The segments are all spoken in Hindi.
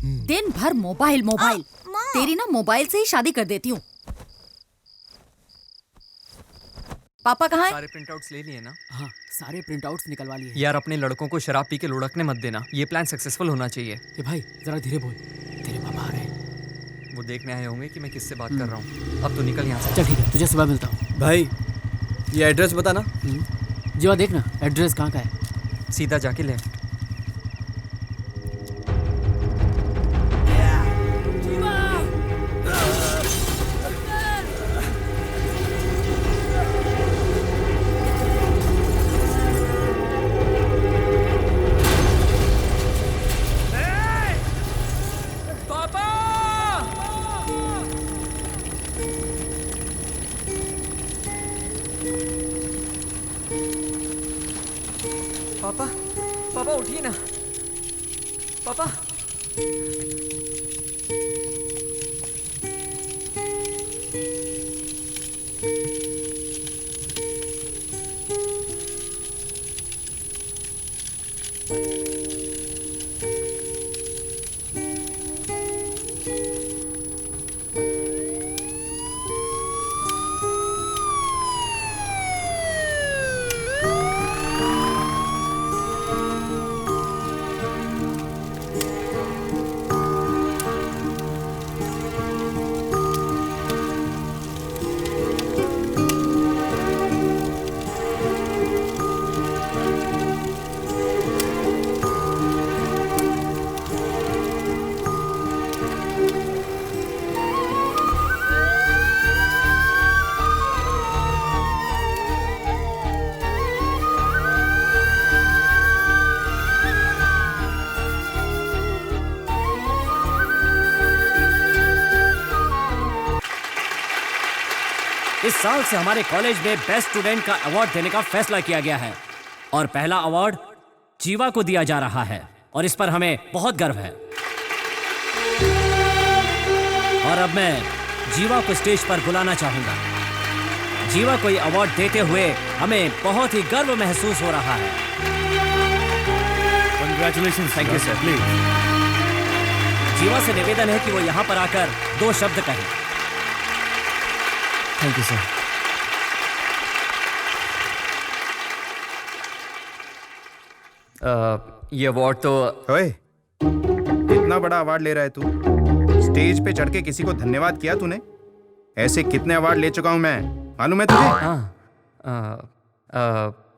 दिन भर मोबाइल मोबाइल। तेरी ना मोबाइल से ही शादी कर देती हूँ। पापा कहाँ हैं? सारे प्रिंटआउट्स ले लिए ना? हाँ, सारे प्रिंटआउट्स निकलवा लिए हैं। यार अपने लड़कों को शराब पी के लुढ़कने मत देना, ये प्लान सक्सेसफुल होना चाहिए। ये भाई जरा धीरे बोल, तेरे पापा आ रहे हैं। वो देखने आए होंगे कि मैं किससे बात कर रहा हूँ। अब तो निकल यहाँ से। चल ठीक है, तुझे सुबह मिलता हूँ। भाई ये एड्रेस बता ना। जीवा देखना एड्रेस कहाँ का है। सीधा जाके लेफ्ट। पापा, पापा उठिए ना। पापा। इस साल से हमारे कॉलेज में बेस्ट स्टूडेंट का अवार्ड देने का फैसला किया गया है और पहला अवार्ड जीवा को दिया जा रहा है और इस पर हमें बहुत गर्व है। और अब मैं जीवा को स्टेज पर बुलाना चाहूंगा। जीवा को ये अवार्ड देते हुए हमें बहुत ही गर्व महसूस हो रहा है। Congratulations, thank you sir. Please. जीवा से निवेदन है कि वो यहाँ पर आकर 2 शब्द कहें। Thank you sir. ये अवार्ड तो ओए, इतना बड़ा अवार्ड ले रहा है तू? स्टेज पे चढ़ के किसी को धन्यवाद किया तूने? ऐसे कितने अवार्ड ले चुका हूं मैं, मालूम है तुझे?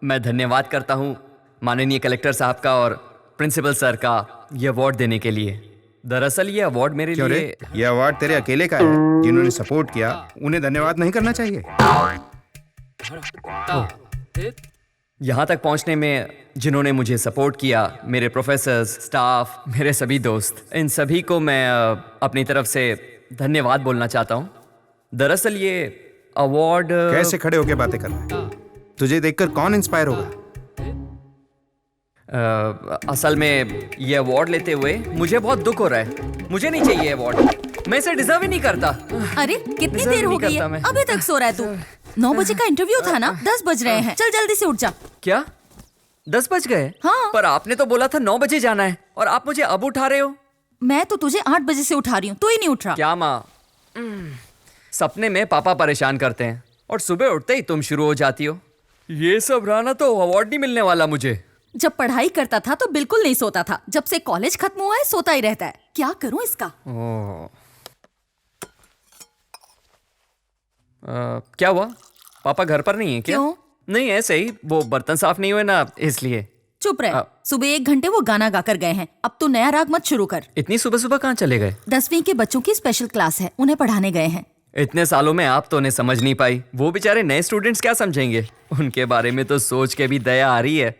मैं धन्यवाद करता हूँ माननीय कलेक्टर साहब का और प्रिंसिपल सर का ये अवार्ड देने के लिए। दरअसल ये अवार्ड मेरे क्यों रे? लिए ये अवार्ड तेरे अकेले का है। जिन्होंने सपोर्ट किया उन्हें धन्यवाद नहीं करना चाहिए? यहाँ तक पहुँचने में जिन्होंने मुझे सपोर्ट किया, मेरे प्रोफेसर्स, स्टाफ, मेरे सभी दोस्त, इन सभी को मैं अपनी तरफ से धन्यवाद बोलना चाहता हूँ। दरअसल ये अवार्ड कैसे खड़े होके बातें कर रहा है? तुझे देखकर कौन इंस्पायर होगा? असल में ये अवार्ड लेते हुए मुझे बहुत दुख हो रहा है। मुझे नहीं चाहिए अवार्ड, मैं इसे डिजर्व ही नहीं करता। अरे कितनी Deserve देर हो नहीं गई है? करता मैं। अभी तक सो रहा है तू? 9 बजे का इंटरव्यू था ना? 10 बज रहे हैं। चल जल्दी से उठ जा। क्या 10 बज गए? हाँ। पर आपने तो बोला था 9 बजे जाना है और आप मुझे अब उठा रहे हो। मैं तो तुझे 8 बजे से उठा रही हूँ, तू ही नहीं उठ रहा। क्या माँ? सपने में पापा परेशान करते हैं और सुबह उठते ही तुम शुरू हो जाती हो। ये सब रहा ना तो अवार्ड नहीं मिलने वाला मुझे। जब पढ़ाई करता था तो बिल्कुल नहीं सोता था। जब से कॉलेज खत्म हुआ है सोता ही रहता है। क्या करूं इसका? क्या हुआ? पापा घर पर नहीं है क्या? क्यों? नहीं, ऐसे ही वो बर्तन साफ नहीं हुए ना, इसलिए। चुप रह। सुबह 1 घंटे वो गाना गाकर गए हैं। अब तू नया राग मत शुरू कर। इतनी सुबह सुबह कहाँ चले गए? 10वीं के बच्चों की स्पेशल क्लास है, उन्हें पढ़ाने गए हैं। इतने सालों में आप तो उन्हें समझ नहीं पाई, वो बेचारे नए स्टूडेंट्स क्या समझेंगे? उनके बारे में तो सोच के भी दया आ रही है।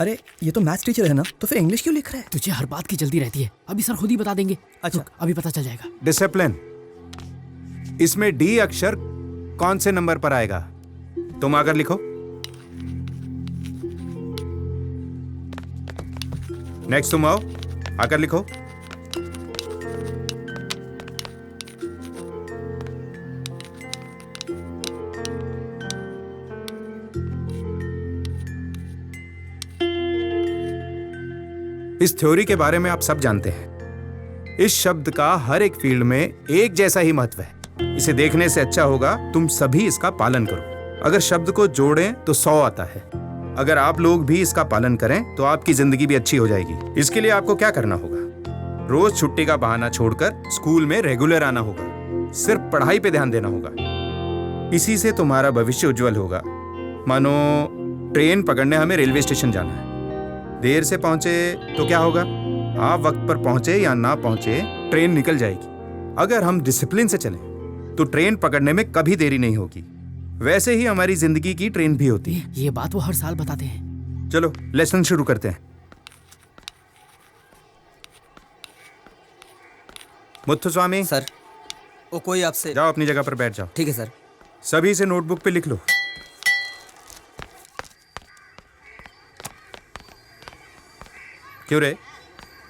अरे ये तो मैथ्स टीचर है ना, तो फिर इंग्लिश क्यों लिख रहा है? तुझे हर बात की जल्दी रहती है। अभी सर खुद ही बता देंगे। अच्छा। रुक, अभी पता चल जाएगा। डिसिप्लिन। इसमें डी अक्षर कौन से नंबर पर आएगा? तुम आकर लिखो। नेक्स्ट तुम आओ, आकर लिखो। इस थ्योरी के बारे में आप सब जानते हैं। इस शब्द का हर एक फील्ड में एक जैसा ही महत्व है। इसे देखने से अच्छा होगा तुम सभी इसका पालन करो। अगर शब्द को जोड़ें तो 100 आता है। अगर आप लोग भी इसका पालन करें तो आपकी जिंदगी भी अच्छी हो जाएगी। इसके लिए आपको क्या करना होगा? रोज छुट्टी का बहाना छोड़कर स्कूल में रेगुलर आना होगा। सिर्फ पढ़ाई पे ध्यान देना होगा। इसी से तुम्हारा भविष्य उज्जवल होगा। मानो ट्रेन पकड़ने हमें रेलवे स्टेशन जाना है। देर से पहुंचे तो क्या होगा? आप वक्त पर पहुंचे या ना पहुंचे, ट्रेन निकल जाएगी। अगर हम डिसिप्लिन से चलें तो ट्रेन पकड़ने में कभी देरी नहीं होगी। वैसे ही हमारी जिंदगी की ट्रेन भी होती है। ये बात वो हर साल बताते हैं। चलो लेसन शुरू करते हैं। मुत्थुस्वामी सर, वो कोई आपसे। जाओ अपनी जगह पर बैठ जाओ। ठीक है सर। सभी से नोटबुक पे लिख लो। क्यों रे,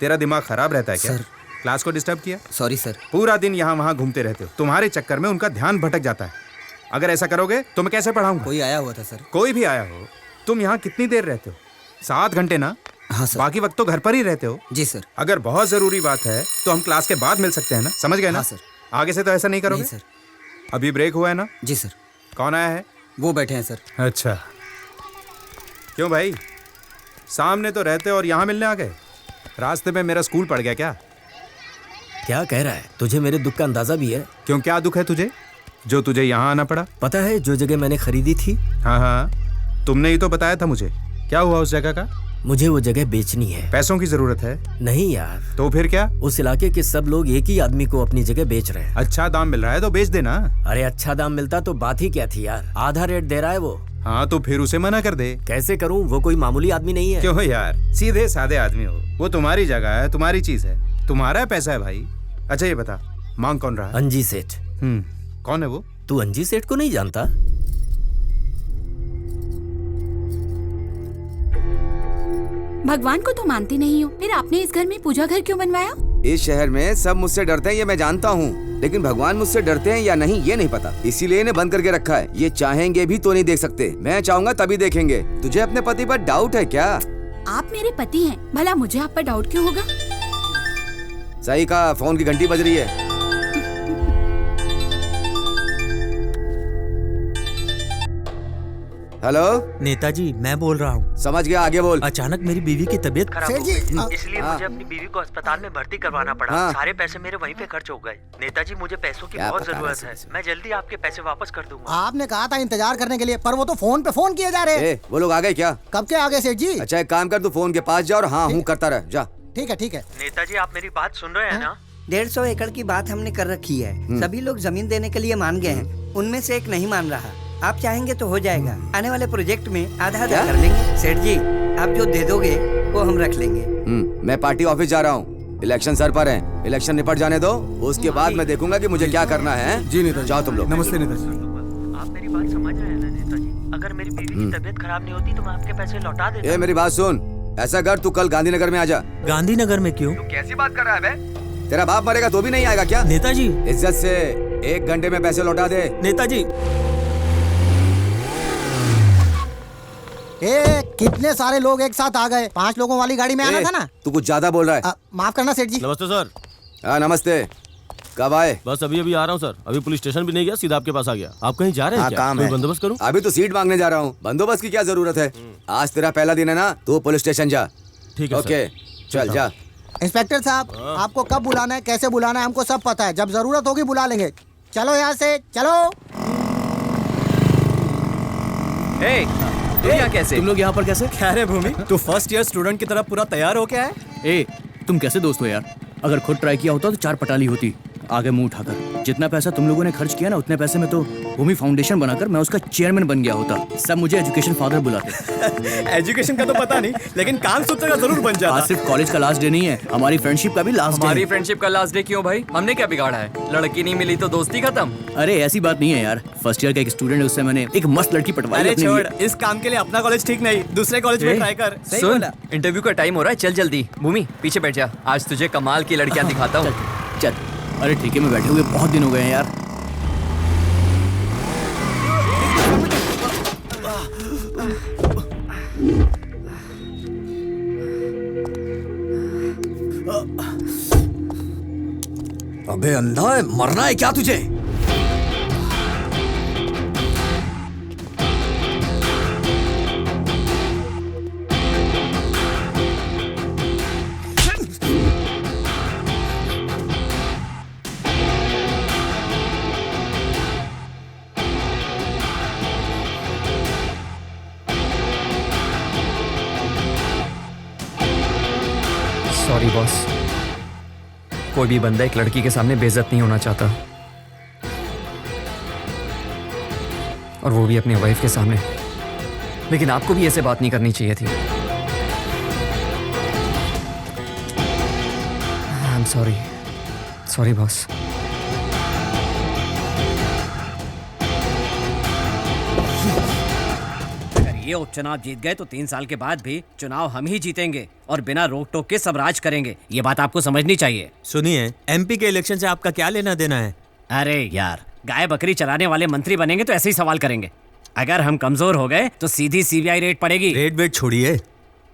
तेरा दिमाग खराब रहता है क्या? सर। क्लास को डिस्टर्ब किया? Sorry sir. पूरा दिन यहाँ वहाँ घूमते रहते हो। तुम्हारे चक्कर में उनका ध्यान भटक जाता है। अगर ऐसा करोगे तो मैं कैसे पढ़ाऊंगा? कोई आया हुआ था सर। कोई भी आया हो। तुम यहाँ कितनी देर रहते हो? 7 घंटे ना? हाँ सर। बाकी वक्त तो घर पर ही रहते हो। जी सर। अगर बहुत जरूरी बात है तो हम क्लास के बाद मिल सकते हैं ना? समझ गए ना? हाँ सर। आगे से तो ऐसा नहीं करोगे? नहीं सर। अभी ब्रेक हुआ है ना? जी सर। कौन आया है? वो बैठे हैं सर। अच्छा, क्यों भाई, सामने तो रहते और यहाँ मिलने आ गए? रास्ते में मेरा स्कूल पड़ गया क्या? क्या कह रहा है? तुझे मेरे दुख का अंदाजा भी है? क्यों, क्या दुख है तुझे जो तुझे यहाँ आना पड़ा? पता है जो जगह मैंने खरीदी थी, हाँ हाँ, तुमने ही तो बताया था मुझे। क्या हुआ उस जगह का? मुझे वो जगह बेचनी है। पैसों की जरूरत है? नहीं यार, तो फिर क्या? उस इलाके के सब लोग एक ही आदमी को अपनी जगह बेच रहे हैं। अच्छा दाम मिल रहा है तो बेच देना। अरे अच्छा दाम मिलता तो बात ही क्या थी यार। आधा रेट दे रहा है वो। हाँ तो फिर उसे मना कर दे। कैसे करूं? वो कोई मामूली आदमी नहीं है। क्यों यार, सीधे साधे आदमी हो। वो तुम्हारी जगह है, तुम्हारी चीज है, तुम्हारा पैसा है भाई। अच्छा ये बता, मांग कौन रहा है? अंजी सेठ। कौन है वो? तू अंजी सेठ को नहीं जानता? भगवान को तो मानती नहीं हो, फिर आपने इस घर में पूजा घर क्यों बनवाया? इस शहर में सब मुझसे डरते हैं ये मैं जानता हूँ, लेकिन भगवान मुझसे डरते हैं या नहीं ये नहीं पता, इसीलिए इन्हें बंद करके रखा है। ये चाहेंगे भी तो नहीं देख सकते, मैं चाहूँगा तभी देखेंगे। तुझे अपने पति पर डाउट है क्या? आप मेरे पति हैं, भला मुझे आप पर डाउट क्यों होगा? सही कहा, फोन की घंटी बज रही है। हेलो नेताजी, मैं बोल रहा हूँ। समझ गया, आगे बोल। अचानक मेरी बीवी की तबीयत खराब हो गई, इसलिए हाँ। मुझे अपनी बीवी को अस्पताल में भर्ती करवाना पड़ा। हाँ। सारे पैसे मेरे वहीं पे खर्च हो गए। नेताजी मुझे पैसों की क्या बहुत पता जरूरत है है, मैं जल्दी आपके पैसे वापस कर दूंगा। आपने कहा था इंतजार करने के लिए, पर वो तो फोन पे फोन किए जा रहे हैं। वो लोग आ गए क्या? कब के आगे सेठ जी? अच्छा एक काम कर, तू फोन के पास जा और हाँ हूँ करता रह, जा। ठीक है ठीक है। नेताजी आप मेरी बात सुन रहे हैं ना? 150 एकड़ की बात हमने कर रखी है। सभी लोग जमीन देने के लिए मान गए हैं, उनमें से एक नहीं मान रहा। आप चाहेंगे तो हो जाएगा। आने वाले प्रोजेक्ट में आधा आधा कर लेंगे। सेठ जी आप जो दे दोगे वो हम रख लेंगे। मैं पार्टी ऑफिस जा रहा हूँ, इलेक्शन सर पर है, इलेक्शन निपट जाने दो, उसके बाद मैं देखूंगा कि मुझे क्या करना है। जी नेताजी। जाओ तुम लोग। नमस्ते नेताजी। आप मेरी बात समझ रहे हैं ना नेताजी? अगर मेरी बीवी की तबीयत खराब नहीं होती तो मैं आपके पैसे लौटा देता। ए मेरी बात सुन, ऐसा कर तू कल गांधीनगर में आ जा। गांधीनगर में क्यों? कैसी बात कर रहा है बे? तेरा बाप मरेगा तो भी नहीं आएगा क्या? नेताजी। इज्जत से 1 घंटे में पैसे लौटा दे। नेताजी। कितने सारे लोग एक साथ आ गए। 5 लोगों वाली गाड़ी में आना था ना? तू कुछ ज्यादा बोल रहा है। माफ करना सेठ जी। नमस्ते सर। हाँ नमस्ते, कब आए? बस अभी अभी आ रहा हूँ सर, अभी पुलिस स्टेशन भी नहीं गया, सीधा आपके पास आ गया। आप कहीं जा रहे हैं क्या? काम कोई है, बंदोबस्त करूँ? अभी तो सीट मांगने जा रहा हूँ, बंदोबस्त की क्या जरूरत है? आज तेरा पहला दिन है ना, तू पुलिस स्टेशन जा। ठीक है ओके चल जा। इंस्पेक्टर साहब आपको कब बुलाना है, कैसे बुलाना है, हमको सब पता है। जब जरूरत होगी बुला लेंगे। चलो यहाँ से चलो। तुम यहाँ कैसे? तुम लोग यहाँ पर कैसे? क्या रे भूमि, तू फर्स्ट ईयर स्टूडेंट की तरह पूरा तैयार हो क्या है? ए, तुम कैसे दोस्त हो यार? अगर खुद ट्राई किया होता तो 4 पटाली होती। आगे मुंह उठाकर। जितना पैसा तुम लोगों ने खर्च किया ना, उतने पैसे में तो भूमि फाउंडेशन बनाकर मैं उसका चेयरमैन बन गया होता। सब मुझे एजुकेशन फादर बुलाते। एजुकेशन का तो पता नहीं, लेकिन काम सूत्र का जरूर बन जाता। आज सिर्फ कॉलेज का लास्ट डे नहीं है, हमारी फ्रेंडशिप का भी लास्ट डे। हमारी फ्रेंडशिप का लास्ट डे क्यों भाई? हमने क्या बिगाड़ा है? लड़की नहीं मिली तो दोस्ती खत्म? अरे ऐसी बात नहीं है यार। फर्स्ट ईयर का एक स्टूडेंट है, उससे मैंने एक मस्त लड़की पटवाई। अरे छोड़, इस काम के लिए अपना कॉलेज ठीक नहीं, दूसरे कॉलेज में ट्राई कर। सुन, इंटरव्यू का टाइम हो रहा है, चल जल्दी। भूमि पीछे बैठ जा, आज तुझे कमाल की लड़कियां दिखाता हूँ। चल। अरे ठीक है, मैं बैठे हुए बहुत दिन हो गए हैं यार। अबे अंधा है, मरना है क्या तुझे? सॉरी बॉस, कोई भी बंदा एक लड़की के सामने बेइज्जत नहीं होना चाहता, और वो भी अपनी वाइफ के सामने। लेकिन आपको भी ऐसे बात नहीं करनी चाहिए थी। I am sorry, sorry boss. ये उपचुनाव जीत गए तो 3 साल के बाद भी चुनाव हम ही जीतेंगे और बिना रोक टोक के सब राज करेंगे। ये बात आपको समझनी चाहिए। सुनिए, एमपी के इलेक्शन से आपका क्या लेना देना है? अरे यार, गाय बकरी चलाने वाले मंत्री बनेंगे तो ऐसे ही सवाल करेंगे। अगर हम कमजोर हो गए तो सीधी सीबीआई रेड पड़ेगी। रेड वेट छोड़िए,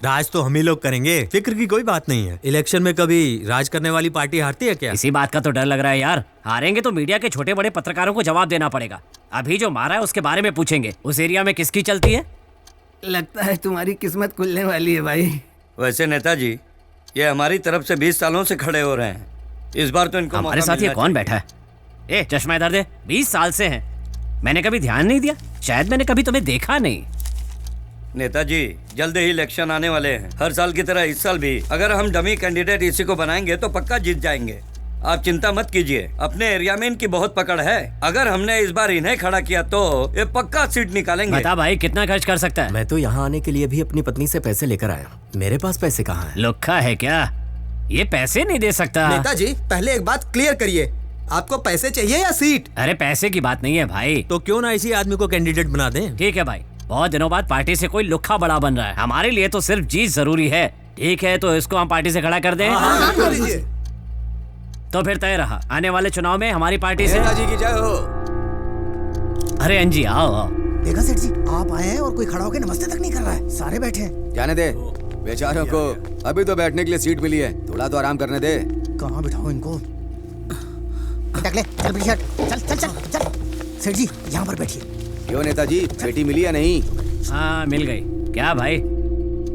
राज तो हम ही लोग करेंगे, फिक्र की कोई बात नहीं है। इलेक्शन में कभी राज करने वाली पार्टी हारती है क्या? इसी बात का तो डर लग रहा है यार। हारेंगे तो मीडिया के छोटे बड़े पत्रकारों को जवाब देना पड़ेगा। अभी जो मारा है उसके बारे में पूछेंगे। उस एरिया में किसकी चलती है? लगता है तुम्हारी किस्मत खुलने वाली है भाई। वैसे नेताजी, ये हमारी तरफ से 20 सालों से खड़े हो रहे हैं। इस बार तो इनको हमारे साथ ये कौन बैठा है? ए, चश्मा इधर दे। 20 साल से हैं। मैंने कभी ध्यान नहीं दिया? शायद मैंने कभी तुम्हें देखा नहीं। नेताजी, जल्द ही इलेक्शन आने वाले हैं। हर साल की तरह इस साल भी अगर हम डमी कैंडिडेट इसी को बनाएंगे तो पक्का जीत जाएंगे। आप चिंता मत कीजिए, अपने एरिया में इनकी बहुत पकड़ है। अगर हमने इस बार इन्हें खड़ा किया तो ये पक्का सीट निकालेंगे। बता भाई, कितना खर्च कर सकता है? मैं तो यहाँ आने के लिए भी अपनी पत्नी से पैसे लेकर आया। मेरे पास पैसे कहाँ हैं? लुक्खा है क्या? ये पैसे नहीं दे सकता। नेताजी, पहले एक बात क्लियर करिए, आपको पैसे चाहिए या सीट? अरे पैसे की बात नहीं है भाई। तो क्यों ना इसी आदमी को कैंडिडेट बना दें? ठीक है भाई, बहुत दिनों बाद पार्टी से कोई लुक्खा बड़ा बन रहा है। हमारे लिए तो सिर्फ जीत जरूरी है। ठीक है, तो इसको हम पार्टी से खड़ा कर दें। कर दीजिए। तो फिर तय रहा, आने वाले चुनाव में हमारी पार्टी से। नेताजी की जय हो। अरे अंजी, आओ आओ। देखा सेठ जी, आप आए हैं और कोई खड़ा होकर नमस्ते तक नहीं कर रहा है। सारे बैठे हैं। जाने दे, बेचारों को अभी तो बैठने के लिए सीट मिली है, थोड़ा तो आराम करने दे। कहाँ बिठाओ इनको? टकले, चल पीछे हट। चल चल चल चल। सेठ जी, यहाँ पर बैठिए। क्यों नेताजी, बेटी मिली या नहीं? हाँ, मिल गई। क्या भाई,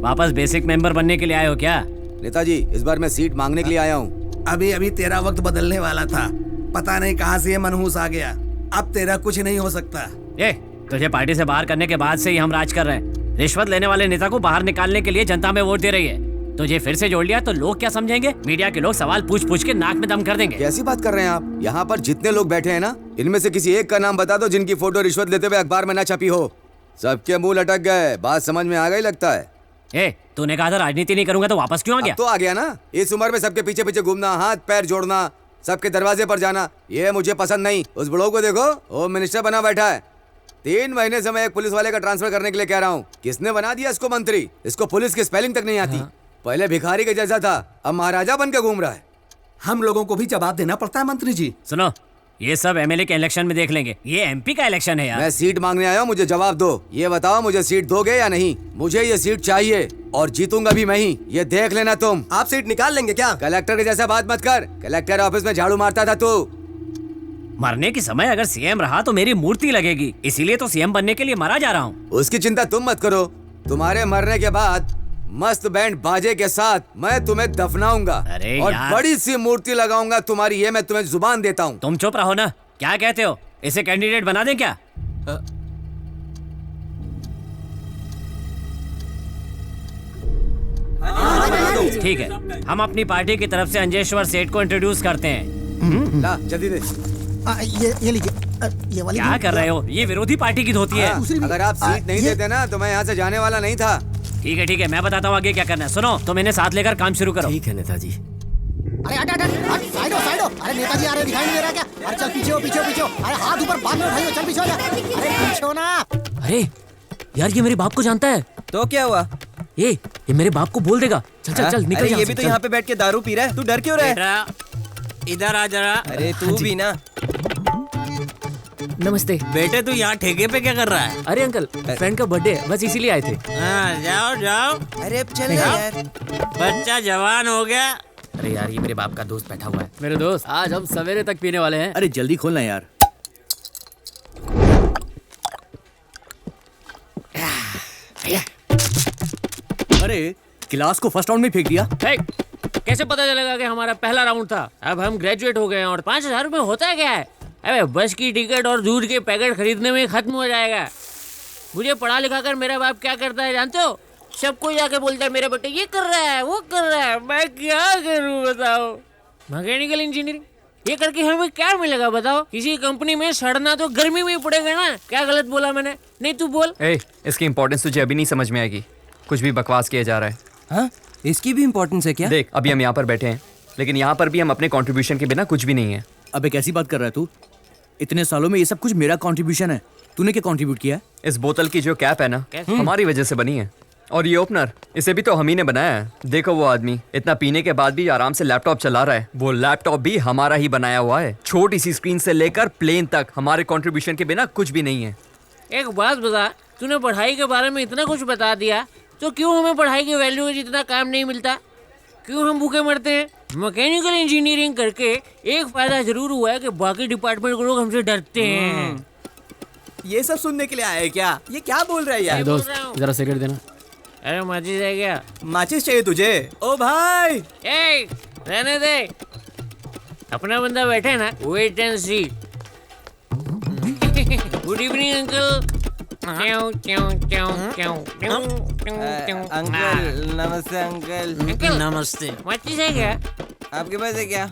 वापस बेसिक मेंबर बनने के लिए आए हो क्या? नेताजी, इस बार मैं सीट मांगने के लिए आया हूँ। अभी अभी तेरा वक्त बदलने वाला था, पता नहीं कहाँ से ये मनहूस आ गया। अब तेरा कुछ नहीं हो सकता। ए, तुझे पार्टी से बाहर करने के बाद से ही हम राज कर रहे हैं। रिश्वत लेने वाले नेता को बाहर निकालने के लिए जनता में वोट दे रही है। तुझे फिर से जोड़ लिया तो लोग क्या समझेंगे? मीडिया के लोग सवाल पूछ पूछ के नाक में दम कर देंगे। कैसी बात कर रहे हैं आप? यहाँ पर जितने लोग बैठे हैं ना, इनमें से किसी एक का नाम बता दो जिनकी फोटो रिश्वत लेते हुए अखबार में न छपी हो। सबके मुंह लटक गए। बात समझ में आ गई लगता है। ए, तूने कहा था राजनीति नहीं करूंगा, तो वापस क्यों आ गया? तो आ गया ना। इस उम्र में सबके पीछे पीछे घूमना, हाथ पैर जोड़ना, सबके दरवाजे पर जाना, ये मुझे पसंद नहीं। उस बुढ़ो को देखो, होम मिनिस्टर बना बैठा है। 3 महीने से मैं एक पुलिस वाले का ट्रांसफर करने के लिए कह रहा हूँ। किसने बना दिया इसको मंत्री? इसको पुलिस की स्पेलिंग तक नहीं आती। पहले भिखारी के जैसा था, अब महाराजा बन के घूम रहा है। हम लोगों को भी जवाब देना पड़ता है मंत्री जी। सुनो, ये सब एमएलए के इलेक्शन में देख लेंगे, ये एमपी का इलेक्शन है यार। मैं सीट मांगने आया हूँ, मुझे जवाब दो। ये बताओ, मुझे सीट दोगे या नहीं? मुझे ये सीट चाहिए और जीतूंगा भी मैं ही, ये देख लेना तुम। आप सीट निकाल लेंगे क्या? कलेक्टर के जैसा बात मत कर। कलेक्टर ऑफिस में झाड़ू मारता था तू। मरने के समय अगर सीएम रहा तो मेरी मूर्ति लगेगी, इसीलिए तो सीएम बनने के लिए मरा जा रहा हूँ। उसकी चिंता तुम मत करो। तुम्हारे मरने के बाद मस्त बैंड बाजे के साथ मैं तुम्हें दफनाऊंगा और यार, बड़ी सी मूर्ति लगाऊंगा तुम्हारी, ये मैं तुम्हें जुबान देता हूँ। तुम चुप रहो ना। क्या कहते हो, इसे कैंडिडेट बना दें क्या? ठीक है, हम अपनी पार्टी की तरफ से अंजेश्वर सेठ को इंट्रोड्यूस करते हैं। ला, जल्दी दे। ये लीजिए। ये वाली क्या कर रहे हो? ये विरोधी पार्टी की धोती है। अगर आप सीट नहीं देते ना तो मैं यहाँ से जाने वाला नहीं था। ठीक है, मैं बताता हूँ आगे क्या करना है। सुनो, तुम इन्हें साथ लेकर काम शुरू करो। ठीक है नेताजी। अरे हट हट हट, साइड हो साइड हो। अरे नेताजी आ रहे, दिखाई नहीं दे रहा क्या? अरे चल पीछे हो पीछे हो पीछे हो। अरे हाथ ऊपर, बाद में उठाइए, चल पीछे हो जा। अरे पीछे हो ना। अरे यार, ये मेरे बाप को जानता है। तो क्या हुआ? ये मेरे बाप को बोल देगा। चल चल चल, निकल। ये भी तो यहाँ पे बैठ के दारू पी रहा है, तू डर क्यों रहा है? इधर आ जरा। अरे तू भी ना। नमस्ते बेटे, तू यहाँ ठेके पे क्या कर रहा है? अरे अंकल, फ्रेंड का बर्थडे है, बस इसीलिए आए थे। हाँ, जाओ जाओ। अरे अब चले यार। बच्चा जवान हो गया, अरे यार ये मेरे बाप का दोस्त बैठा हुआ है। मेरे दोस्त आज हम सवेरे तक पीने वाले हैं। अरे जल्दी खोलना यार। अरे क्लास को फर्स्ट राउंड में फेंक दिया। कैसे पता चलेगा कि हमारा पहला राउंड था? अब हम ग्रेजुएट हो गए हैं और 5,000 रुपए होता है क्या है? अबे बस की टिकट और दूध के पैकेट खरीदने में खत्म हो जाएगा। मुझे पढ़ा लिखा कर मेरा बाप क्या करता है जानते हो? सबको जाके बोलता है मेरा बेटा ये कर रहा है वो कर रहा है। मैं क्या करूं बताओ? मैकेनिकल इंजीनियरिंग ये करके हमें क्या मिलेगा बताओ? किसी कंपनी में सड़ना तो गर्मी में ही पड़ेगा ना। क्या गलत बोला मैंने? नहीं तू बोल। इसकी इम्पोर्टेंस तुझे अभी नहीं समझ में आएगी। कुछ भी बकवास किया जा रहा है। हाँ? इसकी भी इम्पोर्टेंस है क्या? देख अभी हम यहाँ पर बैठे हैं लेकिन यहाँ पर भी हम अपने कंट्रीब्यूशन के बिना कुछ भी नहीं है। अबे कैसी बात कर रहा है तू? इतने सालों में ये सब कुछ मेरा कंट्रीब्यूशन है। तूने क्या कंट्रीब्यूट किया है? इस बोतल की जो कैप है ना हमारी वजह से बनी है। और ये ओपनर इसे भी तो हम ही ने बनाया है। देखो वो आदमी इतना पीने के बाद भी आराम से लैपटॉप चला रहा है। वो लैपटॉप भी हमारा ही बनाया हुआ है। छोटी सी स्क्रीन से लेकर प्लेन तक हमारे कंट्रीब्यूशन के बिना कुछ भी नहीं है। एक बात बता, तूने पढ़ाई के बारे में इतना कुछ बता दिया तो क्यों हमें पढ़ाई की वैल्यू जितना काम नहीं मिलता? क्यों हम भूखे मरते हैं? मैकेनिकल इंजीनियरिंग करके एक फायदा जरूर हुआ है कि बाकी डिपार्टमेंट के लोग हमसे डरते हैं। ये सब सुनने के लिए आए क्या? ये क्या बोल रहा है यार? दोस्त जरा सिगरेट देना। अरे माचिस है क्या? माचिस चाहिए तुझे? ओ भाई रहने दे, अपना बंदा बैठे ना, wait and see. Good evening uncle. Uncle नमस्ते। अंकल नमस्ते। माचिस है क्या आपके पास है क्या?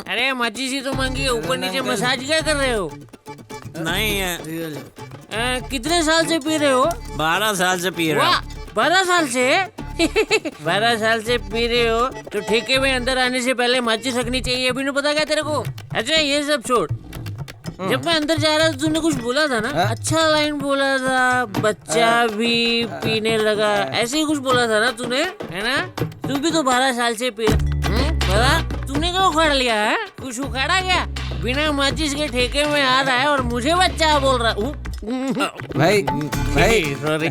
अरे माचिस ही तो मांगी, ऊपर नीचे मसाज क्या कर रहे हो? नहीं है। कितने साल से पी रहे हो? 12 साल से पी रहा हूँ। 12 साल से 12 साल से पी रहे हो तो ठेके में अंदर आने से पहले माचिस रखनी चाहिए। अभी नहीं पता क्या तेरे को? अच्छा ये सब छोड़, जब मैं अंदर जा रहा था तूने कुछ बोला था ना? अच्छा लाइन बोला था, बच्चा भी पीने लगा, ऐसे ही कुछ बोला था ना तूने, है ना? तू भी तो 12 साल से पी रहा। तूने क्या उखाड़ लिया है? कुछ उखाड़ा क्या? बिना माचिस के ठेके में आ रहा है और मुझे बच्चा बोल रहा। भाई सॉरी।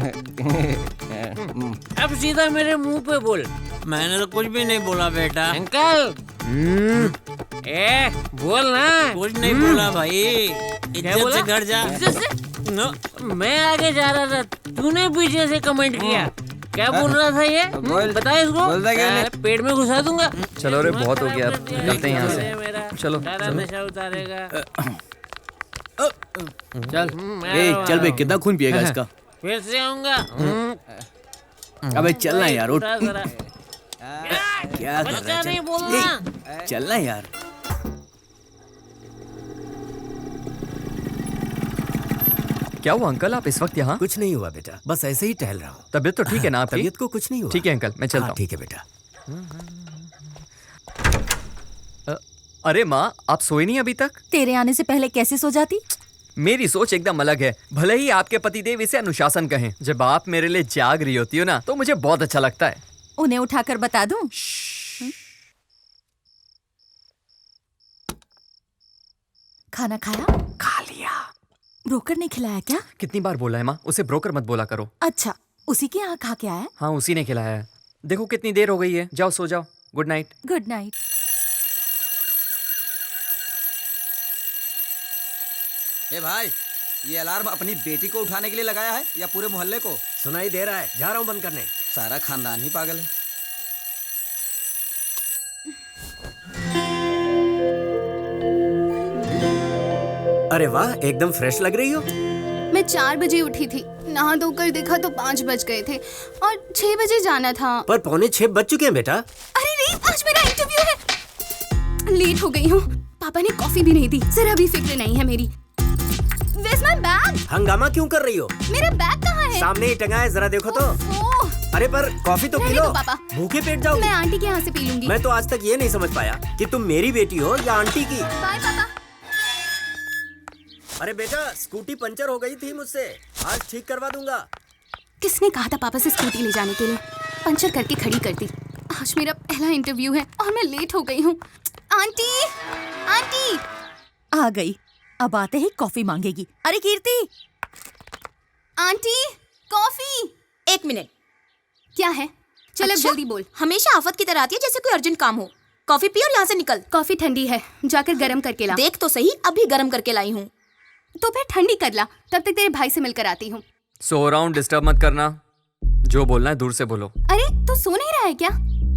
अब सीधा मेरे मुंह पे बोल। मैंने तो कुछ भी नहीं बोला बेटा। अंकल बोल ना। कुछ नहीं बोला भाई। इज्जत से घर जा। मैं आगे जा रहा था, तूने पीछे से कमेंट किया। क्या बोल रहा था ये? बता इसको। पेट में घुसा दूंगा। चलो रे बहुत हो गया, निकलते हैं यहाँ से। चलो नशा उतारेगा। चल चल बे, कितना खून पिएगा इसका? फिर से आऊंगा। अबे चलना यार, उठ। क्या बच्चा नहीं बोलना। चलना यार। क्या हुआ अंकल, आप इस वक्त यहाँ? कुछ नहीं हुआ बेटा, बस ऐसे ही टहल रहा हूँ। तबीयत तो ठीक है ना आपकी? तबीयत को कुछ नहीं हुआ। ठीक है अंकल, मैं चलता हूँ। ठीक है बेटा। अरे माँ, आप सोई नहीं अभी तक? तेरे आने से पहले कैसे सो जाती? मेरी सोच एकदम अलग है। भले ही आपके पतिदेव इसे अनुशासन कहें, जब आप मेरे लिए जाग रही होती हो ना तो मुझे बहुत अच्छा लगता है। उन्हें उठाकर बता दूं? खाना खाया? खा लिया। ब्रोकर ने खिलाया क्या? कितनी बार बोला है माँ, उसे ब्रोकर मत बोला करो। अच्छा, उसी के यहाँ खा के आया? हाँ उसी ने खिलाया है। देखो कितनी देर हो गई है, जाओ सो जाओ। Good night. Good night. ए भाई, ये अलार्म अपनी बेटी को उठाने के लिए लगाया है या पूरे मोहल्ले को? सुनाई दे रहा है, जा रहा हूँ बंद करने। सारा खानदान ही पागल है। अरे वाह, एकदम फ्रेश लग रही हो। मैं 4 बजे उठी थी, नहा धोकर देखा तो 5 बज गए थे और 6 बजे जाना था। पर 5:45 बज चुके हैं बेटा। अरे नहीं, आज मेरा इंटरव्यू है। लेट हो गई हूँ। पापा ने कॉफी भी नहीं दी, जरा भी फिक्र नहीं है मेरी। Where's my bag? हंगामा क्यों कर रही हो? मेरा बैग कहाँ है? सामने ही टंगा है, जरा देखो तो। अरे पर कॉफी तो पी लो, पापा। भूखे पेट जाओगी। मैं आंटी के यहाँ से पी लूंगी। मैं तो आज तक ये नहीं समझ पाया कि तुम मेरी बेटी हो या आंटी की। बाय पापा। अरे बेटा, स्कूटी पंचर हो गई थी मुझसे, आज ठीक करवा दूंगा। किसने कहा था पापा से स्कूटी ले जाने के लिए? पंचर करके खड़ी कर दी। आज मेरा पहला इंटरव्यू है और मैं लेट हो गई हूँ। आंटी, आंटी आ गई। अब आते ही कॉफी मांगेगी। अरे कीर्ति, आंटी कॉफी। 1 मिनट। क्या है? चलो अच्छा? जल्दी बोल। हमेशा आफत की तरह आती है जैसे कोई अर्जेंट काम हो। कॉफी पी और यहाँ से निकल। कॉफी ठंडी है, जाकर गरम करके ला। देख तो सही, अभी गरम करके लाई हूँ। तो फिर ठंडी कर ला, तब तक तेरे भाई से मिलकर आती हूँ। सो रहा हूँ, डिस्टर्ब मत करना। जो बोलना है दूर से बोलो। अरे तू सो नहीं रहा है क्या?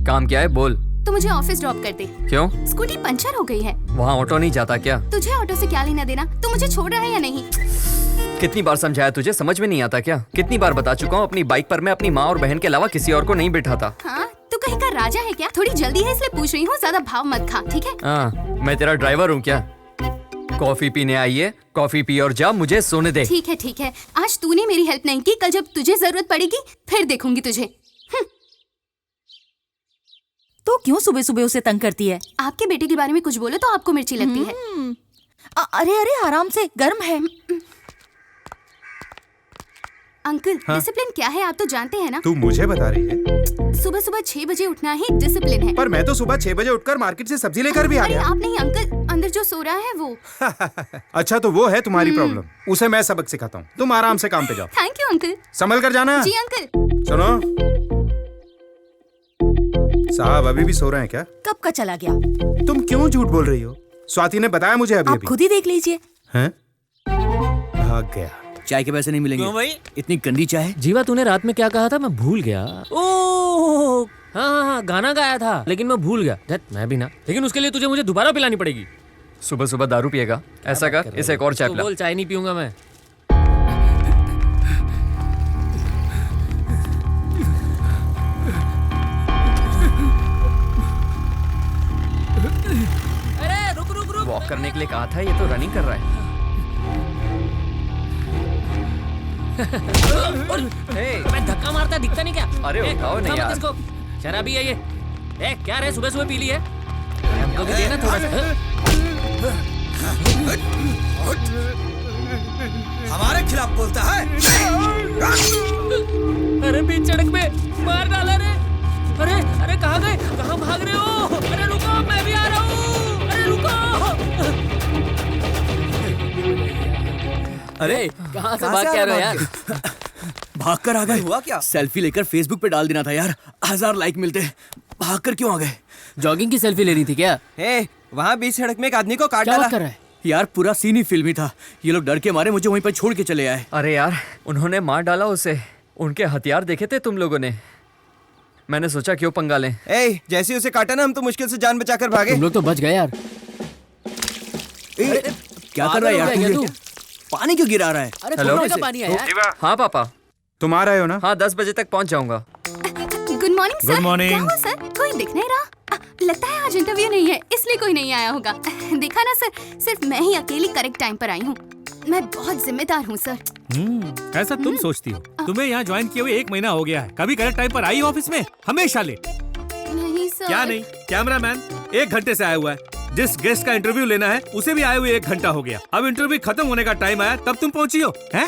काम क्या है बोल। तो मुझे ऑफिस ड्रॉप कर दे। क्यों? स्कूटी पंचर हो गई है। वहाँ ऑटो नहीं जाता क्या? तुझे ऑटो से क्या लेना देना? तू मुझे छोड़ रहा है या नहीं? कितनी बार समझाया तुझे, समझ में नहीं आता क्या? कितनी बार बता चुका हूँ, अपनी बाइक पर मैं अपनी माँ और बहन के अलावा किसी और को नहीं बिठाता। हाँ, तू कहीं का राजा है क्या? थोड़ी जल्दी है इसलिए पूछ रही हूँ, ज्यादा भाव मत खा, ठीक है? हाँ, मैं तेरा ड्राइवर हूँ क्या? कॉफी पीने आई है, कॉफी पी और जा, मुझे सोने दे। ठीक है ठीक है, आज तूने मेरी हेल्प नहीं की, कल जब तुझे जरूरत पड़ेगी फिर देखूंगी तुझे। तो क्यों सुबह सुबह उसे तंग करती है? आपके बेटे के बारे में कुछ बोलो तो आपको मिर्ची लगती है। अरे अरे आराम से, गर्म है। अंकल, हाँ? डिसिप्लिन क्या है आप तो जानते हैं ना? तू मुझे बता रही है? सुबह सुबह 6 बजे उठना ही डिसिप्लिन है। पर मैं तो सुबह 6 बजे उठकर मार्केट से सब्जी लेकर भी आ अरे गया। आप नहीं अंकल, अंदर जो सो रहा है वो। अच्छा तो वो है तुम्हारी प्रॉब्लम, उसे मैं सबक सिखाता हूँ। तुम आराम से काम पे जाओ। Thank you uncle. संभल कर जाना। जी अंकल। सुनो साहब, अभी भी सो रहे हैं क्या? कब का चला गया? तुम क्यों झूठ बोल रही हो? स्वाति ने बताया मुझे अभी आप अभी। खुद ही देख लीजिए। हैं? भाग गया। चाय के पैसे नहीं मिलेंगे। क्यों भाई? इतनी गंदी चाय। जीवा तूने रात में क्या कहा था, मैं भूल गया। ओह हाँ, गाना गाया था लेकिन मैं भूल गया। मैं भी ना, लेकिन उसके लिए तुझे मुझे दोबारा पिलानी पड़ेगी। सुबह सुबह दारू पिएगा? ऐसा कर, इसे एक और चाय पिला। बोल चाय नहीं पीऊंगा मैं। अरे रुक रुक रुक। वॉक करने के लिए कहा था, ये तो रनिंग कर रहा है। मैं धक्का मारता दिखता नहीं क्या? अरे उठाओ नहीं यार। इसको शराबी है ये। क्या रे, सुबह सुबह पी ली है? हमको भी देना थोड़ा सा। हमारे खिलाफ बोलता है? अरे बीच सड़क पे मार डाला रे। अरे अरे कहाँ गए, कहाँ भाग रहे हो? अरे रुको, मैं भी आ रहा हूँ। अरे रुको। अरे कहाँ से भाग के आ रहे हो यार? भाग कर आ गए। हुआ क्या? सेल्फी लेकर फेसबुक पे डाल देना था यार, 1000 लाइक मिलते। भाग कर क्यों आ गए? जॉगिंग की सेल्फी लेनी थी क्या? वहाँ बीच सड़क में एक आदमी को काट क्या डाला। बात कर रहा है? यार पूरा सीन ही फिल्मी था। ये लोग डर के मारे मुझे वहीं पर छोड़ के चले आए। अरे यार, उन्होंने मार डाला उसे। उनके हथियार देखे थे तुम लोगों ने? मैंने सोचा क्यों पंगा लें। जैसे ही उसे काटा ना, हम तो मुश्किल से जान बचाकर भागे। तुम लोग तो बच गए यार। क्या कर रहा है यार तू? पानी क्यों गिरा रहा है? अरे हेलो? का पानी है यार। हाँ पापा, तुम आ रहे हो ना? हाँ 10 बजे तक पहुँच जाऊंगा। Good morning sir. Good morning। क्या हुआ सर, कोई दिख नहीं रहा? लगता है आज इंटरव्यू नहीं है, इसलिए कोई नहीं आया होगा। देखा ना सर, सिर्फ मैं ही अकेली करेक्ट टाइम पर आई हूँ। मैं बहुत जिम्मेदार हूँ सर। ऐसा तुम सोचती हो? तुम्हें यहाँ ज्वाइन किए हुए 1 महीना हो गया है, कभी करेक्ट टाइम पर आई हो ऑफिस में? हमेशा लेट। नहीं सर। क्या नहीं? कैमरामैन 1 घंटे से आया हुआ है। जिस गेस्ट का इंटरव्यू लेना है उसे भी आए हुए 1 घंटा हो गया। अब इंटरव्यू खत्म होने का टाइम आया तब तुम पहुंची हो हैं?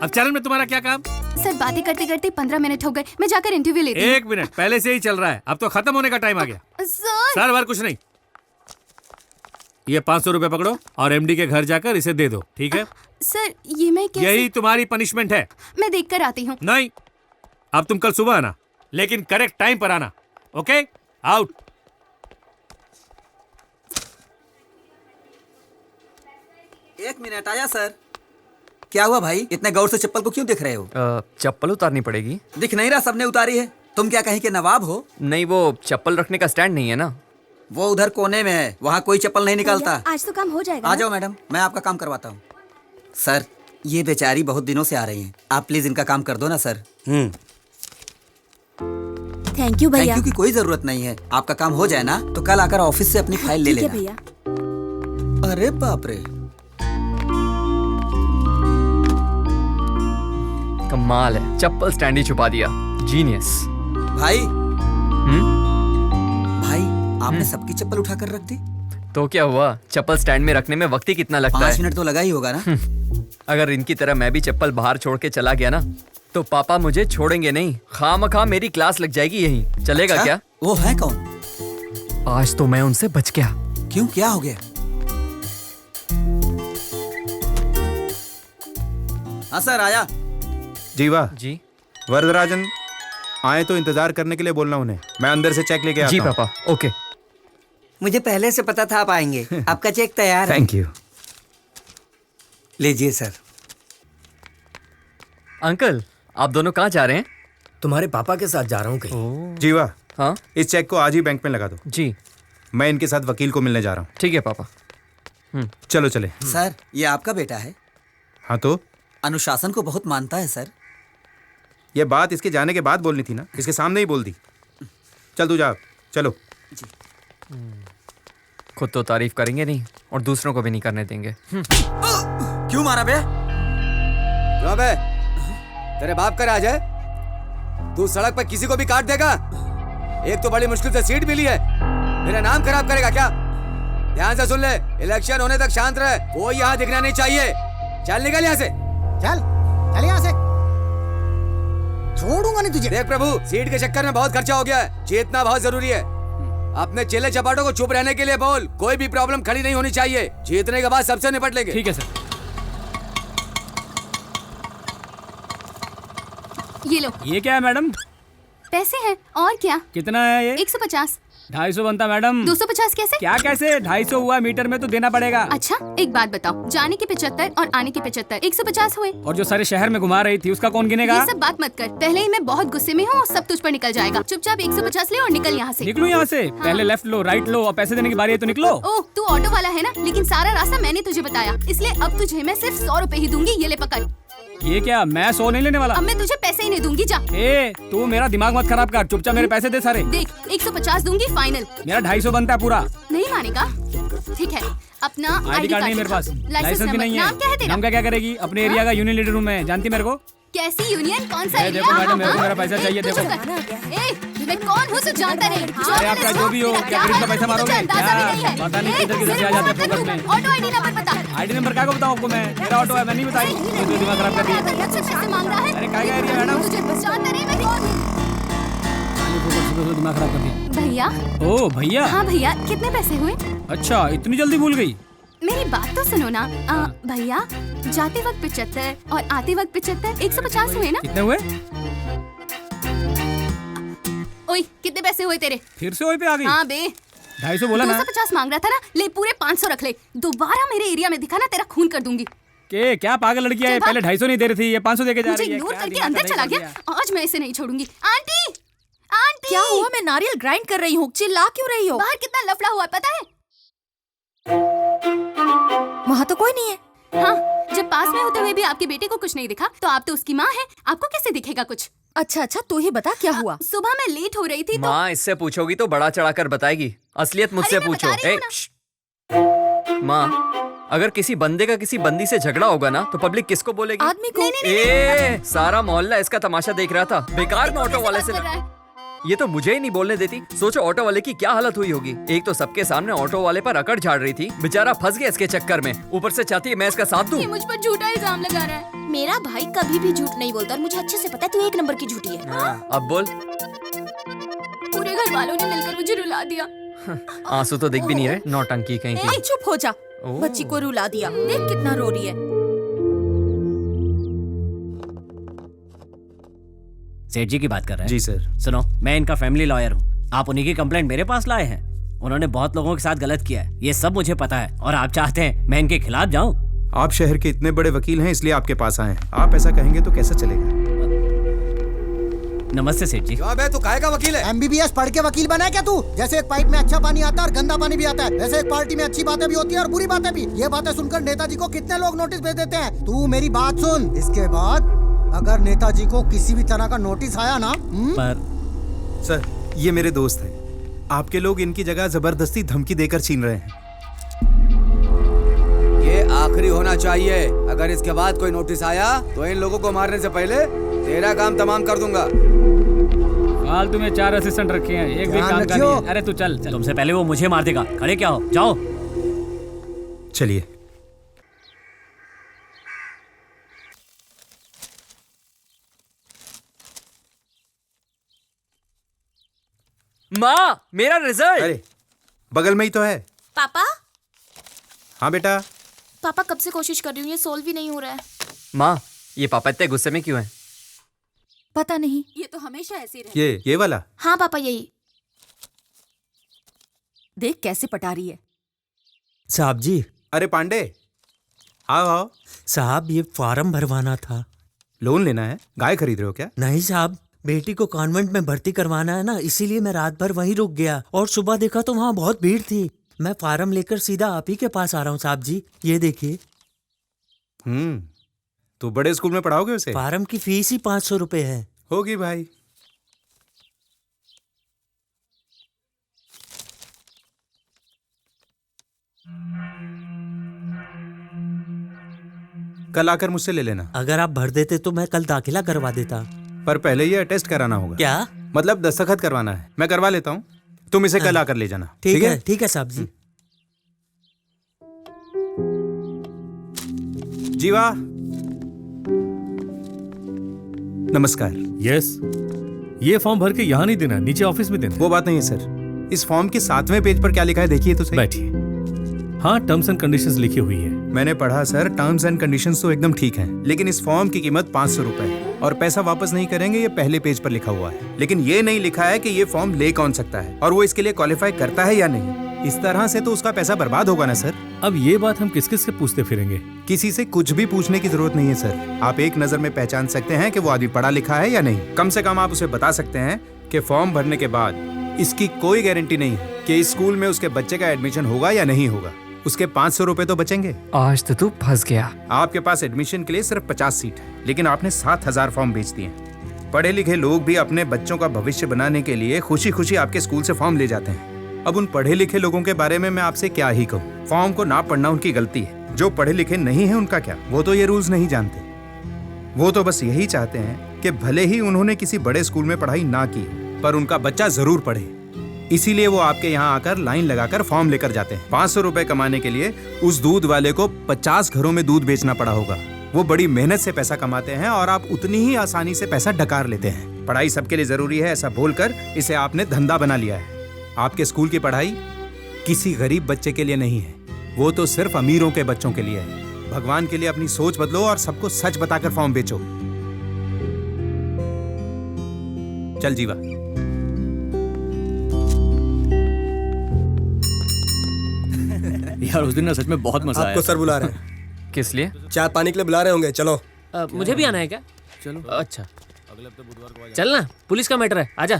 अब चैनल में तुम्हारा क्या काम? सर बातें करते करते 15 मिनट हो गए, मैं जाकर इंटरव्यू लेती हूँ। 1 मिनट पहले से ही चल रहा है, अब तो खत्म होने का टाइम आ गया। सर बार कुछ नहीं। ये 500 रुपए पकड़ो और एमडी के घर जाकर इसे दे दो, ठीक है? सर ये मैं कैसे? यही तुम्हारी पनिशमेंट है। मैं देख कर आती हूँ। नहीं, अब तुम कल सुबह आना, लेकिन करेक्ट टाइम पर आना। Okay, out. एक मिनट आया सर। क्या हुआ भाई, इतने गौर से चप्पल को क्यों देख रहे हो? चप्पल उतारनी पड़ेगी। दिख नहीं रहा, सबने उतारी है। तुम क्या कहीं के नवाब हो? नहीं, वो चप्पल रखने का स्टैंड नहीं है ना। वो उधर कोने में है, वहाँ कोई चप्पल नहीं निकालता। आज तो काम हो जाएगा। आ जाओ मैडम, मैं आपका काम करवाता हूँ। सर ये बेचारी बहुत दिनों से आ रही हैं, आप प्लीज इनका काम कर दो ना सर। थैंक यू भैया। थैंक यू की कोई जरूरत नहीं है, आपका काम हो जाए ना तो कल आकर ऑफिस से अपनी फाइल ले लेना। भैया। अरे बाप रे, कमाल है, चप्पल स्टैंड ही छुपा दिया। जीनियस। भाई भाई आपने सबकी चप्पल उठाकर रख दी। तो क्या हुआ, चप्पल स्टैंड में रखने में वक्त ही कितना लगता है? 5 मिनट तो लगा ही होगा ना। अगर इनकी तरह मैं भी चप्पल बाहर छोड़ के चला गया ना तो पापा मुझे छोड़ेंगे नहीं। खामखा मेरी क्लास लग जाएगी यहीं। चलेगा? अच्छा? क्या वो है कौन? आज तो मैं उनसे बच गया। क्यों, क्या हो गया? हाँ सर आया। जीवा जी। वरदराजन आए तो इंतजार करने के लिए बोलना उन्हें। मैं अंदर से चेक लेके आता जी हूं। पापा। ओके। मुझे पहले से पता था आप आएंगे। आपका चेक तैयार है। Thank you. लीजिए सर। अंकल, आप दोनों कहाँ जा रहे हैं? तुम्हारे पापा के साथ जा रहा हूँ कहीं। जीवा, हाँ, इस चेक को आज ही बैंक में लगा दो। जी। मैं इनके साथ वकील को मिलने जा रहा हूँ। ठीक है पापा। चलो चले। सर, ये आपका बेटा है? हाँ तो अनुशासन को बहुत मानता है सर। ये बात इसके जाने के बाद बोलनी थी ना, इसके सामने ही बोल दी। चल तू जा, चलो। खुद तो तारीफ करेंगे नहीं और दूसरों को भी नहीं करने देंगे। क्यों मारा बे? क्यों बे? तेरे बाप का राज है? तू सड़क पर किसी को भी काट देगा? एक तो बड़ी मुश्किल से सीट मिली है, मेरा नाम खराब करेगा क्या? ध्यान से सुन ले, इलेक्शन होने तक शांत रहे, कोई यहाँ दिखना नहीं चाहिए। चल निकल यहाँ से। चल यहाँ से, छोड़ूंगा नहीं तुझे। देख प्रभु, सीट के चक्कर में बहुत खर्चा हो गया है, जीतना बहुत जरूरी है। अपने चेले चपाटों को चुप रहने के लिए बोल, कोई भी प्रॉब्लम खड़ी नहीं होनी चाहिए। जीतने के बाद सबसे निपट लेंगे। ठीक है सर। ये लो। ये क्या है मैडम? पैसे हैं। और क्या? कितना है ये? 150। 250 बनता मैडम। 250 कैसे? क्या कैसे? 250 हुआ, मीटर में तो देना पड़ेगा। अच्छा, एक बात बताओ, जाने के 75 और आने के 75, 150 हुए। और जो सारे शहर में घुमा रही थी उसका कौन गिनेगा? ये सब बात मत कर, पहले ही मैं बहुत गुस्से में हूँ, सब तुझ पर निकल जाएगा। चुपचाप 150 ले और निकल यहाँ से। निकलूं यहाँ से? हाँ। पहले लेफ्ट लो, राइट लो, और पैसे देने की बारी है तो निकलो। ओह, तू ऑटो वाला है ना, लेकिन सारा रास्ता मैंने तुझे बताया, इसलिए अब तुझे मैं सिर्फ 100 रुपए ही दूंगी। ये ले पकड़। ये क्या? मैं 100 नहीं लेने वाला। अब मैं तुझे पैसे ही नहीं दूंगी, जा। ए, तू मेरा दिमाग मत खराब कर, चुपचाप मेरे पैसे दे सारे। देख, 150 दूंगी फाइनल। मेरा 250 बनता है पूरा। नहीं मानेगा? ठीक है, अपना आईडी कार्ड नहीं मेरे पास, लाइसेंस भी नहीं है। नाम क्या है तेरा? नाम का क्या करेगी? अपने एरिया का यूनियन लीडर हूँ मैं, जानती मेरे को? कैसी यूनियन? कौन सा एरिया? देखो मैडम, मेरे को मेरा पैसा चाहिए। देखो मैं कौन हूँ तो जानता नहीं। अरे आपका जो भी हो, क्या गरीब का पैसा मारोगे? पता नहीं किधर किधर से आ जाते हैं फोकस में। ऑटो आईडी नंबर बता। आईडी नंबर क्या को बताऊँ आपको मैं? मेरा ऑटो है, मैं नहीं बताई। ये तो दिमाग खराब कर रही है। पैसे मांग रहा है। अरे क्या एरिया मैडम? तुझे जानता नहीं मैं कौन हूँ। दिमाग खराब कर दी। भैया। ओ भैया। हाँ भैया, कितने पैसे हुए? अच्छा, इतनी जल्दी भूल गई? मेरी बात तो सुनो ना। भैया, जाते वक्त 75 और आते वक्त 75, 150 हुए ना? कितने हुए? ओए, कितने पैसे हुए तेरे? फिर से वही पे आ गई? हाँ बे, 250 बोला ना। 250 मांग रहा था ना, ले पूरे 500 रख ले। दोबारा मेरे एरिया में दिखा ना, तेरा खून कर दूंगी। के क्या पागल लड़की है? पहले 250 नहीं दे रही थी, ये 500 देके जा मुझे रही है। इग्नोर करके अंदर चला गया। आज मैं इसे नहीं छोड़ूंगी। आंटी, आंटी, क्या हुआ? मैं नारियल ग्राइंड कर रही हूँ, चिल्ला क्यों रही हो? बाहर कितना लफड़ा हुआ है पता है? वहाँ तो कोई नहीं है। हाँ, जब पास में होते हुए भी आपके बेटे को कुछ नहीं दिखा, तो आप तो उसकी माँ है, आपको कैसे दिखेगा कुछ? अच्छा अच्छा, तू ही बता क्या हुआ? सुबह मैं लेट हो रही थी तो माँ इससे पूछोगी तो बड़ा चढ़ाकर बताएगी, असलियत मुझसे पूछो। माँ, अगर किसी बंदे का किसी बंदी से झगड़ा होगा ना तो पब्लिक किसको बोलेगी? आदमी को। सारा मोहल्ला इसका तमाशा देख रहा था, बेकार में ऑटो वाले से ये तो मुझे ही नहीं बोलने देती। सोचो ऑटो वाले की क्या हालत हुई होगी। एक तो सबके सामने ऑटो वाले पर अकड़ झाड़ रही थी, बेचारा फंस गया इसके चक्कर में, ऊपर से चाहती है मैं इसका साथ दूं। ये मुझ पर झूठा इल्जाम लगा रहा है। मेरा भाई कभी भी झूठ नहीं बोलता और मुझे अच्छे से पता है तू एक नंबर की झूठी है। अब बोल। पूरे घर वालों ने मिलकर मुझे रुला दिया। आंसू तो दिख भी नहीं रहे, नौटंकी कहीं की। चुप हो जा, बच्ची को रुला दिया, देख कितना रो रही है। सेठ जी की बात कर रहे हैं? जी सर। सुनो, मैं इनका फैमिली लॉयर हूँ, आप उन्हीं की कंप्लेंट मेरे पास लाए हैं। उन्होंने बहुत लोगों के साथ गलत किया है, ये सब मुझे पता है, और आप चाहते हैं मैं इनके खिलाफ जाऊँ? आप शहर के इतने बड़े वकील हैं, इसलिए आपके पास आए हैं। आप ऐसा कहेंगे तो कैसा चलेगा? नमस्ते सेठ जी। क्यों बे, तू काहे का वकील है? MBBS पढ़ के वकील बना है क्या तू? जैसे एक पाइप में अच्छा पानी आता है और गंदा पानी भी आता है, वैसे एक पार्टी में अच्छी बातें भी होती है और बुरी बातें भी। ये बातें सुनकर नेताजी को कितने लोग नोटिस भेज देते हैं। तू मेरी बात सुन, इसके बाद अगर नेताजी को किसी भी तरह का नोटिस आया ना पर सर, ये मेरे दोस्त हैं, आपके लोग इनकी जगह जबरदस्ती धमकी देकर छीन रहे हैं। ये आखिरी होना चाहिए। अगर इसके बाद कोई नोटिस आया तो इन लोगों को मारने से पहले तेरा काम तमाम कर दूंगा। फालतू में 4 असिस्टेंट रखे हैं, एक भी काम का नहीं है। अरे तू चल, चल। तुमसे पहले वो मुझे मार देगा, खड़े क्या हो, जाओ। चलिए। माँ, मेरा रिजल्ट। अरे बगल में ही तो है। पापा, हाँ बेटा। पापा कब से कोशिश कर रही हूँ, ये सोल्व ही नहीं हो रहा है। माँ, ये पापा इतने गुस्से में क्यों हैं? पता नहीं, ये तो हमेशा ऐसे ही रहते। ये वाला? हाँ पापा, यही। देख कैसे पटा रही है। साहब जी। अरे पांडे, आओ आओ। साहब ये फॉर्म भरवाना था। लोन लेना है? गाय खरीद रहे हो क्या? नहीं साहब, बेटी को कॉन्वेंट में भर्ती करवाना है ना, इसीलिए मैं रात भर वहीं रुक गया और सुबह देखा तो वहाँ बहुत भीड़ थी। मैं फार्म लेकर सीधा आप ही के पास आ रहा हूँ साहब जी, ये देखिए। तो बड़े स्कूल में पढ़ाओगे उसे? फार्म की फीस ही 500 रुपए है। होगी भाई। कल आकर मुझसे ले लेना। अगर आप भर देते तो मैं कल दाखिला करवा देता। पर पहले ये टेस्ट कराना होगा। क्या मतलब? दस्तखत करवाना है। मैं करवा लेता हूँ, तुम इसे कल आकर ले जाना। ठीक है? ठीक है साहब जी। जीवा, नमस्कार। यस, ये फॉर्म भर के यहाँ नहीं देना, नीचे ऑफिस में देना। वो बात नहीं है सर। इस फॉर्म के 7वें पेज पर क्या लिखा है देखिए तो सही। बैठिए। हाँ, टर्म्स एंड कंडीशंस लिखी हुई है। मैंने पढ़ा सर, टर्म्स एंड कंडीशंस तो एकदम ठीक हैं, लेकिन इस फॉर्म की कीमत 500 रुपए है और पैसा वापस नहीं करेंगे, ये पहले पेज पर लिखा हुआ है। लेकिन ये नहीं लिखा है कि ये फॉर्म ले कौन सकता है और वो इसके लिए क्वालिफाई करता है या नहीं। इस तरह से तो उसका पैसा बर्बाद होगा ना सर। अब ये बात हम किस किस से पूछते फिरेंगे? किसी से कुछ भी पूछने की जरूरत नहीं है सर। आप एक नजर में पहचान सकते हैं कि वो आदमी पढ़ा लिखा है या नहीं। कम से कम आप उसे बता सकते हैं कि फॉर्म भरने के बाद इसकी कोई गारंटी नहीं है कि इस स्कूल में उसके बच्चे का एडमिशन होगा या नहीं होगा। उसके 500 रुपए तो बचेंगे। आज तो तू फंस गया। आपके पास एडमिशन के लिए सिर्फ 50 सीट है, लेकिन आपने 7000 फॉर्म बेच दिए। पढ़े लिखे लोग भी अपने बच्चों का भविष्य बनाने के लिए खुशी खुशी आपके स्कूल से फॉर्म ले जाते हैं। अब उन पढ़े लिखे लोगों के बारे में मैं आपसे क्या ही कहूँ। फॉर्म को ना पढ़ना उनकी गलती है। जो पढ़े लिखे नहीं है उनका क्या, वो तो ये रूल्स नहीं जानते। वो तो बस यही चाहते हैं कि भले ही उन्होंने किसी बड़े स्कूल में पढ़ाई ना की, पर उनका बच्चा जरूर पढ़े। इसीलिए वो आपके यहाँ आकर लाइन लगाकर फॉर्म लेकर जाते हैं। 500 रुपए कमाने के लिए उस दूध वाले को 50 घरों में दूध बेचना पड़ा होगा। वो बड़ी मेहनत से पैसा कमाते हैं और आप उतनी ही आसानी से पैसा डकार लेते हैं। पढ़ाई सबके लिए जरूरी है ऐसा बोलकर इसे आपने धंधा बना लिया है। आपके स्कूल की पढ़ाई किसी गरीब बच्चे के लिए नहीं है, वो तो सिर्फ अमीरों के बच्चों के लिए है। भगवान के लिए अपनी सोच बदलो और सबको सच बताकर फॉर्म बेचो। चल जीवा। यार उस दिन ना सच में बहुत मजा आया। आपको सर बुला रहे हैं। किस लिए? चाय पानी के लिए बुला रहे होंगे, चलो। मुझे भी आना है क्या? चलो। अच्छा, चल ना, पुलिस का मैटर है, आजा,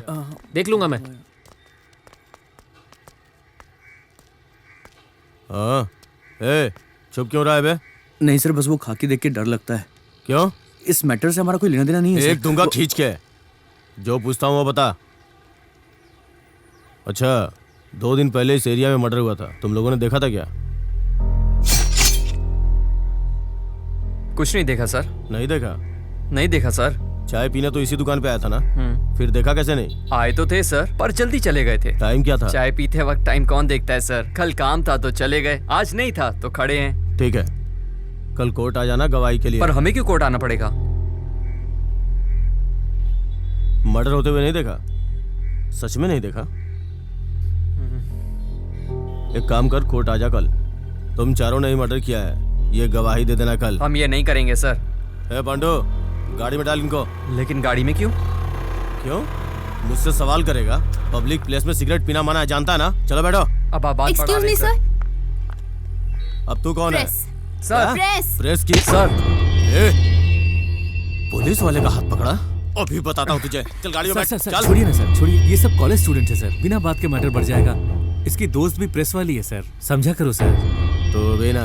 देख लूंगा मैं। हाँ, ए, चुप क्यों रहा है बे? नहीं सर, बस वो खाकी देख के डर लगता है। क्यों? इस मैटर से हमारा कोई लेना देना नहीं है। एक दूंगा खींच के। जो पूछता हूँ वो बता। अच्छा, 2 दिन पहले इस एरिया में मर्डर हुआ था, तुम लोगों ने देखा था क्या? कुछ नहीं देखा सर। नहीं देखा? नहीं देखा सर। चाय पीने तो इसी दुकान पे आया था ना? फिर देखा कैसे नहीं? आए तो थे सर, पर जल्दी चले गए थे। टाइम क्या था? चाय पीते वक्त टाइम कौन देखता है सर। कल काम था तो चले गए, आज नहीं था तो खड़े हैं। ठीक है, कल कोर्ट आ जाना गवाही के लिए। पर हमें क्यों कोर्ट आना पड़ेगा? मर्डर होते हुए नहीं देखा? सच में नहीं देखा? एक काम कर, कोर्ट आ जा कल। तुम चारों ने ही मर्डर किया है, ये गवाही दे देना कल। हम ये नहीं करेंगे सर। ए पांडू, गाड़ी में डाल इनको। लेकिन गाड़ी में क्यों? क्यों? मुझसे सवाल करेगा? पब्लिक प्लेस में सिगरेट पीना मना है, जानता है ना? चलो बैठो। अब आप बात एक्सक्यूज मी सर। अब तू कौन है? सर। प्रेस की? सर। पुलिस वाले का हाथ पकड़ा? अभी बताता हूँ तुझे। चल गाड़ी में बैठ। चल छोड़िए ना सर, छोड़िए। ये सब कॉलेज स्टूडेंट है सर, बिना बात के मैटर बढ़ जाएगा। इसकी दोस्त भी प्रेस वाली है सर, समझा करो सर। तो भी ना,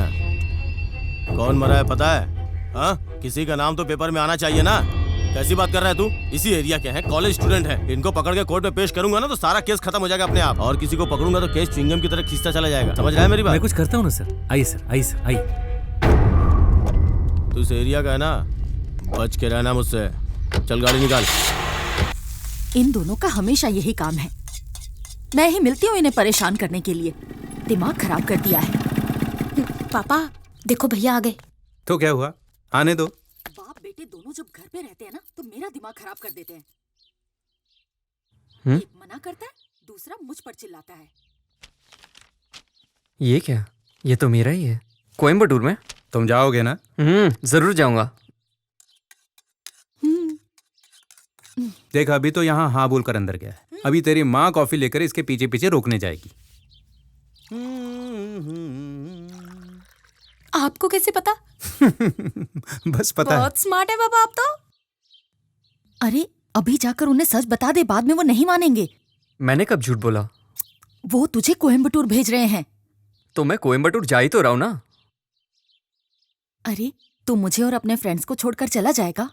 कौन मरा है पता है? हाँ, किसी का नाम तो पेपर में आना चाहिए ना। कैसी बात कर रहा है तू? इसी एरिया के हैं, कॉलेज स्टूडेंट हैं। इनको पकड़ के कोर्ट में पेश करूंगा ना तो सारा केस खत्म हो जाएगा अपने आप, और किसी को पकड़ूंगा तो केस च्युइंगम की तरह खींचता चला जाएगा। समझ रहा है मेरी बात? मैं कुछ करता हूँ ना सर। आइए सर, आइए सर, आइए। तू इस एरिया का है ना, बच के रहना मुझसे। चल गाड़ी निकाल। इन दोनों का हमेशा यही काम है। मैं ही मिलती हूँ इन्हें परेशान करने के लिए। दिमाग खराब कर दिया है। पापा देखो भैया आ गए। तो क्या हुआ, आने दो। बाप बेटे दोनों जब घर पे रहते हैं ना तो मेरा दिमाग खराब कर देते हैं। एक मना करता है, दूसरा मुझ पर चिल्लाता है। ये क्या? ये तो मेरा ही है। कोयम्बटूर में? तुम जाओगे ना? जरूर जाऊंगा। देख, अभी तो यहाँ हाँ बोलकर अंदर गया है। अभी तेरी माँ कॉफी लेकर इसके पीछे पीछे रोकने जाएगी। आपको कैसे पता? बस पता है। बहुत स्मार्ट है बाबा आप तो। अरे अभी जाकर उन्हें सच बता दे, बाद में वो नहीं मानेंगे। मैंने कब झूठ बोला? वो तुझे कोयम्बटूर भेज रहे हैं। तो मैं कोयम्बटूर जा ही तो रहा हूं ना। अरे तू मुझे और अपने फ्रेंड्स को छोड़कर चला जाएगा?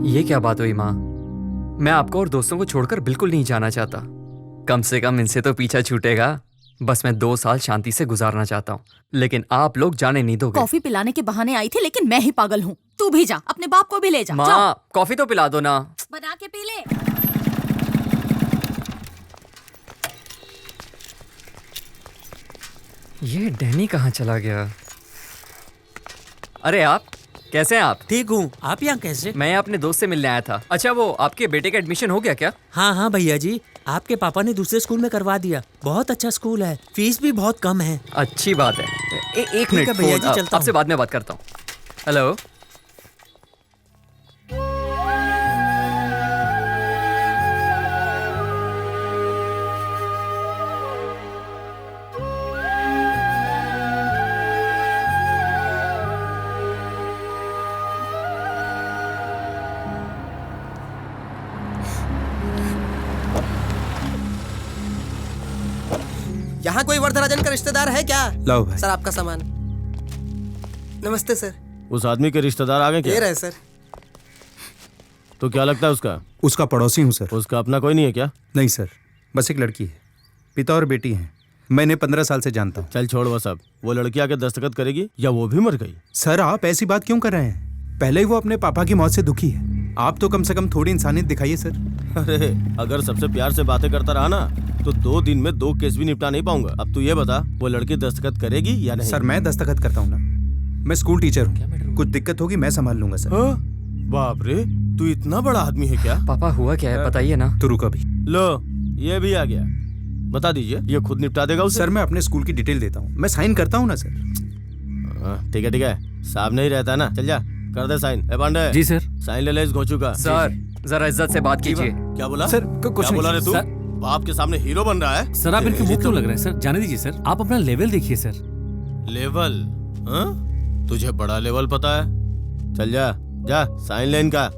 ये क्या बात हुई माँ? मैं आपको और दोस्तों को छोड़कर बिल्कुल नहीं जाना चाहता। कम से कम इनसे तो पीछा छूटेगा। बस मैं 2 साल शांति से गुजारना चाहता हूँ, लेकिन आप लोग जाने नहीं दोगे। कॉफी पिलाने के बहाने आई थी, लेकिन मैं ही पागल हूँ। तू भी जा, अपने बाप को भी ले जा। माँ कॉफी तो पिला दो ना। बना के पी ले। ये डैनी कहाँ चला गया? अरे आप कैसे हैं? आप ठीक हूँ। आप यहाँ कैसे? मैं अपने दोस्त से मिलने आया था। अच्छा वो आपके बेटे का एडमिशन हो गया क्या? हाँ हाँ भैया जी, आपके पापा ने दूसरे स्कूल में करवा दिया। बहुत अच्छा स्कूल है, फीस भी बहुत कम है। अच्छी बात है। एक ठीक मिनट है भैया जी, चलता आपसे बाद में बात करता हूँ। हेलो। यहाँ कोई वरदराजन का रिश्तेदार है क्या? लाओ भाई। सर आपका सामान। नमस्ते सर। उस आदमी के रिश्तेदार आ गए क्या? ये रहे सर। तो क्या लगता है उसका? उसका पड़ोसी हूँ सर। उसका अपना कोई नहीं है क्या? नहीं सर, बस एक लड़की है। पिता और बेटी हैं। मैंने 15 साल से जानता हूँ। चल छोड़ वो सब। वो लड़की आके दस्तखत करेगी या वो भी मर गई? सर आप ऐसी बात क्यों कर रहे हैं? पहले ही वो अपने पापा की मौत से दुखी है। आप तो कम से कम थोड़ी इंसानियत दिखाइए सर। अरे अगर सबसे प्यार से बातें करता रहा ना तो 2 दिन में 2 केस भी निपटा नहीं पाऊंगा। अब तू ये बता, वो लड़की दस्तखत करेगी या नहीं? सर मैं दस्तखत करता हूँ ना। मैं स्कूल टीचर हूँ। कुछ दिक्कत होगी मैं संभाल लूंगा सर। बाप रे, तू इतना बड़ा आदमी है क्या? पापा हुआ क्या है बताइए ना। तो रुको अभी। लो ये भी आ गया। बता दीजिए, ये खुद निपटा देगा उसे? सर मैं अपने स्कूल की डिटेल देता हूँ, मैं साइन करता हूँ ना सर। ठीक है, साहब नहीं रहता ना। चल जा कर दे साइन। ए पांडे। जी सर। साइन ले ले इस घोचू का। सर जरा इज्जत से बात कीजिए। क्या बोला सर? कुछ क्या बोला रे तू? सर। बाप के सामने हीरो बन रहा है? सर आप इनके मुंह क्यों लग रहे हैं सर? जाने दीजिए सर, आप अपना लेवल देखिए सर। लेवल? हाँ? तुझे बड़ा लेवल पता है? चल जा जा साइन ले इनका।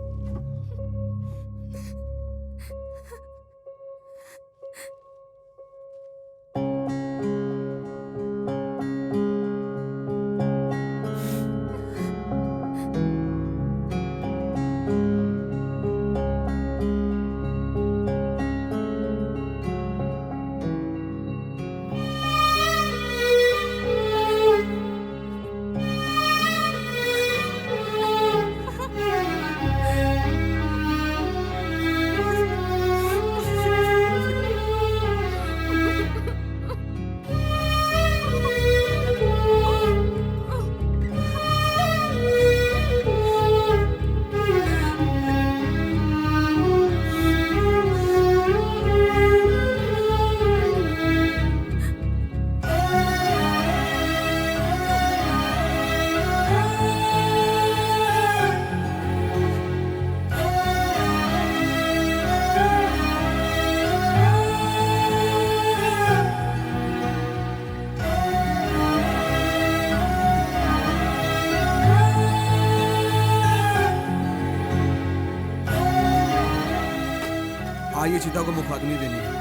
आइए चिता को मुखाग्नि देनी है।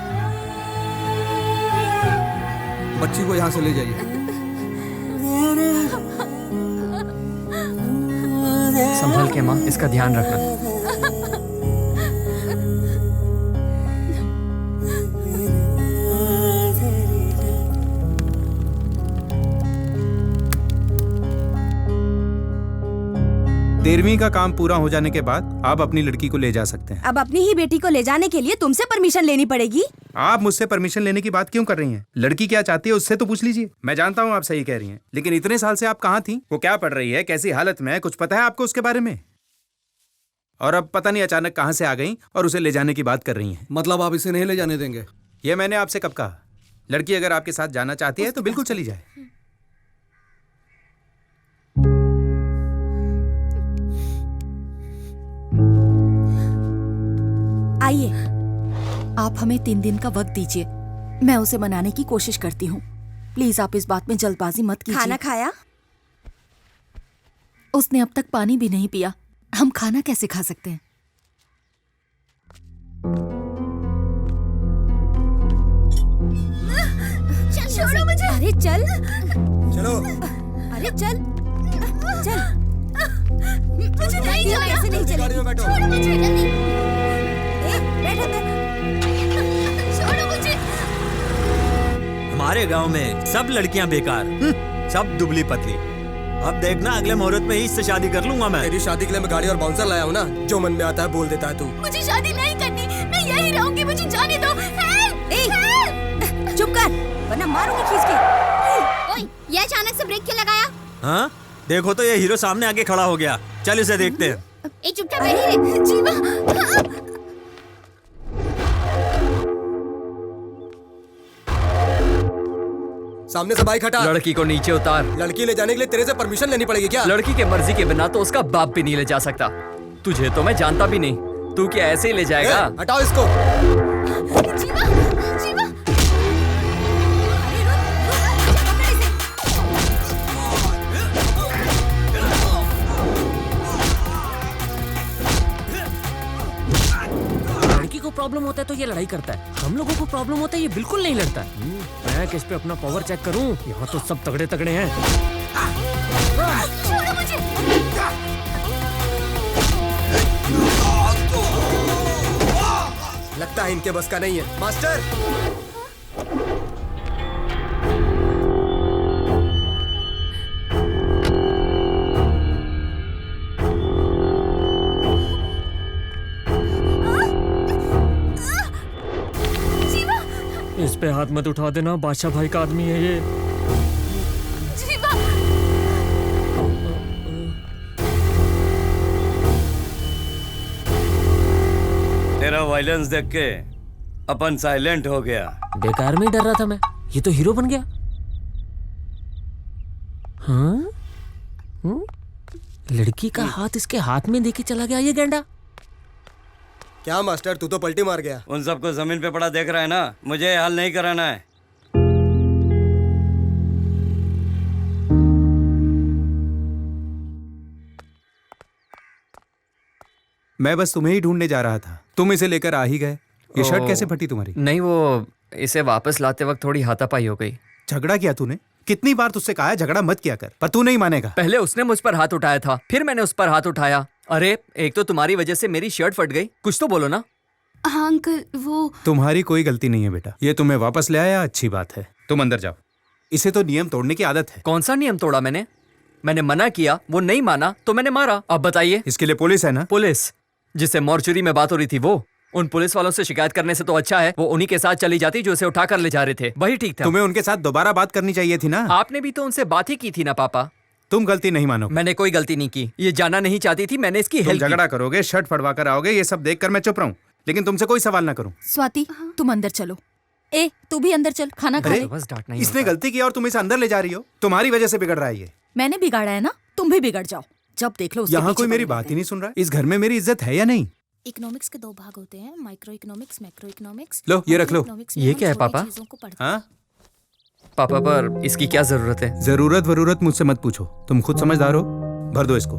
बच्ची को यहाँ से ले जाइए। संभल के माँ, इसका ध्यान रखना। तेरहवीं का काम पूरा हो जाने के बाद आप अपनी लड़की को ले जा सकते हैं। अब अपनी ही बेटी को ले जाने के लिए तुमसे परमिशन लेनी पड़ेगी। आप मुझसे परमिशन लेने की बात क्यों कर रही हैं? लड़की क्या चाहती है उससे तो पूछ लीजिए। मैं जानता हूँ आप सही कह रही हैं, लेकिन इतने साल से आप कहाँ थी? वो क्या पढ़ रही है, कैसी हालत में है, कुछ पता है आपको उसके बारे में? और अब पता नहीं अचानक कहाँ से आ गई और उसे ले जाने की बात कर रही हैं। मतलब आप इसे नहीं ले जाने देंगे? ये मैंने आपसे कब कहा? लड़की अगर आपके साथ जाना चाहती है तो बिल्कुल चली जाए। आइए। आप हमें 3 दिन का वक्त दीजिए, मैं उसे मनाने की कोशिश करती हूँ। प्लीज आप इस बात में जल्दबाजी मत कीजिए। खाना खाया? उसने अब तक पानी भी नहीं पिया, हम खाना कैसे खा सकते हैं? छोड़ो मुझे। अरे चल। चलो। अरे चल चल। मुझे नहीं जाना। ऐसे नहीं चलेगी। छोड़ो मुझे जल्दी। बैठ अंदर। छोड़ो मुझे। हमारे गांव में सब लड़कियां बेकार, सब दुबली पतली। अब देखना अगले मुहूर्त में ही इससे शादी कर लूंगा मैं। तेरी शादी के लिए मैं गाड़ी और बाउंसर लाया हूँ ना, जो मन में आता है बोल देता है तू। मुझे शादी नहीं करनी, मैं यही रहूंगी, मुझे जाने दो। चुप कर, वरना मारूंगी खींच के। ओए, ये अचानक से ब्रेक क्यों लगाया? हाँ देखो तो ये हीरो सामने आके खड़ा हो गया। चल इसे देखते हैं। ए चुपचाप बैठी रहे। जीवा। सामने से बाइक हटा। लड़की को नीचे उतार। लड़की ले जाने के लिए तेरे से परमिशन लेनी पड़ेगी क्या? लड़की के मर्जी के बिना तो उसका बाप भी नहीं ले जा सकता। तुझे तो मैं जानता भी नहीं, तू क्या ऐसे ही ले जाएगा? हटाओ इसको। जीवा, जीवा। लड़की को प्रॉब्लम होता है तो ये लड़ाई करता है, हम लोगों को प्रॉब्लम होता है ये बिल्कुल नहीं लड़ता है। मैं किस पे अपना पावर चेक करूं? यहाँ तो सब तगड़े तगड़े हैं। छोड़ो मुझे। लगता है इनके बस का नहीं है। मास्टर। इस पे हाथ मत उठा देना, बादशाह भाई का आदमी है ये। जीवा। तेरा वायलेंस देख के अपन साइलेंट हो गया। बेकार में ही डर रहा था मैं, ये तो हीरो बन गया। हाँ? लड़की का हाथ इसके हाथ में देके चला गया ये गेंडा। क्या मास्टर, तू तो पलटी मार गया। उन सबको जमीन पे पड़ा देख रहा है ना, मुझे हाल नहीं कराना है। मैं बस तुम्हें ही ढूंढने जा रहा था, तुम इसे लेकर आ ही गए। ये शर्ट कैसे फटी तुम्हारी? नहीं, वो इसे वापस लाते वक्त थोड़ी हाथापाई हो गई। झगड़ा किया तूने? कितनी बार तुझसे कहा है झगड़ा मत किया कर, पर तू नहीं मानेगा। पहले उसने मुझ पर हाथ उठाया था, फिर मैंने उस पर हाथ उठाया। अरे एक तो तुम्हारी वजह से मेरी शर्ट फट गई, कुछ तो बोलो ना। हाँ अंकल, वो तुम्हारी कोई गलती नहीं है बेटा, ये तुम्हें वापस ले आया, अच्छी बात है। तुम अंदर जाओ, इसे तो नियम तोड़ने की आदत है। कौन सा नियम तोड़ा मैंने? मैंने मना किया, वो नहीं माना तो मैंने मारा। अब बताइए। इसके लिए पुलिस है ना? पुलिस जिससे मॉर्चुरी में बात हो रही थी वो। उन पुलिस वालों से शिकायत करने से तो अच्छा है वो उन्हीं के साथ चली जाती जो उसे उठा कर ले जा रहे थे, वही ठीक था। तुम्हें उनके साथ दोबारा बात करनी चाहिए थी ना। आपने भी तो उनसे बात ही की थी ना पापा। तुम गलती नहीं मानो। मैंने कोई गलती नहीं की, ये जाना नहीं चाहती थी, मैंने इसकी हेल्प की। झगड़ा करोगे, शर्ट फड़वा कर आओगे, ये सब देखकर मैं चुप रहूं, लेकिन तुमसे कोई सवाल ना करूं। स्वाति, तुम अंदर चलो। ए तू भी अंदर चल, खाना खा ले। बस डांटना ही इसने होता है। गलती की और तुम इसे अंदर ले जा रही हो। तुम्हारी वजह से बिगड़ रहा है ये। मैंने बिगाड़ा है ना, तुम भी बिगड़ जाओ। जब देख लो उसके यहाँ पीछे कोई मेरी पड़े बात ही नहीं सुन रहा। इस घर में मेरी इज्जत है या नहीं? इकोनॉमिक्स के 2 भाग होते हैं, माइक्रो इकोनॉमिक्स, मैक्रो इकोनॉमिक्स। लो ये रख लो। ये क्या है पापा? हाँ पापा पर इसकी क्या जरूरत है? जरूरत मुझसे मत पूछो, तुम खुद समझदार हो। भर दो इसको।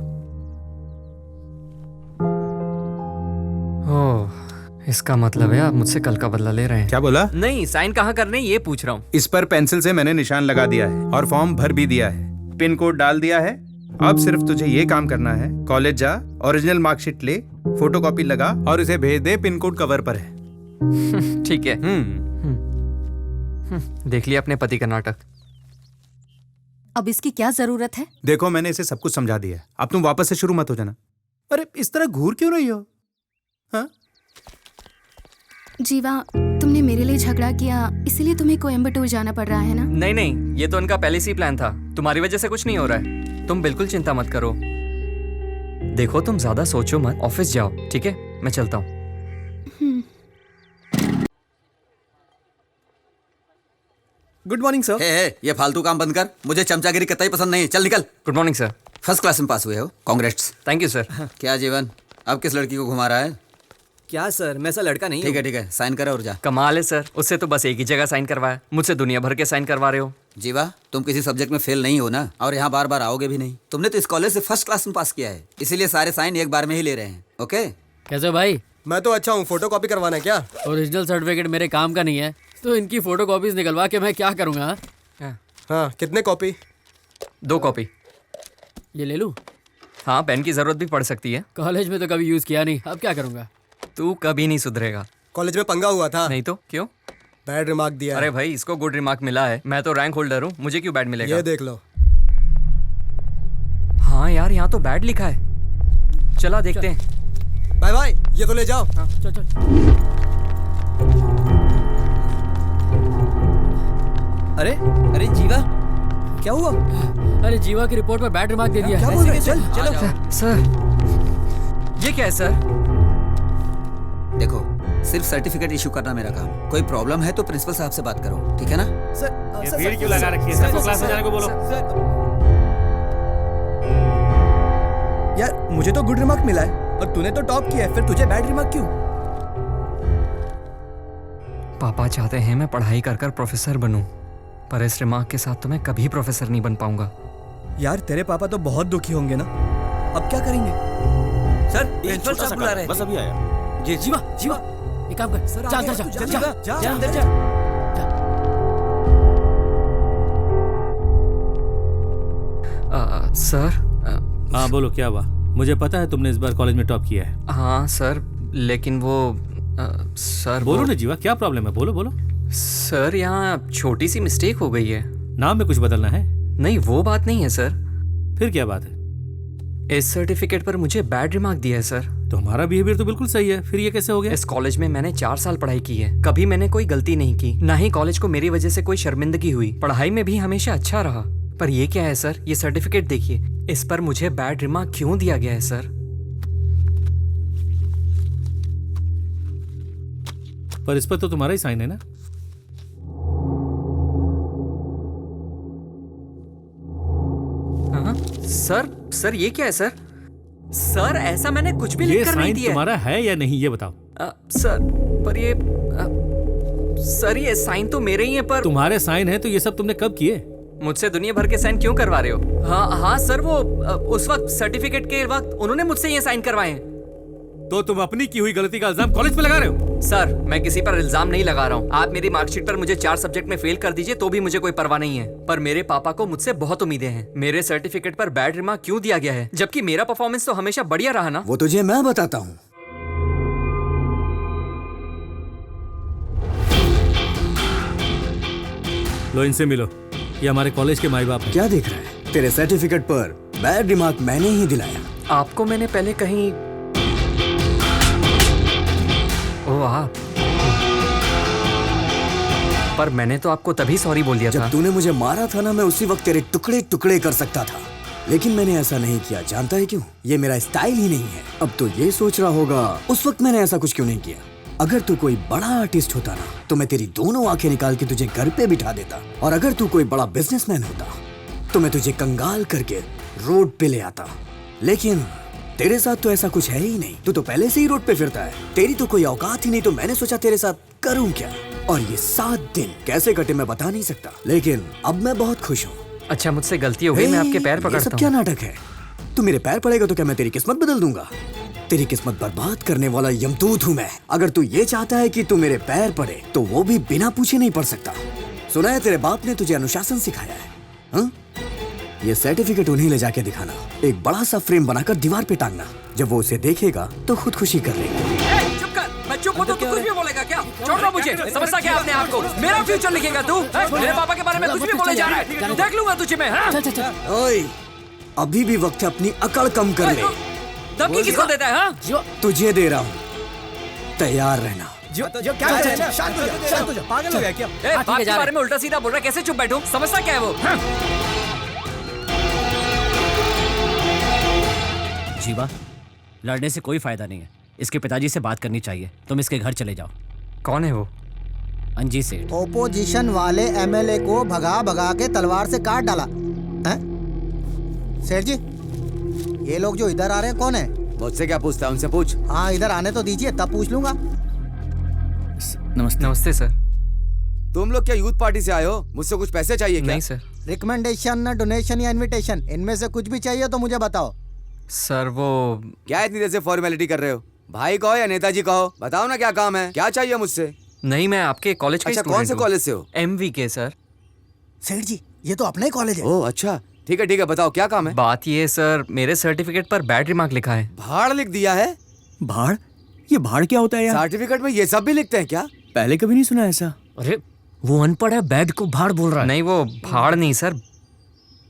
ओह, इसका मतलब है आप मुझसे कल का बदला ले रहे हैं। क्या बोला? नहीं, साइन कहाँ करने ये पूछ रहा हूँ। इस पर पेंसिल से मैंने निशान लगा दिया है और फॉर्म भर भी दिया है, पिन कोड डाल दिया है। अब सिर्फ तुझे ये काम करना है, कॉलेज जा, ओरिजिनल मार्कशीट ले, फोटोकॉपी लगा और इसे भेज दे, पिन कोड कवर पर है। ठीक है। देख लिया अपने पति का नाटक। अब इसकी क्या जरूरत है? देखो मैंने इसे सब कुछ समझा दिया है, अब तुम वापस से शुरू मत हो जाना। अरे इस तरह घूर क्यों रही हो? हाँ? जीवा, तुमने मेरे लिए झगड़ा किया, इसीलिए तुम्हें कोयम्बटूर जाना पड़ रहा है ना? नहीं नहीं, ये तो उनका पहले से ही प्लान था। तुम्हारी वजह से कुछ नहीं हो रहा है, तुम बिल्कुल चिंता मत करो। देखो तुम ज्यादा सोचो मत, ऑफिस जाओ, ठीक है? मैं चलता हूँ। Good morning sir. ये फालतू काम बंद कर, मुझे चमचागिरी कतई पसंद नहीं। चल निकल। Good morning sir. First class में पास हुए हो, कांग्रेट्स। Thank you sir. क्या जीवन, अब किस लड़की को घुमा रहा है? क्या सर, मैं ऐसा लड़का नहीं। ठीक है साइन करो और जा। कमाल है सर, उससे तो बस एक ही जगह साइन करवाया, मुझसे दुनिया भर के साइन करवा रहे हो। जीवा, तुम किसी सब्जेक्ट में फेल नहीं हो ना, और यहाँ बार बार आओगे भी नहीं। तुमने तो इस कॉलेज से फर्स्ट क्लास में पास किया है, इसीलिए सारे साइन एक बार में ही ले रहे हैं। ओके? कैसे भाई? मैं तो अच्छा हूँ, फोटो कॉपी करवाना है क्या? ओरिजिनल सर्टिफिकेट मेरे काम का नहीं है, तो इनकी फोटो कॉपीज निकलवा के मैं क्या करूँगा? हाँ, कितने कॉपी? 2 कॉपी। ये ले लूँ? हाँ, पेन की जरूरत भी पड़ सकती है। कॉलेज में तो कभी यूज किया नहीं, अब क्या करूँगा? तू कभी नहीं सुधरेगा। कॉलेज में पंगा हुआ था। नहीं तो क्यों? बैड रिमार्क दिया। अरे भाई, इसको गुड रिमार्क मिला है, मैं तो रैंक होल्डर हूँ, मुझे क्यों बैड मिलेगा? ये देख लो। हाँ यार, यहाँ तो बैड लिखा है। चला देखते हैं। बाय बाय, ये तो ले जाओ। हाँ, चल। अरे जीवा, क्या हुआ? अरे जीवा की रिपोर्ट पर बैड रिमार्क दे दिया। क्या बोल रहे? चलो। सर, ये क्या है सर? देखो, सिर्फ सर्टिफिकेट इशू करना मेरा काम। कोई प्रॉब्लम है तो प्रिंसिपल साहब से बात करो, ठीक है ना? ये भीड़ क्यों लगा रखी है? सबको क्लास में जाने को बोलो। यार, मुझे तो गुड रिमार्क मिला है और तूने तो टॉप किया है, फिर तुझे बैड रिमार्क क्यों? पापा चाहते हैं मैं पढ़ाई कर कर प्रोफेसर बनूं, पर इस रिमार्क के साथ तो मैं कभी प्रोफेसर नहीं बन पाऊंगा। यार, तेरे पापा तो बहुत दुखी होंगे ना, अब क्या करेंगे? सर, प्रिंसिपल साहब बुला रहे हैं। बस अभी आया। जी जीवा, एक काम कर, जा अंदर जा। सर। हाँ बोलो, क्या हुआ? मुझे पता है तुमने इस बार कॉलेज में टॉप किया है। हाँ सर, लेकिन वो सर बोलो ना जीवा, क्या प्रॉब्लम है? बोलो। सर, यहाँ छोटी सी मिस्टेक हो गई है। नाम में कुछ बदलना है? नहीं, वो बात नहीं है सर। फिर क्या बात है? इस सर्टिफिकेट पर मुझे बैड रिमार्क दिया है सर। तो हमारा बिहेवियर तो बिल्कुल सही है, फिर ये कैसे हो गया? इस कॉलेज में मैंने 4 साल पढ़ाई की है, कभी मैंने कोई गलती नहीं की, ना ही कॉलेज को मेरी वजह से कोई शर्मिंदगी हुई। पढ़ाई में भी हमेशा अच्छा रहा। पर ये क्या है सर? ये सर्टिफिकेट देखिए, इस पर मुझे बैड रिमार्क क्यों दिया गया है सर? पर इस पर तो तुम्हारा ही साइन है ना? हाँ सर, ये क्या है सर? सर, ऐसा मैंने कुछ भी लिख कर नहीं दिया। तुम्हारा है या नहीं, ये बताओ। सर, पर ये सर, ये साइन तो मेरे ही है, पर तुम्हारे साइन है तो ये सब तुमने कब किए? मुझसे दुनिया भर के साइन क्यों करवा रहे हो? हाँ सर, वो उस वक्त सर्टिफिकेट के वक्त उन्होंने मुझसे ये साइन करवाए हैं। तो तुम अपनी की हुई गलती का इल्जाम कॉलेज पे लगा रहे हो? सर, मैं किसी पर इल्जाम नहीं लगा रहा हूँ। आप मेरी मार्कशीट पर मुझे 4 सब्जेक्ट में फेल कर दीजिए तो भी मुझे कोई परवाह नहीं है, पर मेरे पापा को मुझसे बहुत उम्मीदें हैं। मेरे सर्टिफिकेट पर बैड रिमार्क क्यों दिया गया है, जबकि मेरा परफॉर्मेंस तो हमेशा बढ़िया रहा ना? वो तुझे मैं बताता हूँ। लो, इनसे मिलो, ये हमारे कॉलेज के माई बाप हैं। क्या देख रहा है? तेरे सर्टिफिकेट पर बैड रिमार्क मैंने ही दिलाया। आपको मैंने पहले कहीं आप, पर मैंने तो आपको तभी सॉरी बोल दिया था जब तूने मुझे मारा था ना, मैं उसी वक्त तेरे टुकड़े टुकड़े कर सकता था, लेकिन मैंने ऐसा नहीं किया। जानता है क्यों? ये मेरा स्टाइल ही नहीं है। अब तो ये सोच रहा होगा उस वक्त मैंने ऐसा कुछ क्यों नहीं किया। अगर तू कोई बड़ा आर्टिस्ट होता ना, तो मैं तेरी दोनों आंखें निकाल के तुझे घर पे बिठा देता, और अगर तू कोई बड़ा बिजनेसमैन होता तो मैं तुझे कंगाल करके रोड पे ले आता। लेकिन तेरे साथ तो ऐसा कुछ है ही नहीं, तू तो पहले से ही रोड पे फिरता है, तेरी तो कोई औकात ही नहीं, तो मैंने सोचा तेरे साथ करूं क्या। और ये 7 दिन कैसे कटे मैं बता नहीं सकता, लेकिन अब मैं बहुत खुश हूँ। अच्छा, मुझसे गलती हो गई, मैं आपके पैर पकड़ता हूँ। ये सब क्या नाटक है? तू मेरे पैर पड़ेगा तो क्या मैं तेरी किस्मत बदल दूंगा? तेरी किस्मत बर्बाद करने वाला यमदूत हूँ मैं। अगर तू ये चाहता है कि तू मेरे पैर पड़े तो वो भी बिना पूछे नहीं पड़ सकता। सुना है तेरे बाप ने तुझे अनुशासन सिखाया है, हाँ? ये सर्टिफिकेट उन्हें ले जाके दिखाना, एक बड़ा सा फ्रेम बनाकर दीवार पे टांगना। जब वो उसे देखेगा तो खुदकुशी कर लेगा। चुप कर, मैं चुप हूँ तो तू कुछ भी बोलेगा क्या? छोड़ दो मुझे, समझता क्या अपने आप को? मेरा फ्यूचर लिखेगा तू? मेरे पापा के बारे में कुछ भी बोले जा रहा है, देख लूंगा तुझे मैं। ओए, अभी भी वक्त है, अपनी अकड़ कम कर ले। धमकी किसको देता है? हाँ, तुझे दे रहा हूँ, तैयार रहना। जो क्या कर रहा है? शांत हो जा, पागल हो गया क्या? बाप के बारे में उल्टा सीधा बोल रहा है, कैसे चुप बैठूं? समझता क्या है वो? जीवा, लड़ने से कोई फायदा नहीं है, इसके पिताजी से बात करनी चाहिए। तुम इसके घर चले जाओ। कौन है वो? अंजी सेठ। ओपोजिशन वाले एमएलए को भगा भगा के तलवार से काट डाला है। सेठ जी, ये लोग जो इधर आ रहे हैं कौन है? मुझसे क्या पूछता है, उनसे पूछ। हाँ इधर आने तो दीजिए, तब पूछ लूंगा। नमस्ते। नमस्ते सर। तुम लोग क्या यूथ पार्टी से आए हो? मुझसे कुछ पैसे चाहिए क्या? नहीं सर। रिकमेंडेशन, डोनेशन या इनविटेशन, इनमें से कुछ भी चाहिए तो मुझे बताओ। सर वो क्या इतनी देर से फॉर्मेलिटी कर रहे हो? भाई कहो या नेताजी कहो, बताओ ना क्या काम है, क्या चाहिए मुझसे? नहीं, मैं आपके कॉलेज का अच्छा, स्टूडेंट कौन से हूँ। कॉलेज से हो? MVK sir. सेठ जी ये तो अपना ही कॉलेज है। ओह अच्छा, ठीक है, बताओ क्या काम है? बात ये सर, मेरे सर्टिफिकेट पर बैड रिमार्क लिखा है। भाड़ लिख दिया है? भाड़? ये भाड़ क्या होता है यार? सर्टिफिकेट में ये सब भी लिखते हैं क्या? पहले कभी नहीं सुना ऐसा। अरे वो अनपढ़ है, बैड को भाड़ बोल रहा है। नहीं वो भाड़ नहीं सर,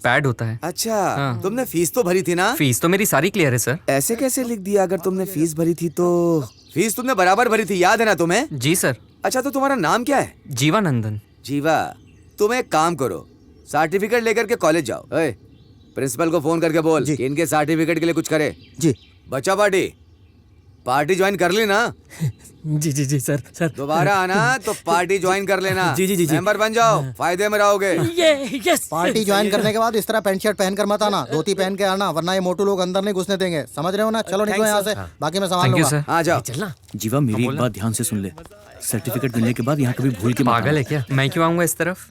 बैड होता है। अच्छा हाँ। तुमने फीस तो भरी थी ना? फीस तो मेरी सारी क्लियर है सर। ऐसे कैसे लिख दिया? अगर तुमने फीस भरी थी तो फीस तुमने बराबर भरी थी, याद है ना तुम्हें? जी सर। अच्छा तो तुम्हारा नाम क्या है? जीवानंदन। जीवा, तुम एक काम करो, सर्टिफिकेट लेकर के कॉलेज जाओ। प्रिंसिपल को फोन करके बोल कि इनके सर्टिफिकेट के लिए कुछ करे। जी। बच्चा पार्टी ज्वाइन कर ली ना? जी सर। दोबारा आना तो पार्टी ज्वाइन कर लेना। जी। मेंबर बन जाओ, फायदे में रहोगे। यस। पार्टी ज्वाइन करने के बाद इस तरह पैंट शर्ट पहन कर मत आना, धोती पहन के आना, वरना ये मोटू लोग अंदर नहीं घुसने देंगे, समझ रहे हो ना? चलो निकलो यहाँ से, बाकी मैं संभाल लूंगा। आ जाओ। चलना। जीवा मेरी एक बात ध्यान से सुन ले, सर्टिफिकेट मिलने के बाद यहाँ कभी भूल के मत पागल आना। है क्या? मैं क्यों आऊंगा इस तरफ?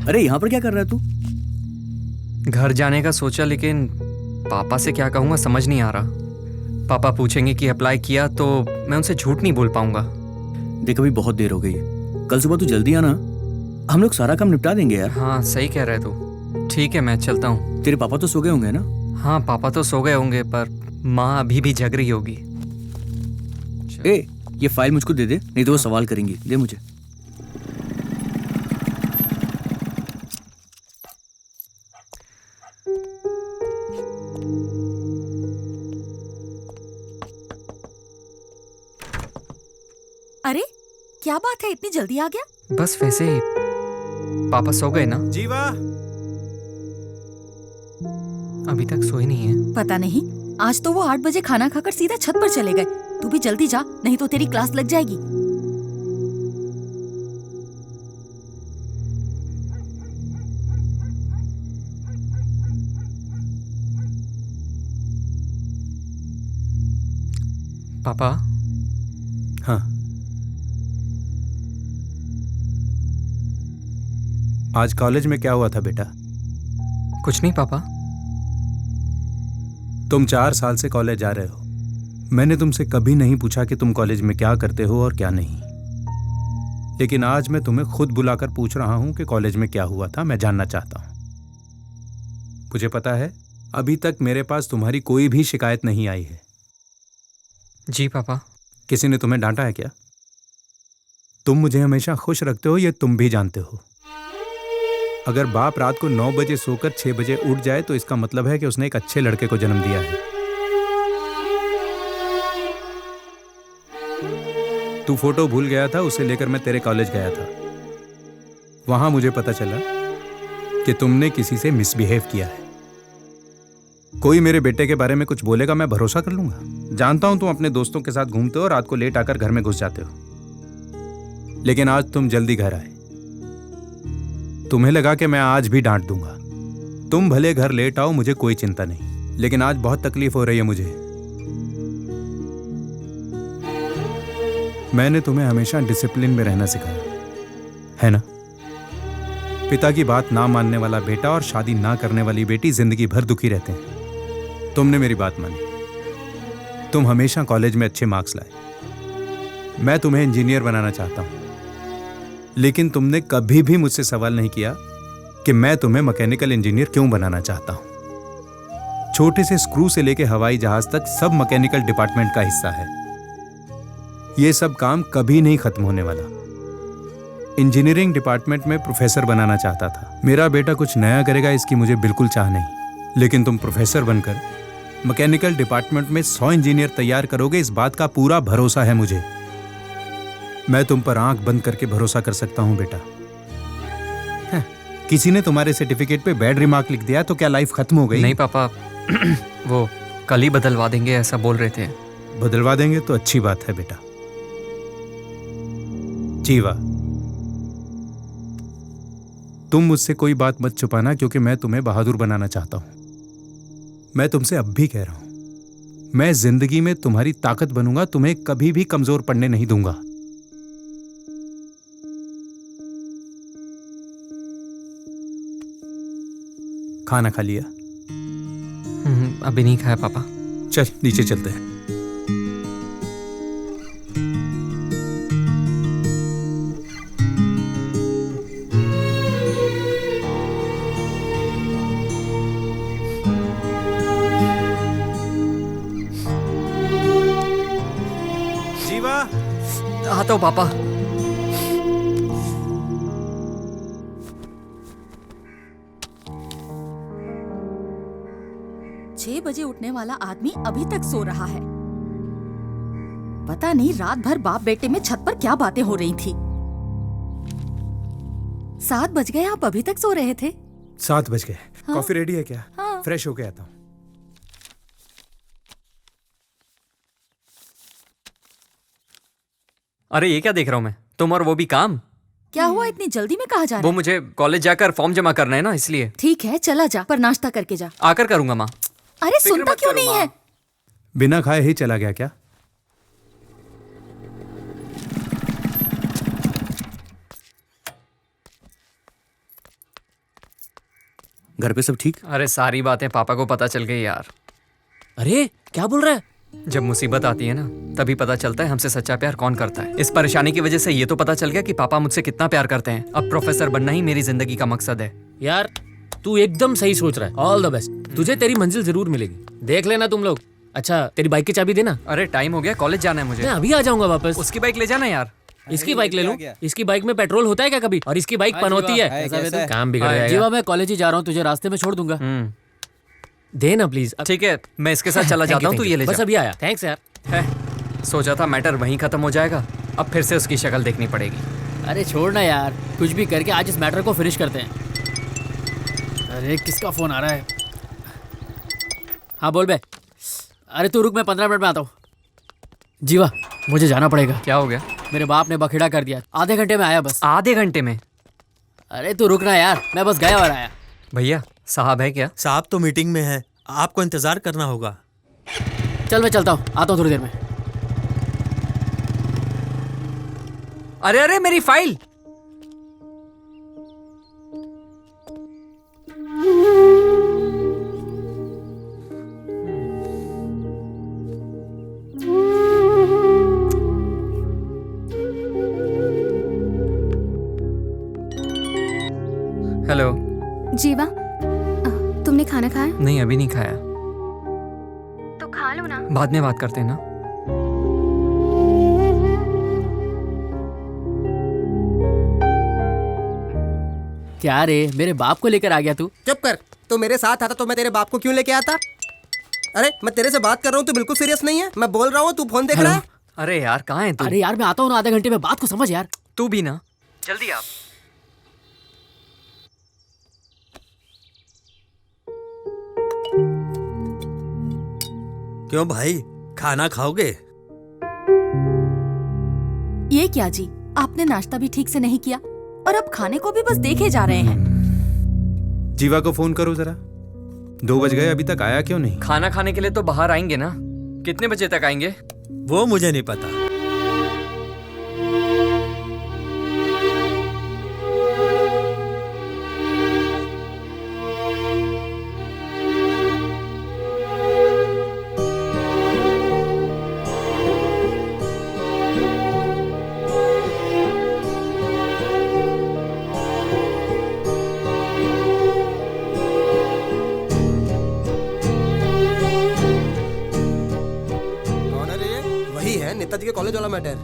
अरे यहाँ पर क्या कर रहा है तू? घर जाने का सोचा, लेकिन पापा से क्या कहूँगा समझ नहीं आ रहा। पापा पूछेंगे कि अप्लाई किया तो मैं उनसे झूठ नहीं बोल पाऊंगा। देख अभी बहुत देर हो गई है, कल सुबह तू जल्दी आना, हम लोग सारा काम निपटा देंगे यार। हाँ सही कह रहे तू। ठीक है मैं चलता हूँ। तेरे पापा तो सो गए होंगे ना? हाँ पापा तो सो गए होंगे, पर माँ अभी भी जग रही होगी। ये फाइल मुझको दे दे, नहीं तो वो सवाल करेंगी। दे मुझे। अरे क्या बात है, इतनी जल्दी आ गया? बस वैसे ही। पापा सो गए ना? जीवा अभी तक सोए नहीं है। पता नहीं, आज तो वो 8 बजे खाना खाकर सीधा छत पर चले गए। तू भी जल्दी जा, नहीं तो तेरी क्लास लग जाएगी। पापा। हाँ आज कॉलेज में क्या हुआ था बेटा? कुछ नहीं पापा। तुम 4 साल से कॉलेज जा रहे हो। मैंने तुमसे कभी नहीं पूछा कि तुम कॉलेज में क्या करते हो और क्या नहीं, लेकिन आज मैं तुम्हें खुद बुलाकर पूछ रहा हूं कि कॉलेज में क्या हुआ था। मैं जानना चाहता हूं। मुझे पता है अभी तक मेरे पास तुम्हारी कोई भी शिकायत नहीं आई है। जी पापा। किसी ने तुम्हें डांटा है क्या? तुम मुझे हमेशा खुश रखते हो, ये तुम भी जानते हो। अगर बाप रात को 9 बजे सोकर 6 बजे उठ जाए तो इसका मतलब है कि उसने एक अच्छे लड़के को जन्म दिया है। तू फोटो भूल गया था, उसे लेकर मैं तेरे कॉलेज गया था। वहां मुझे पता चला कि तुमने किसी से मिसबिहेव किया है। कोई मेरे बेटे के बारे में कुछ बोलेगा, मैं भरोसा कर लूंगा। जानता हूं तुम अपने दोस्तों के साथ घूमते हो, रात को लेट आकर घर में घुस जाते हो, लेकिन आज तुम जल्दी घर आए। तुम्हें लगा कि मैं आज भी डांट दूंगा। तुम भले घर लेट आओ, मुझे कोई चिंता नहीं, लेकिन आज बहुत तकलीफ हो रही है मुझे। मैंने तुम्हें हमेशा डिसिप्लिन में रहना सिखाया है ना? पिता की बात ना मानने वाला बेटा और शादी ना करने वाली बेटी जिंदगी भर दुखी रहते हैं। तुमने मेरी बात मानी, तुम हमेशा कॉलेज में अच्छे मार्क्स लाए। मैं तुम्हें इंजीनियर बनाना चाहता हूं, लेकिन तुमने कभी भी मुझसे सवाल नहीं किया कि मैं तुम्हें मैकेनिकल इंजीनियर क्यों बनाना चाहता हूं। छोटे से स्क्रू से लेकर हवाई जहाज तक सब मैकेनिकल डिपार्टमेंट का हिस्सा है। यह सब काम कभी नहीं खत्म होने वाला। इंजीनियरिंग डिपार्टमेंट में प्रोफेसर बनाना चाहता था। मेरा बेटा कुछ नया करेगा इसकी मुझे बिल्कुल चाह नहीं, लेकिन तुम प्रोफेसर बनकर मैकेनिकल डिपार्टमेंट में 100 इंजीनियर तैयार करोगे, इस बात का पूरा भरोसा है मुझे। मैं तुम पर आंख बंद करके भरोसा कर सकता हूं बेटा। किसी ने तुम्हारे सर्टिफिकेट पे बैड रिमार्क लिख दिया तो क्या लाइफ खत्म हो गई? नहीं पापा, वो कल ही बदलवा देंगे ऐसा बोल रहे थे। बदलवा देंगे तो अच्छी बात है बेटा। जीवा, तुम मुझसे कोई बात मत छुपाना क्योंकि मैं तुम्हें बहादुर बनाना चाहता हूं। मैं तुमसे अब भी कह रहा हूं, मैं जिंदगी में तुम्हारी ताकत बनूंगा, तुम्हें कभी भी कमजोर पड़ने नहीं दूंगा। खाना खा लिया? अभी नहीं खाया पापा। चल नीचे चलते हैं। जीवा, आता हूँ पापा। 6 बजे उठने वाला आदमी अभी तक सो रहा है। पता नहीं रात भर बाप बेटे में छत पर क्या बातें हो रही थी। 7 बज गए, आप अभी तक सो रहे थे? 7 बज गए। हाँ? कॉफी रेडी है क्या? हाँ। फ्रेश होके आता हूँ। अरे ये क्या देख रहा हूँ मैं? तुम और वो भी काम? क्या हुआ, इतनी जल्दी में कहाँ जा रहा वो है? मुझे कॉलेज जाकर फॉर्म जमा करना है ना, इसलिए। ठीक है चला जा, पर नाश्ता करके जा। आकर करूंगा माँ। अरे सुनता क्यों नहीं है? बिना खाए ही चला गया क्या? घर पे सब ठीक? अरे सारी बातें पापा को पता चल गई यार। अरे क्या बोल रहा है? जब मुसीबत आती है ना, तभी पता चलता है हमसे सच्चा प्यार कौन करता है। इस परेशानी की वजह से ये तो पता चल गया कि पापा मुझसे कितना प्यार करते हैं। अब प्रोफेसर बनना ही मेरी जिंदगी का मकसद है। यार तू एकदम सही सोच रहा है। All the best. तुझे तेरी मंजिल जरूर मिलेगी, देख लेना तुम लोग। अच्छा तेरी बाइक की चाबी देना। अरे टाइम हो गया, कॉलेज जाना है मुझे। मैं अभी आ जाऊंगा वापस। उसकी बाइक ले जाना यार। इसकी बाइक ले लूं? इसकी बाइक में पेट्रोल होता है क्या कभी? और इसकी बाइक पन होती है? काम बिगड़ जाएगा। जीवा मैं कॉलेज ही जा रहा हूँ, तुझे रास्ते में छोड़ दूंगा। देना प्लीज। ठीक है मैं इसके साथ चला जाता हूँ, तू ये ले जा। बस अभी आया। थैंक्स यार। सोचा था मैटर वहीं खत्म हो जाएगा, अब फिर से उसकी शक्ल देखनी पड़ेगी। अरे छोड़ना यार, कुछ भी करके आज इस मैटर को फिनिश करते हैं। अरे किसका फोन आ रहा है? हाँ बोल बे। अरे तू रुक, मैं 15 मिनट में आता हूँ। जीवा मुझे जाना पड़ेगा। क्या हो गया? मेरे बाप ने बखेड़ा कर दिया। आधे घंटे में आया बस। आधे घंटे में? अरे तू रुकना यार, मैं बस गया और आया। भैया साहब है क्या? साहब तो मीटिंग में है, आपको इंतजार करना होगा। चल मैं चलता हूँ, आता हूँ थोड़ी देर में। अरे अरे मेरी फाइल। हेलो। जीवा तुमने खाना खाया? नहीं अभी नहीं खाया। तो खा लो ना। बाद में बात करते हैं ना। क्या रे, मेरे बाप को लेकर आ गया तू? चुप कर। तो मेरे साथ आता तो मैं तेरे बाप को क्यों लेके आता? अरे मैं तेरे से बात कर रहा हूँ, तू बिल्कुल सीरियस नहीं है। मैं बोल रहा हूँ, तू फोन देख रहा है। अरे यार कहाँ है तू? अरे यार मैं आता हूँ ना आधे घंटे में, बात को समझ यार। तू भी ना, जल्दी आ। क्यों भाई, खाना खाओगे? ये क्या जी, आपने नाश्ता भी ठीक से नहीं किया और अब खाने को भी बस देखे जा रहे हैं। जीवा को फोन करो जरा। 2 बज गए, अभी तक आया क्यों नहीं? खाना खाने के लिए तो बाहर आएंगे ना। कितने बजे तक आएंगे? वो मुझे नहीं पता। नेताजी के कॉलेज वाला मैटर।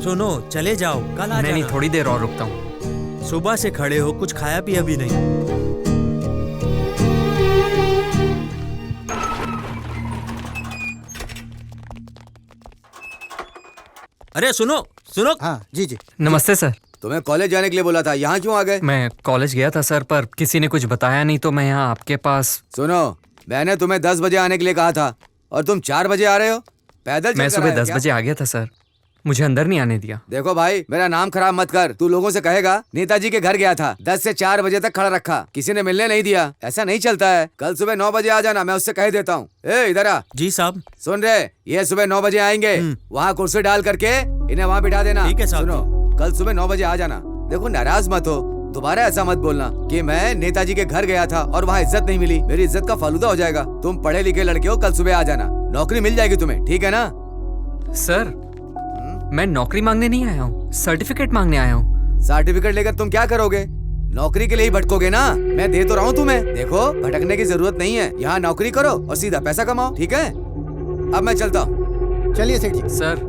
सुनो चले जाओ, कल आ जाना। नहीं थोड़ी देर और रुकता हूँ। सुबह से खड़े हो, कुछ खाया पिया भी नहीं। अरे सुनो सुनो। हाँ जी जी। नमस्ते सर। तुम्हें कॉलेज जाने के लिए बोला था, यहाँ क्यों आ गए? मैं कॉलेज गया था सर, पर किसी ने कुछ बताया नहीं तो मैं यहाँ आपके पास। सुनो, मैंने तुम्हें 10 बजे आने के लिए कहा था और तुम 4 बजे आ रहे हो। पैदल मैं चलकर सुबह आए 10 क्या? बजे आ गया था सर, मुझे अंदर नहीं आने दिया। देखो भाई, मेरा नाम खराब मत कर। तू लोगों से कहेगा नेताजी के घर गया था, 10 से 4 बजे तक खड़ा रखा, किसी ने मिलने नहीं दिया। ऐसा नहीं चलता है। कल सुबह 9 बजे आ जाना, मैं उससे कह देता हूँ। ए इधर आ। जी साहब। सुन रहे, ये सुबह 9 बजे आएंगे, वहाँ कुर्सी डाल करके इन्हें वहाँ बिठा देना। ठीक है साहब। सुनो, कल सुबह 9 बजे आ जाना। देखो, नाराज मत हो, दोबारा ऐसा मत बोलना कि मैं नेताजी के घर गया था और वहाँ इज्जत नहीं मिली। मेरी इज्जत का फालूदा हो जाएगा। तुम पढ़े लिखे लड़के हो, कल सुबह आ जाना, नौकरी मिल जाएगी तुम्हें, ठीक है ना? सर, मैं नौकरी मांगने नहीं आया हूँ, सर्टिफिकेट मांगने आया हूँ। सर्टिफिकेट लेकर तुम क्या करोगे? नौकरी के लिए ही भटकोगे ना। मैं दे तो रहा हूँ तुम्हें। देखो, भटकने की जरूरत नहीं है, यहाँ नौकरी करो और सीधा पैसा कमाओ, ठीक है? अब मैं चलता हूँ। चलिए सेठ जी। सर,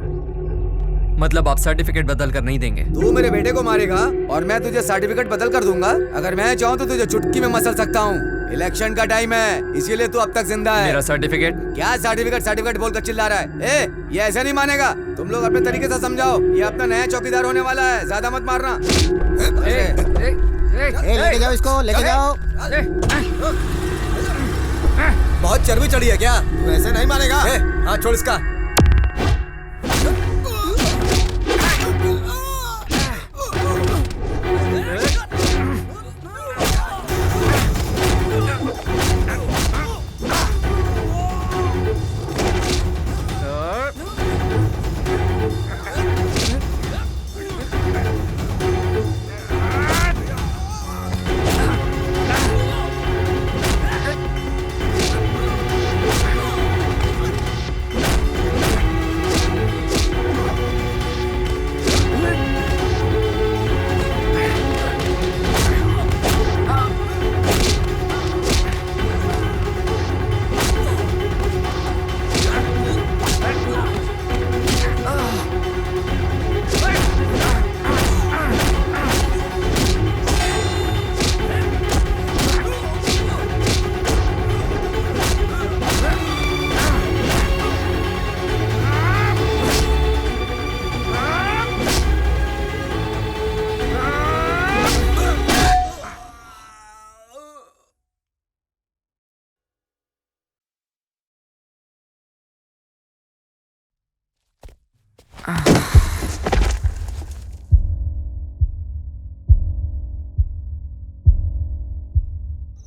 मतलब आप सर्टिफिकेट बदल कर नहीं देंगे? तू मेरे बेटे को मारेगा और मैं तुझे सर्टिफिकेट बदल कर दूंगा। अगर मैं चाहूँ तो तुझे चुटकी में मसल सकता हूँ। इलेक्शन का टाइम है, इसीलिए तू अब तक जिंदा है। मेरा सर्टिफिकेट? क्या सर्टिफिकेट सर्टिफिकेट बोलकर चिल्ला रहा है? ए, ये ऐसा नहीं मानेगा। तुम लोग अपने तरीके से समझाओ। ये अपना नया चौकीदार होने वाला है, ज्यादा मत मारना। लेके जाओ इसको, लेके जाओ। बहुत चर्बी चढ़ी है क्या? तू ऐसे नहीं मानेगा। हाँ, छोड़ इसका।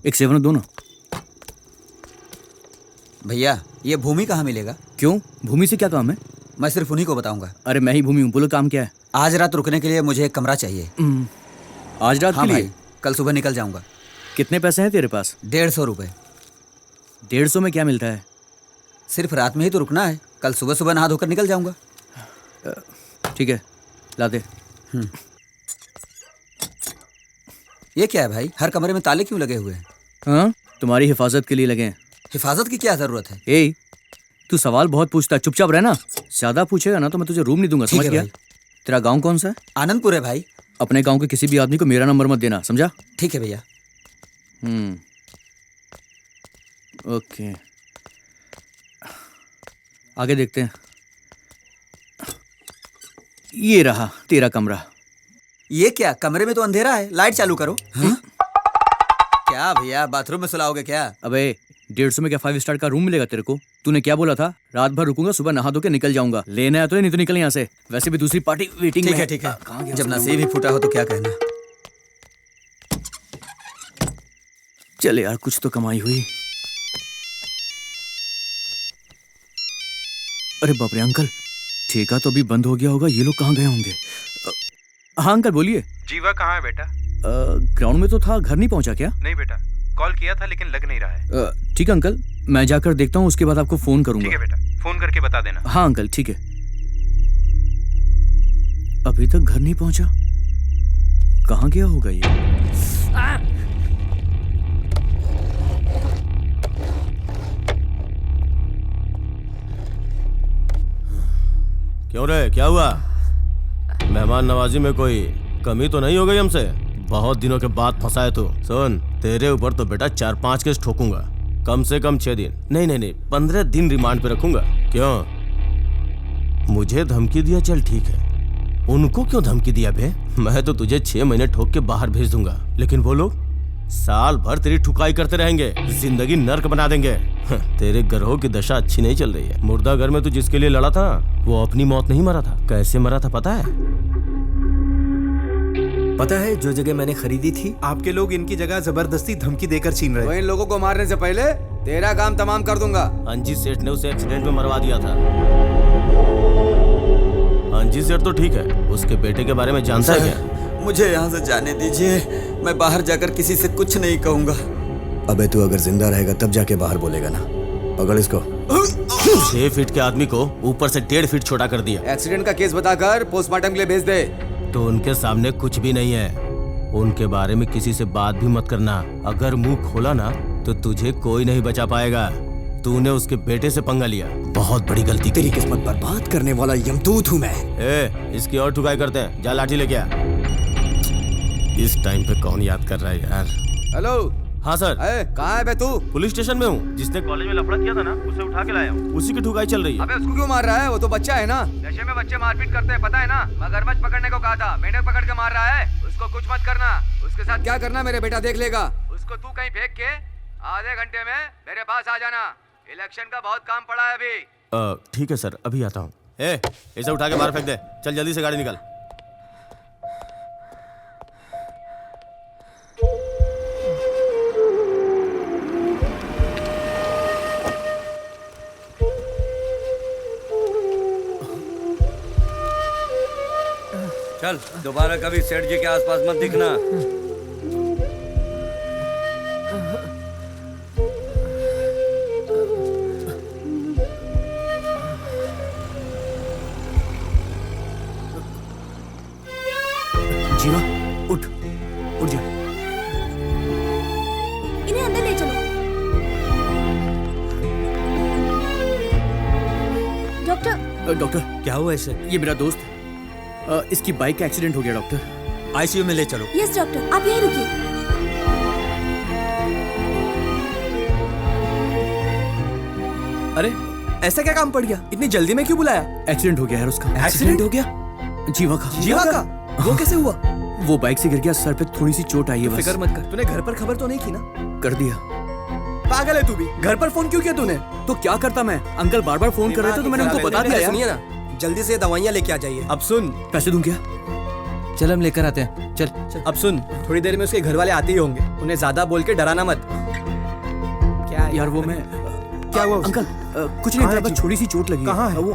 एक 7 दो ना। भैया, ये भूमि कहाँ मिलेगा? क्यों, भूमि से क्या काम है? मैं सिर्फ उन्हीं को बताऊंगा। अरे मैं ही भूमि हूँ, बोलो काम क्या है? आज रात रुकने के लिए मुझे एक कमरा चाहिए। आज रात हाँ के लिए? भाई, कल सुबह निकल जाऊंगा। कितने पैसे हैं तेरे पास? 150 रुपए। 150 में क्या मिलता है? सिर्फ रात में ही तो रुकना है, कल सुबह सुबह नहा धोकर निकल जाऊंगा। ठीक है, ला दे। ये क्या है भाई, हर कमरे में ताले क्यों लगे हुए हैं? हाँ, तुम्हारी हिफाजत के लिए लगे हैं। हिफाजत की क्या जरूरत है? ए, तू सवाल बहुत पूछता है, चुपचाप रहना। ज्यादा पूछेगा ना तो मैं तुझे रूम नहीं दूंगा, समझ गया? तेरा गांव कौन सा है? आनंदपुर है भाई। अपने गांव के किसी भी आदमी को मेरा नंबर मत देना, समझा? ठीक है भैया। ओके, आगे देखते हैं। ये रहा तेरा कमरा। ये क्या, कमरे में तो अंधेरा है, लाइट चालू करो। हाँ? क्या भैया, बाथरूम में सुलाओगे क्या? अबे 150 में क्या 5 स्टार का रूम मिलेगा तेरे को? तूने क्या बोला था? रात भर रुकूंगा, सुबह नहा धो के निकल जाऊंगा। लेना है तो नहीं तो निकल यहाँ से। वैसे भी दूसरी पार्टी वेटिंग में है। ठीक है। जब नसीब ही फूटा हो तो क्या कहना। चले यार, कुछ तो कमाई हुई। अरे बाप रे अंकल, ठेका तो अभी बंद हो गया होगा, ये लोग कहाँ गए होंगे? हाँ अंकल बोलिए। जीवा कहाँ है बेटा? ग्राउंड में तो था, घर नहीं पहुंचा क्या? नहीं बेटा, कॉल किया था लेकिन लग नहीं रहा है। ठीक है अंकल, मैं जाकर देखता हूँ, उसके बाद आपको फोन करूंगा। ठीक है बेटा, फोन करके बता देना। हाँ अंकल ठीक है। अभी तक घर नहीं पहुंचा, कहाँ गया होगा ये? क्यों रे, क्या हुआ? मेहमान नवाजी में कोई कमी तो नहीं हो गई हमसे? बहुत दिनों के बाद फंसा है तू। सुन, तेरे ऊपर तो बेटा 4-5 केस ठोकूंगा, कम से कम 6 दिन, नहीं 15 दिन रिमांड पे रखूंगा। क्यों, मुझे धमकी दिया? चल ठीक है, उनको क्यों धमकी दिया बे? मैं तो तुझे 6 महीने ठोक के बाहर भेज दूंगा, लेकिन वो लोग साल भर तेरी ठुकाई करते रहेंगे, जिंदगी नर्क बना देंगे। तेरे ग्रहों की दशा अच्छी नहीं चल रही है। मुर्दा घर में तू जिसके लिए लड़ा था वो अपनी मौत नहीं मरा था। कैसे मरा था पता है? पता है जो जगह मैंने खरीदी थी, आपके लोग इनकी जगह जबरदस्ती धमकी देकर छीन रहे तो हैं। इन लोगों को मारने से पहले तेरा काम तमाम कर दूंगा। अंजी सेठ ने उसे एक्सीडेंट में मरवा दिया था। अंजी सेठ तो ठीक है, उसके बेटे के बारे में जानता है क्या? मुझे यहाँ से जाने दीजिए, मैं बाहर जाकर किसी से कुछ नहीं कहूँगा। अबे तू अगर जिंदा रहेगा तब जाके बाहर बोलेगा ना। पकड़ इसको। 6 फीट के आदमी को ऊपर से 1.5 फीट छोटा कर दिया। एक्सीडेंट का केस बताकर पोस्टमार्टम के लिए भेज दे। तो उनके सामने कुछ भी नहीं है, उनके बारे में किसी से बात भी मत करना। अगर मुंह खोला ना तो तुझे कोई नहीं बचा पाएगा। तूने उसके बेटे से पंगा लिया, बहुत बड़ी गलती की। तेरी किस्मत बर्बाद करने वाला यमदूत हूँ मैं। इसकी और ठुकाई करते हैं, जा लाठी लेके आ। इस टाइम पे कौन याद कर रहा है यार? हेलो। हाँ सर। कहाँ है बे तू? पुलिस स्टेशन में हूँ। जिसने कॉलेज में लफड़ा किया था ना, उसे उठा के लाया हूँ। उसी की ठुकाई चल रही है। अबे उसको क्यों मार रहा है? वो तो बच्चा है ना। नशे में बच्चे मारपीट करते हैं, पता है ना। मगरमच्छ पकड़ने को कहा था, मेंढक पकड़ के मार रहा है। उसको कुछ मत करना। उसके साथ क्या करना मेरे बेटा देख लेगा। उसको तू कहीं फेंक के आधे घंटे में मेरे पास आ जाना। इलेक्शन का बहुत काम पड़ा है अभी। ठीक है सर, अभी आता हूँ। इसे उठा के बाहर फेंक दे। चल जल्दी से गाड़ी निकाल। चल दोबारा कभी सेठ जी के आसपास मत दिखना। जीवा उठ जा। इन्हें अंदर ले चलो। डॉक्टर। डॉक्टर क्या हुआ इसे? ये मेरा दोस्त है। इसकी बाइक का एक्सीडेंट हो गया डॉक्टर। आईसीयू में ले चलो। यस डॉक्टर, आप यहीं रुकिए। अरे ऐसा क्या काम पड़ गया? इतनी जल्दी में क्यों बुलाया? एक्सीडेंट हो गया यार उसका। एक्सीडेंट हो गया? जीवा का। जीवा का? वो कैसे हुआ? वो बाइक से गिर गया, सर पे थोड़ी सी चोट आई है बस। फिक्र मत कर। तूने घर पर खबर तो नहीं की ना? कर दिया। पागल है तू भी। घर पर फोन क्यों किया तूने? तो क्या करता मैं? अंकल बार बार फोन कर रहे थे तो मैंने उनको बता दिया यार। सुनिए ना, जल्दी से दवाइयाँ लेके आ जाइए। अब सुन, पैसे दूं क्या? चल हम लेकर आते हैं। चल। अब सुन, थोड़ी देर में उसके घर वाले आते ही होंगे। उन्हें ज्यादा बोल के डराना मत। क्या यार वो मैं क्या हुआ अंकल? कुछ नहीं था, बस छोटी सी चोट लगी। कहाँ है वो?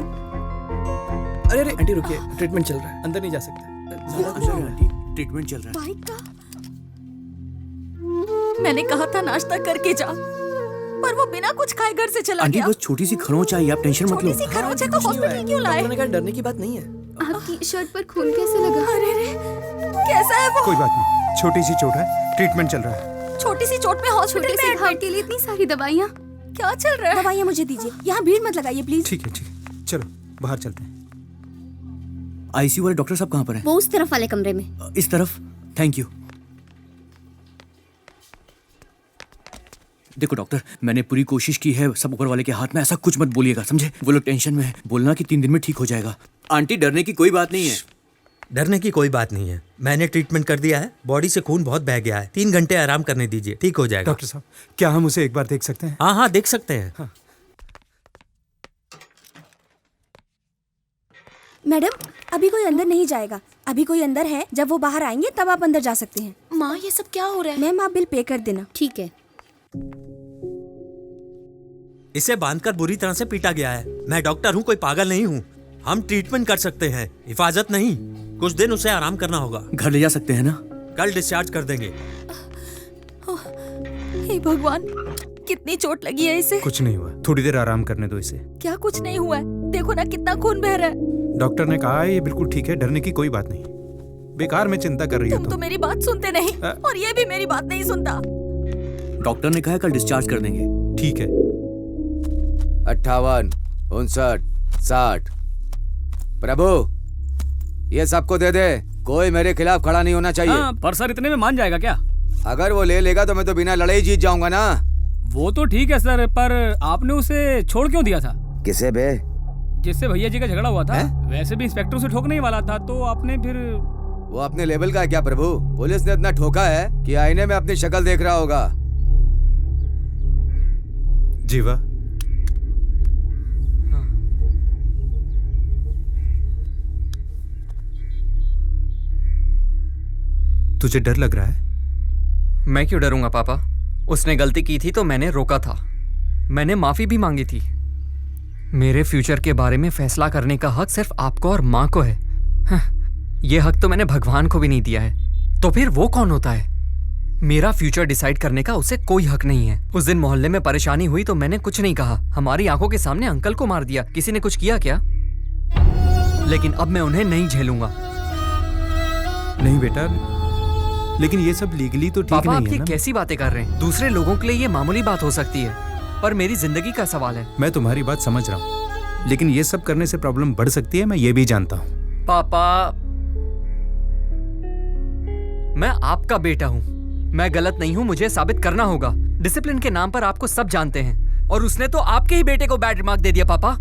अरे आंटी रुकिए, ट्रीटमेंट चल रहा है, अंदर नहीं जा सकते। ट्रीटमेंट चल रहा है। बाइक का मैंने कहा था नाश्ता करके जा, पर वो बिना कुछ खाए घर से चला आंटी गया। बस छोटी सी खरोंच आई, आप टेंशन मत लो। छोटी सी खरोंच है तो हॉस्पिटल क्यों लाए? डॉक्टर ने कहा डरने की बात नहीं है। आपकी शर्ट पर खून कैसे लगा? अरे रे, कैसा है वो? कोई बात नहीं, छोटी सी चोट है, ट्रीटमेंट चल रहा है। छोटी सी चोट में हॉस्पिटल में एडमिट के लिए इतनी सारी दवाइयाँ। क्या चल रहा है? दवाइयाँ मुझे दीजिए, यहाँ भीड़ मत लगाइए प्लीज। ठीक है चलो बाहर चलते हैं। आईसीयू वाले डॉक्टर साहब कहाँ पर हैं? वो उस तरफ वाले कमरे में। इस तरफ। Thank you. देखो डॉक्टर, मैंने पूरी कोशिश की है, सब ऊपर वाले के हाथ में। ऐसा कुछ मत बोलिएगा, समझे? वो लोग टेंशन में है। बोलना कि 3 दिन में ठीक हो जाएगा। आंटी डरने की कोई बात नहीं है। डरने की कोई बात नहीं है। मैंने ट्रीटमेंट कर दिया है, बॉडी से खून बहुत बह गया है। 3 घंटे आराम करने दीजिए, ठीक हो जाएगा। डॉक्टर साहब, क्या हम उसे एक बार देख सकते हैं? हाँ देख सकते हैं। हाँ। मैडम, अभी कोई अंदर नहीं जाएगा। अभी कोई अंदर है, जब वो बाहर आएंगे तब आप अंदर जा सकते हैं। माँ ये सब क्या हो रहा है? मैम आप बिल पे कर देना। ठीक है। इसे बांधकर बुरी तरह से पीटा गया है। मैं डॉक्टर हूँ, कोई पागल नहीं हूँ। हम ट्रीटमेंट कर सकते हैं, हिफाजत नहीं। कुछ दिन उसे आराम करना होगा। घर ले जा सकते हैं ना? कल डिस्चार्ज कर देंगे। हे भगवान, कितनी चोट लगी है इसे। कुछ नहीं हुआ, थोड़ी देर आराम करने दो इसे। क्या कुछ नहीं हुआ है? देखो ना कितना खून बह रहा है। डॉक्टर ने कहा है ये बिल्कुल ठीक है, डरने की कोई बात नहीं। बेकार में चिंता कर रही हो तुम तो मेरी बात सुनते नहीं, और ये भी मेरी बात नहीं सुनता। डॉक्टर ने कहा है कल डिस्चार्ज कर देंगे। ठीक है। 58, 59, 60। प्रभु ये सबको दे दे, कोई मेरे खिलाफ खड़ा नहीं होना चाहिए। हाँ, पर सर इतने में मान जाएगा क्या? अगर वो ले लेगा तो मैं तो बिना लड़े ही जीत जाऊंगा ना। वो तो ठीक है सर, पर आपने उसे छोड़ क्यों दिया था? किसे बे? जिससे भैया जी का झगड़ा हुआ था, वैसे भी इंस्पेक्टर से ठोकने ही वाला था, तो आपने फिर वो अपने लेवल का है क्या प्रभु? पुलिस ने इतना ठोका है कि आईने में अपनी शक्ल देख रहा होगा। जीवा, तुझे डर लग रहा है? मैं क्यों डरूंगा पापा? उसने गलती की थी तो मैंने रोका था, मैंने माफी भी मांगी थी। मेरे फ्यूचर के बारे में फैसला करने का हक सिर्फ आपको और माँ को है। ये हक तो मैंने भगवान को भी नहीं दिया है, तो फिर वो कौन होता है? मेरा फ्यूचर डिसाइड करने का उसे कोई हक नहीं है। उस दिन मोहल्ले में परेशानी हुई तो मैंने कुछ नहीं कहा, हमारी आंखों के सामने अंकल को मार दिया। किसी ने कुछ किया क्या? लेकिन अब मैं उन्हें नहीं झेलूंगा। नहीं बेटा, लेकिन ये सब लीगली तो ठीक पापा, नहीं आप है ये ना? कैसी बातें कर रहे हैं? दूसरे लोगों के लिए ये मामूली बात हो सकती है, पर मेरी जिंदगी का सवाल है। मैं तुम्हारी बात समझ रहा हूँ, लेकिन ये सब करने से प्रॉब्लम बढ़ सकती है, मैं ये भी जानता हूँ। पापा, मैं आपका बेटा हूँ, मैं गलत नहीं हूँ, मुझे साबित करना होगा। डिसिप्लिन के नाम पर आपको सब जानते हैं, और उसने तो आपके ही बेटे को बैड रिमार्क दे दिया। पापा,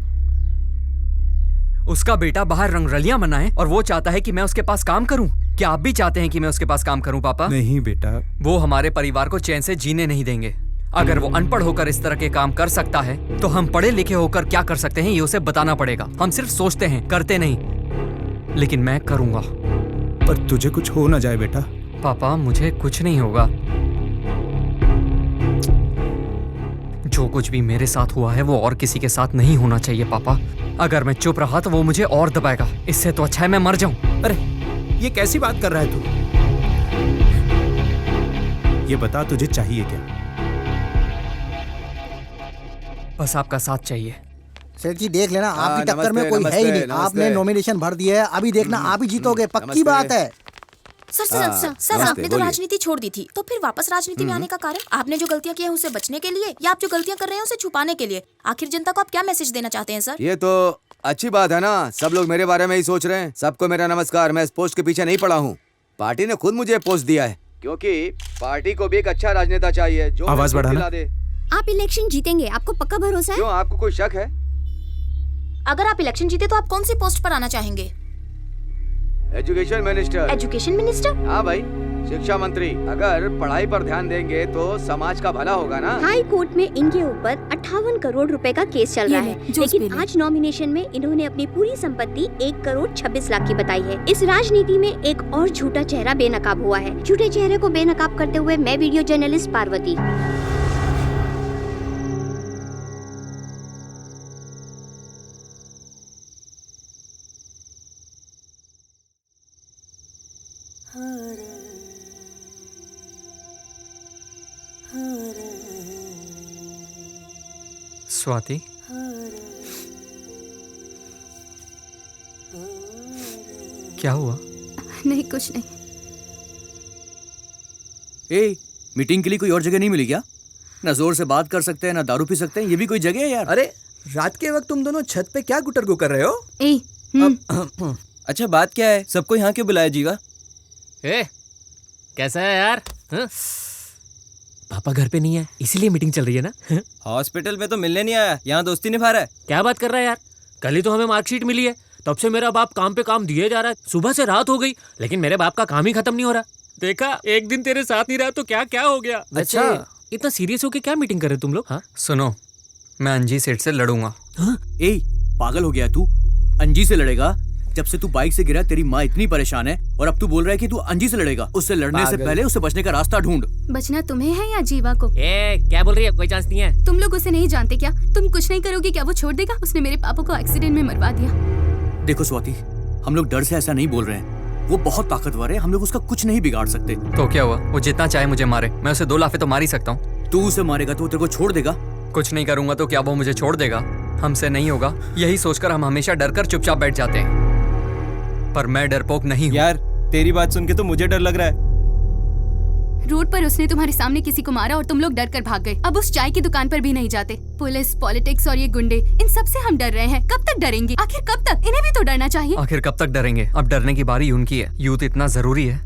उसका बेटा बाहर रंगरलियां मनाए और वो चाहता है कि मैं उसके पास काम करूं। क्या आप भी चाहते हैं कि मैं उसके पास काम करूं पापा? नहीं बेटा, वो हमारे परिवार को चैन से जीने नहीं देंगे। अगर वो अनपढ़ होकर इस तरह के काम कर सकता है, तो हम पढ़े लिखे होकर क्या कर सकते हैं ये उसे बताना पड़ेगा। हम सिर्फ सोचते हैं, करते नहीं। लेकिन मैं करूंगा। पर तुझे कुछ हो ना जाए बेटा। पापा, मुझे कुछ नहीं होगा। जो कुछ भी मेरे साथ हुआ है वो और किसी के साथ नहीं होना चाहिए पापा। अगर मैं चुप रहा तो वो मुझे और दबाएगा। इससे तो अच्छा है मैं मर जाऊं। अरे ये कैसी बात कर रहा है तू? ये बता, तुझे चाहिए क्या? बस आपका साथ चाहिए। सेठ जी देख लेना, आपकी टक्कर में नमस्ते, कोई है ही नहीं। नमस्ते। आपने नॉमिनेशन भर दिया है, अभी देखना आप ही जीतोगे, पक्की बात है। सर आपने तो राजनीति छोड़ दी थी, तो फिर वापस राजनीति में आने का कारण? आपने जो गलतियां की हैं उसे बचने के लिए, या आप जो गलतियां कर रहे हैं उसे छुपाने के लिए? आखिर जनता को आप क्या मैसेज देना चाहते हैं सर? ये तो अच्छी बात है ना, सब लोग मेरे बारे में ही सोच रहे हैं। सबको मेरा नमस्कार। मैं इस पोस्ट के पीछे नहीं पड़ा हूँ, पार्टी ने खुद मुझे पोस्ट दिया है, क्योंकि पार्टी को भी एक अच्छा राजनेता चाहिए जो आवाज बढ़ाना। दे। आप इलेक्शन जीतेंगे, आपको पक्का भरोसा है? क्यों, आपको कोई शक है? अगर आप इलेक्शन जीते तो आप कौन सी पोस्ट पर आना चाहेंगे? Education minister. Education minister? हाँ भाई, शिक्षा मंत्री। अगर पढ़ाई पर ध्यान देंगे तो समाज का भला होगा ना। हाई कोर्ट में इनके ऊपर 58 करोड़ रुपए का केस चल रहा है, लेकिन आज नॉमिनेशन में इन्होंने अपनी पूरी संपत्ति 1 करोड़ 26 लाख की बताई है। इस राजनीति में एक और झूठा चेहरा बेनकाब हुआ है। झूठे चेहरे को बेनकाब करते हुए मैं वीडियो जर्नलिस्ट पार्वती। स्वाति, क्या हुआ? नहीं, कुछ नहीं। ए, मीटिंग के लिए कोई और जगह नहीं मिली क्या? ना जोर से बात कर सकते हैं, ना दारू पी सकते हैं, ये भी कोई जगह है यार? अरे रात के वक्त तुम दोनों छत पे क्या गुटरगु कर रहे हो? अच्छा बात क्या है? सबको यहाँ क्यों बुलाया जीवा? कैसा है यार? पापा घर पे नहीं है, इसीलिए मीटिंग चल रही है ना? हॉस्पिटल में तो मिलने नहीं आया, यहाँ दोस्ती निभा रहा है। क्या बात कर रहा है यार? कल ही तो हमें मार्कशीट मिली है, तब से मेरा बाप काम पे काम दिए जा रहा है। सुबह से रात हो गई, लेकिन मेरे बाप का काम ही खत्म नहीं हो रहा। देखा, एक दिन तेरे साथ नहीं रहा तो क्या क्या हो गया। अच्छा, इतना सीरियस होके क्या मीटिंग कर रहे तुम लोग? हाँ सुनो, मैं अंजी सेठ से लड़ूंगा। ए, पागल हो गया तू? अंजी से लड़ेगा? जब से तू बाइक से गिरा तेरी माँ इतनी परेशान है, और अब तू बोल रहा है कि तू अंजी से लड़ेगा। उससे लड़ने से पहले उसे बचने का रास्ता ढूंढ। बचना तुम्हें है या जीवा को? क्या बोल रही है? कोई चांस नहीं है। तुम लोग उसे नहीं जानते क्या? तुम कुछ नहीं करोगे क्या वो छोड़ देगा? उसने मेरे पापा को एक्सीडेंट में मरवा दिया। देखो स्वाति, हम लोग डर से ऐसा नहीं बोल रहे हैं, वो बहुत ताकतवर है, हम लोग उसका कुछ नहीं बिगाड़ सकते। तो क्या हुआ? वो जितना चाहे मुझे मारे, मैं उसे 2 लाफे तो मार ही सकता हूँ। तू उसे मारेगा तो वो तेरे को छोड़ देगा? कुछ नहीं करूंगा तो क्या वो मुझे छोड़ देगा? हमसे नहीं होगा, यही सोचकर हम हमेशा डरकर चुपचाप बैठ जाते हैं। पर मैं डरपोक नहीं हूँ। यार तेरी बात सुन के तो मुझे डर लग रहा है। रोड पर उसने तुम्हारे सामने किसी को मारा और तुम लोग डर कर भाग गए। अब उस चाय की दुकान पर भी नहीं जाते। पुलिस, पॉलिटिक्स और ये गुंडे, इन सब से हम डर रहे हैं। कब तक डरेंगे? आखिर कब तक? इन्हें भी तो डरना चाहिए। आखिर कब तक डरेंगे? अब डरने की बारी उनकी है। यूथ इतना जरूरी है।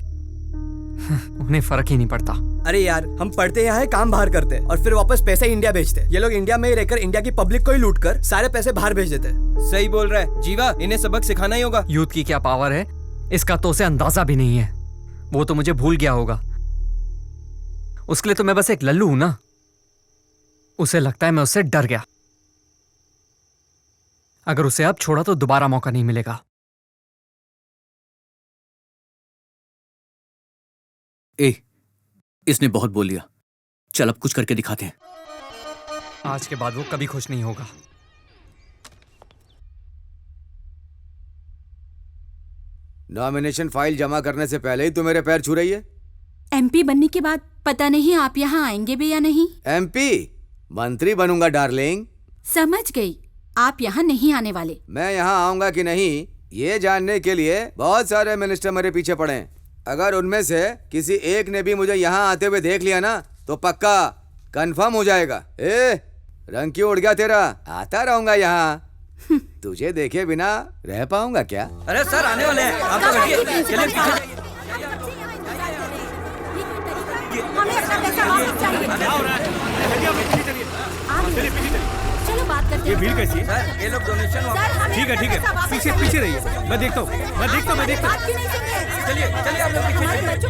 उन्हें फर्क ही नहीं पड़ता। अरे यार, हम पढ़ते यहाँ है, काम बाहर करते हैं और फिर वापस पैसे इंडिया भेजते। ये लोग इंडिया में ही रहकर इंडिया की पब्लिक को ही लूट कर सारे पैसे बाहर भेज देते। सही बोल रहा है जीवा, इन्हें सबक सिखाना ही होगा। यूथ की क्या पावर है इसका तो उसे अंदाजा भी नहीं है। वो तो मुझे भूल गया होगा। उसके लिए तो मैं बस एक लल्लू हूं ना। उसे लगता है मैं उससे डर गया। अगर उसे अब छोड़ा तो दोबारा मौका नहीं मिलेगा। इसने बहुत बोल लिया, चल अब कुछ करके दिखाते हैं। आज के बाद वो कभी खुश नहीं होगा। नॉमिनेशन फाइल जमा करने से पहले ही तू मेरे पैर छू रही है। एमपी बनने के बाद पता नहीं आप यहाँ आएंगे भी या नहीं। एमपी मंत्री बनूंगा डार्लिंग। समझ गई, आप यहाँ नहीं आने वाले। मैं यहाँ आऊंगा कि नहीं ये जानने के लिए बहुत सारे मिनिस्टर मेरे पीछे पड़े हैं। अगर उनमें से किसी एक ने भी मुझे यहाँ आते हुए देख लिया ना तो पक्का कंफर्म हो जाएगा। रंग क्यों उड़ गया तेरा? आता रहूंगा यहाँ। तुझे देखे बिना रह पाऊंगा क्या? अरे सर आने वाले हैं, आप तो बैठिए। चलिए पीछे। चलो बात करते हैं। ये भीड़ कैसी है? सर ये लोग डोनेशन ठीक है पीछे पीछे रहिए। मैं देखता हूँ। चलिए आप लोग पीछे।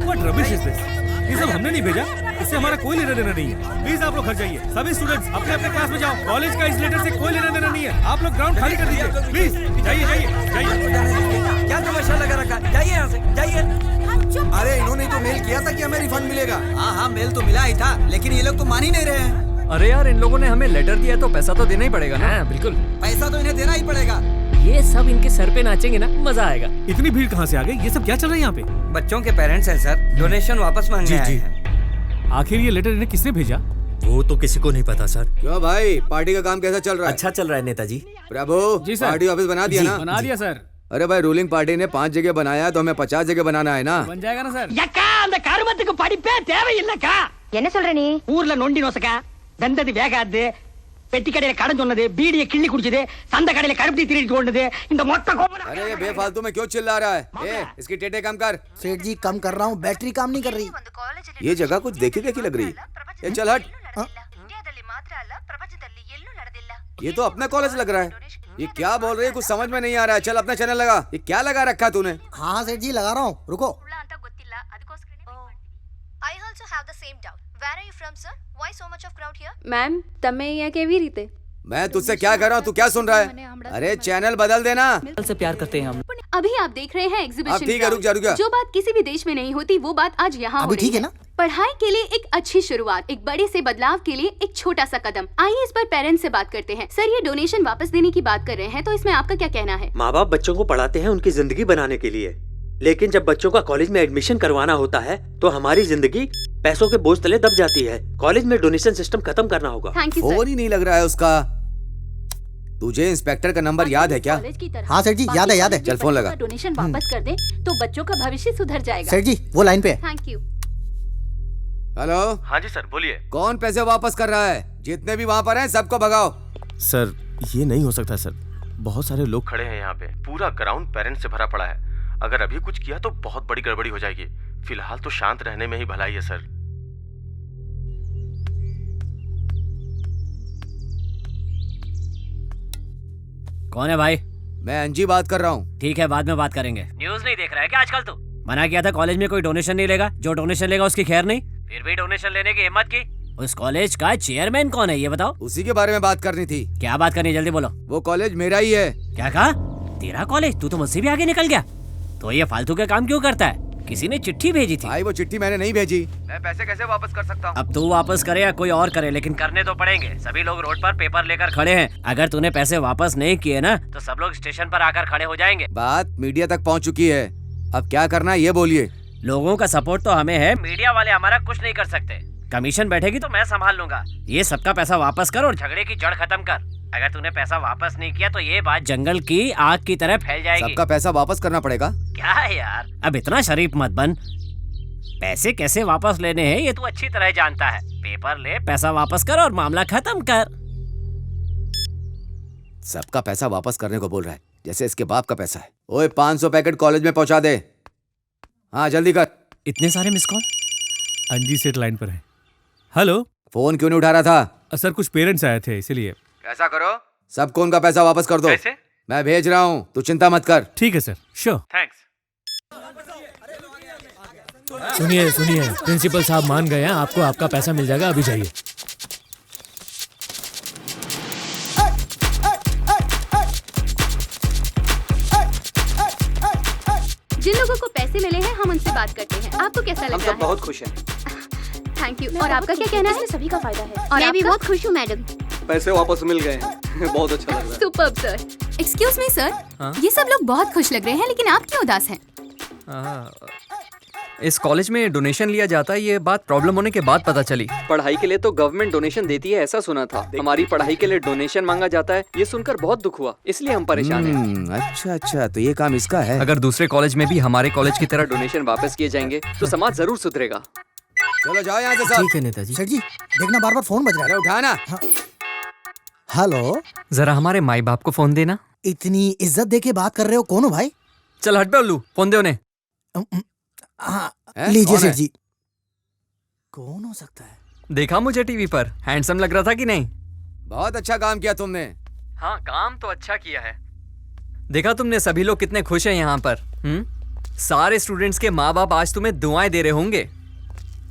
What rubbish is this? ये सब हमने नहीं भेजा, इससे हमारा कोई लेना देना नहीं है। प्लीज आप लोग घर जाइए। सभी स्टूडेंट्स अपने अपने क्लास में जाओ। कॉलेज का इस लेटर से कोई लेना देना नहीं है। आप लोग ग्राउंड खाली कर दीजिए प्लीज। जाइए। क्या तमाशा लगा रखा? जाइए यहाँ से, जाइए। अरे इन्होंने तो मेल किया था कि हमें रिफंड मिलेगा। हाँ मेल तो मिला ही था, लेकिन ये लोग तो मान ही नहीं रहे हैं। अरे यार, इन लोगों ने हमें लेटर दिया तो पैसा तो देना ही पड़ेगा ना। बिल्कुल, पैसा तो इन्हें देना ही पड़ेगा। ये सब इनके सर पे नाचेंगे ना, मजा आएगा। इतनी भीड़ कहाँ से आ गई? ये सब क्या चल रहा है यहाँ पे? बच्चों के पेरेंट्स हैं सर, डोनेशन वापस मांगने आए हैं। आखिर ये लेटर इन्हें किसने भेजा? वो तो किसी को नहीं पता सर। क्यों भाई, पार्टी का काम कैसा चल रहा है? अच्छा चल रहा है नेताजी। प्रभु जी सर। पार्टी ऑफिस बना दिया ना? बना दिया सर। अरे भाई, रूलिंग पार्टी ने 5 जगह बनाया तो हमें 50 जगह बनाना है ना। बन जाएगा ना सर। யக்கா அந்த கருமத்துக்கு படிப்பே தேவையில்லைக்கா. என்ன சொல்ற நீ? ஊர்ல நொண்டி நோசக்கா, வெந்தது வேகாது, பெட்டி கடையில கடன் சொன்னது, பீடியை கிள்ளி குடிச்சது, சந்த கடையில கருப்பட்டி திருடிட்டு ஓடுனது, இந்த மொத்த கோபம்। अरे ये बेफालतू में क्यों चिल्ला रहा है? इसकी टेटे कम कर। सेठ जी कम कर रहा हूँ, बैटरी काम नहीं कर रही। ये जगह कुछ देखी लग रही है। ये चल हट। ये तो अपना कॉलेज लग रहा है। ये क्या बोल रही है? कुछ समझ में नहीं आ रहा है। चल अपना चैनल लगा। ये क्या लगा रखा है तूने? हाँ सेठ जी लगा रहा हूँ, रुको। I also have the same doubt. Where are you from, sir? Why so much of crowd here? Ma'am તમે અહીંયા કેવી રીતે? मैं तुझसे क्या कर रहा हूँ, तू क्या सुन रहा है? अरे चैनल बदल देना। से प्यार करते हैं हम। अभी आप देख रहे हैं एग्जीबिशन। ठीक है, रुक जा। जो बात किसी भी देश में नहीं होती वो बात आज यहाँ हो रही ठीक है ना? पढ़ाई के लिए एक अच्छी शुरुआत, एक बड़े से बदलाव के लिए एक छोटा सा कदम। आइए इस पर पेरेंट्स से बात करते हैं। सर, ये डोनेशन वापस देने की बात कर रहे हैं तो इसमें आपका क्या कहना है? माँ बाप बच्चों को पढ़ाते हैं उनकी जिंदगी बनाने के लिए, लेकिन जब बच्चों का कॉलेज में एडमिशन करवाना होता है तो हमारी जिंदगी पैसों के बोझ तले दब जाती है। कॉलेज में डोनेशन सिस्टम खत्म करना होगा। थैंक यू फोन ही नहीं लग रहा है उसका। तुझे इंस्पेक्टर का नंबर याद है क्या? हाँ सेठ जी, याद है। चल फोन लगा। डोनेशन वापस कर दे तो बच्चों का भविष्य सुधर जाएगा। सेठ जी वो लाइन पे है। Thank you. हेलो। हाँ जी सर, बोलिए। कौन पैसे वापस कर रहा है? जितने भी वहाँ पर हैं सबको भगाओ। सर ये नहीं हो सकता सर, बहुत सारे लोग खड़े हैं यहाँ पे, पूरा ग्राउंड पेरेंट्स से भरा पड़ा है। अगर अभी कुछ किया तो बहुत बड़ी गड़बड़ी हो जाएगी। फिलहाल तो शांत रहने में ही भलाई है सर। कौन है भाई? मैं अंजी बात कर रहा हूँ। ठीक है, बाद में बात करेंगे। न्यूज़ नहीं देख रहा है क्या आजकल तू? मना किया था कॉलेज में कोई डोनेशन नहीं लेगा। जो डोनेशन लेगा उसकी खैर नहीं, फिर भी डोनेशन लेने की हिम्मत की। उस कॉलेज का चेयरमैन कौन है ये बताओ? उसी के बारे में बात करनी थी। क्या बात करनी, जल्दी बोलो। वो कॉलेज मेरा ही है। क्या कहा? तेरा कॉलेज? तू तो मुझसे भी आगे निकल गया। तो ये फालतू के काम क्यों करता है? किसी ने चिट्ठी भेजी थी। भाई वो चिट्ठी मैंने नहीं भेजी। मैं पैसे कैसे वापस कर सकता हूँ? अब तू वापस करे या कोई और करे, लेकिन करने तो पड़ेंगे। सभी लोग रोड पर पेपर लेकर खड़े हैं। अगर तूने पैसे वापस नहीं किए ना तो सब लोग स्टेशन पर आकर खड़े हो जाएंगे। बात मीडिया तक पहुँच चुकी है, अब क्या करना है ये बोलिए। लोगों का सपोर्ट तो हमें है, मीडिया वाले हमारा कुछ नहीं कर सकते। कमीशन बैठेगी तो मैं संभाल लूंगा। ये सबका पैसा वापस कर और झगड़े की जड़ खत्म कर। अगर तूने पैसा वापस नहीं किया तो ये बात जंगल की आग की तरह फैल जाएगी। सबका पैसा वापस करना पड़ेगा? क्या है यार, अब इतना शरीफ मत बन। पैसे कैसे वापस लेने हैं ये तू अच्छी तरह जानता है। पेपर ले, पैसा वापस कर और मामला खत्म कर। सबका पैसा वापस करने को बोल रहा है, जैसे इसके बाप का पैसा है। ओए 500 पैकेट कॉलेज में पहुंचा दे। हाँ जल्दी कर। इतने सारे मिस कॉल। अंजी सेठ लाइन पर है। हेलो। फोन क्यों नहीं उठा रहा था? सर कुछ पेरेंट्स आए थे इसीलिए। ऐसा करो, सबको उनका पैसा वापस कर दो। कैसे? मैं भेज रहा हूँ, तू चिंता मत कर। ठीक है सर, श्योर। थैंक्स। सुनिए सुनिए, प्रिंसिपल साहब मान गए हैं, आपको आपका पैसा मिल जाएगा, अभी जाइए। जिन लोगों को पैसे मिले हैं हम उनसे बात करते हैं। आपको कैसा लग रहा है? बहुत खुश हैं। Thank you. और आपका क्या कहना है? सभी का फायदा है। और मैं भी बहुत खुश हूँ मैडम। पैसे वापस मिल गए बहुत अच्छा लग रहा है। Superb sir. Excuse me sir, ये सब लोग बहुत खुश लग रहे हैं, लेकिन आप क्यों उदास हैं? इस कॉलेज में डोनेशन लिया जाता है, ये बात प्रॉब्लम होने के बाद पता चली। पढ़ाई के लिए तो गवर्नमेंट डोनेशन देती है ऐसा सुना था, हमारी पढ़ाई के लिए डोनेशन मांगा जाता है, ये सुनकर बहुत दुख हुआ, इसलिए हम परेशान हैं। अच्छा अच्छा, तो ये काम इसका है। अगर दूसरे कॉलेज में भी हमारे कॉलेज की तरह डोनेशन वापस किए जाएंगे तो समाज जरूर सुधरेगा। चलो जाओ यहाँ से सब। ठीक है नेताजी। सेठ जी देखना बार बार फोन बज रहा है। उठाना। हेलो। जरा हमारे माई बाप को फोन देना। इतनी इज्जत दे के बात कर रहे हो, कौन हो भाई? चल हट बे उल्लू, फोन दे उन्हें। लीजिए सेठ जी। कौन हो सकता है? देखा मुझे टीवी पर, हैंडसम लग रहा था कि नहीं? बहुत अच्छा काम किया तुमने। हाँ काम तो अच्छा किया है। देखा तुमने सभी लोग कितने खुश हैं यहाँ पर। सारे स्टूडेंट्स के माँ बाप आज तुम्हें दुआएं दे रहे होंगे।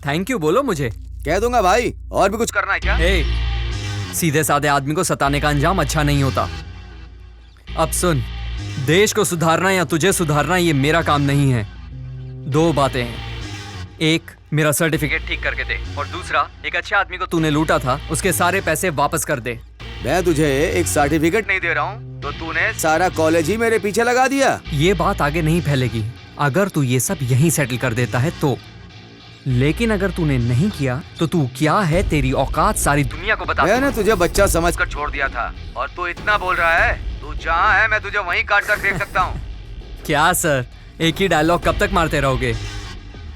थैंक यू बोलो मुझे। कह दूंगा भाई। और भी कुछ करना है क्या? सीधे साधे आदमी को सताने का अंजाम अच्छा नहीं होता। अब सुन, देश को सुधारना या तुझे सुधारना ये मेरा काम नहीं है। दो बातें हैं, एक मेरा सर्टिफिकेट ठीक करके दे, और दूसरा एक अच्छे आदमी को तूने लूटा था उसके सारे पैसे वापस कर दे। मैं तुझे एक सर्टिफिकेट नहीं दे रहा हूँ तो तूने सारा कॉलेज ही मेरे पीछे लगा दिया। ये बात आगे नहीं फैलेगी अगर तू ये सब यहीं सेटल कर देता है तो, लेकिन अगर तूने नहीं किया तो तू क्या है, तेरी औकात सारी दुनिया को बता। मैंने तुझे बच्चा समझकर छोड़ दिया था और तू इतना बोल रहा है। तू जहाँ है मैं तुझे वहीं काट कर देख सकता हूँ। क्या सर, एक ही डायलॉग कब तक मारते रहोगे?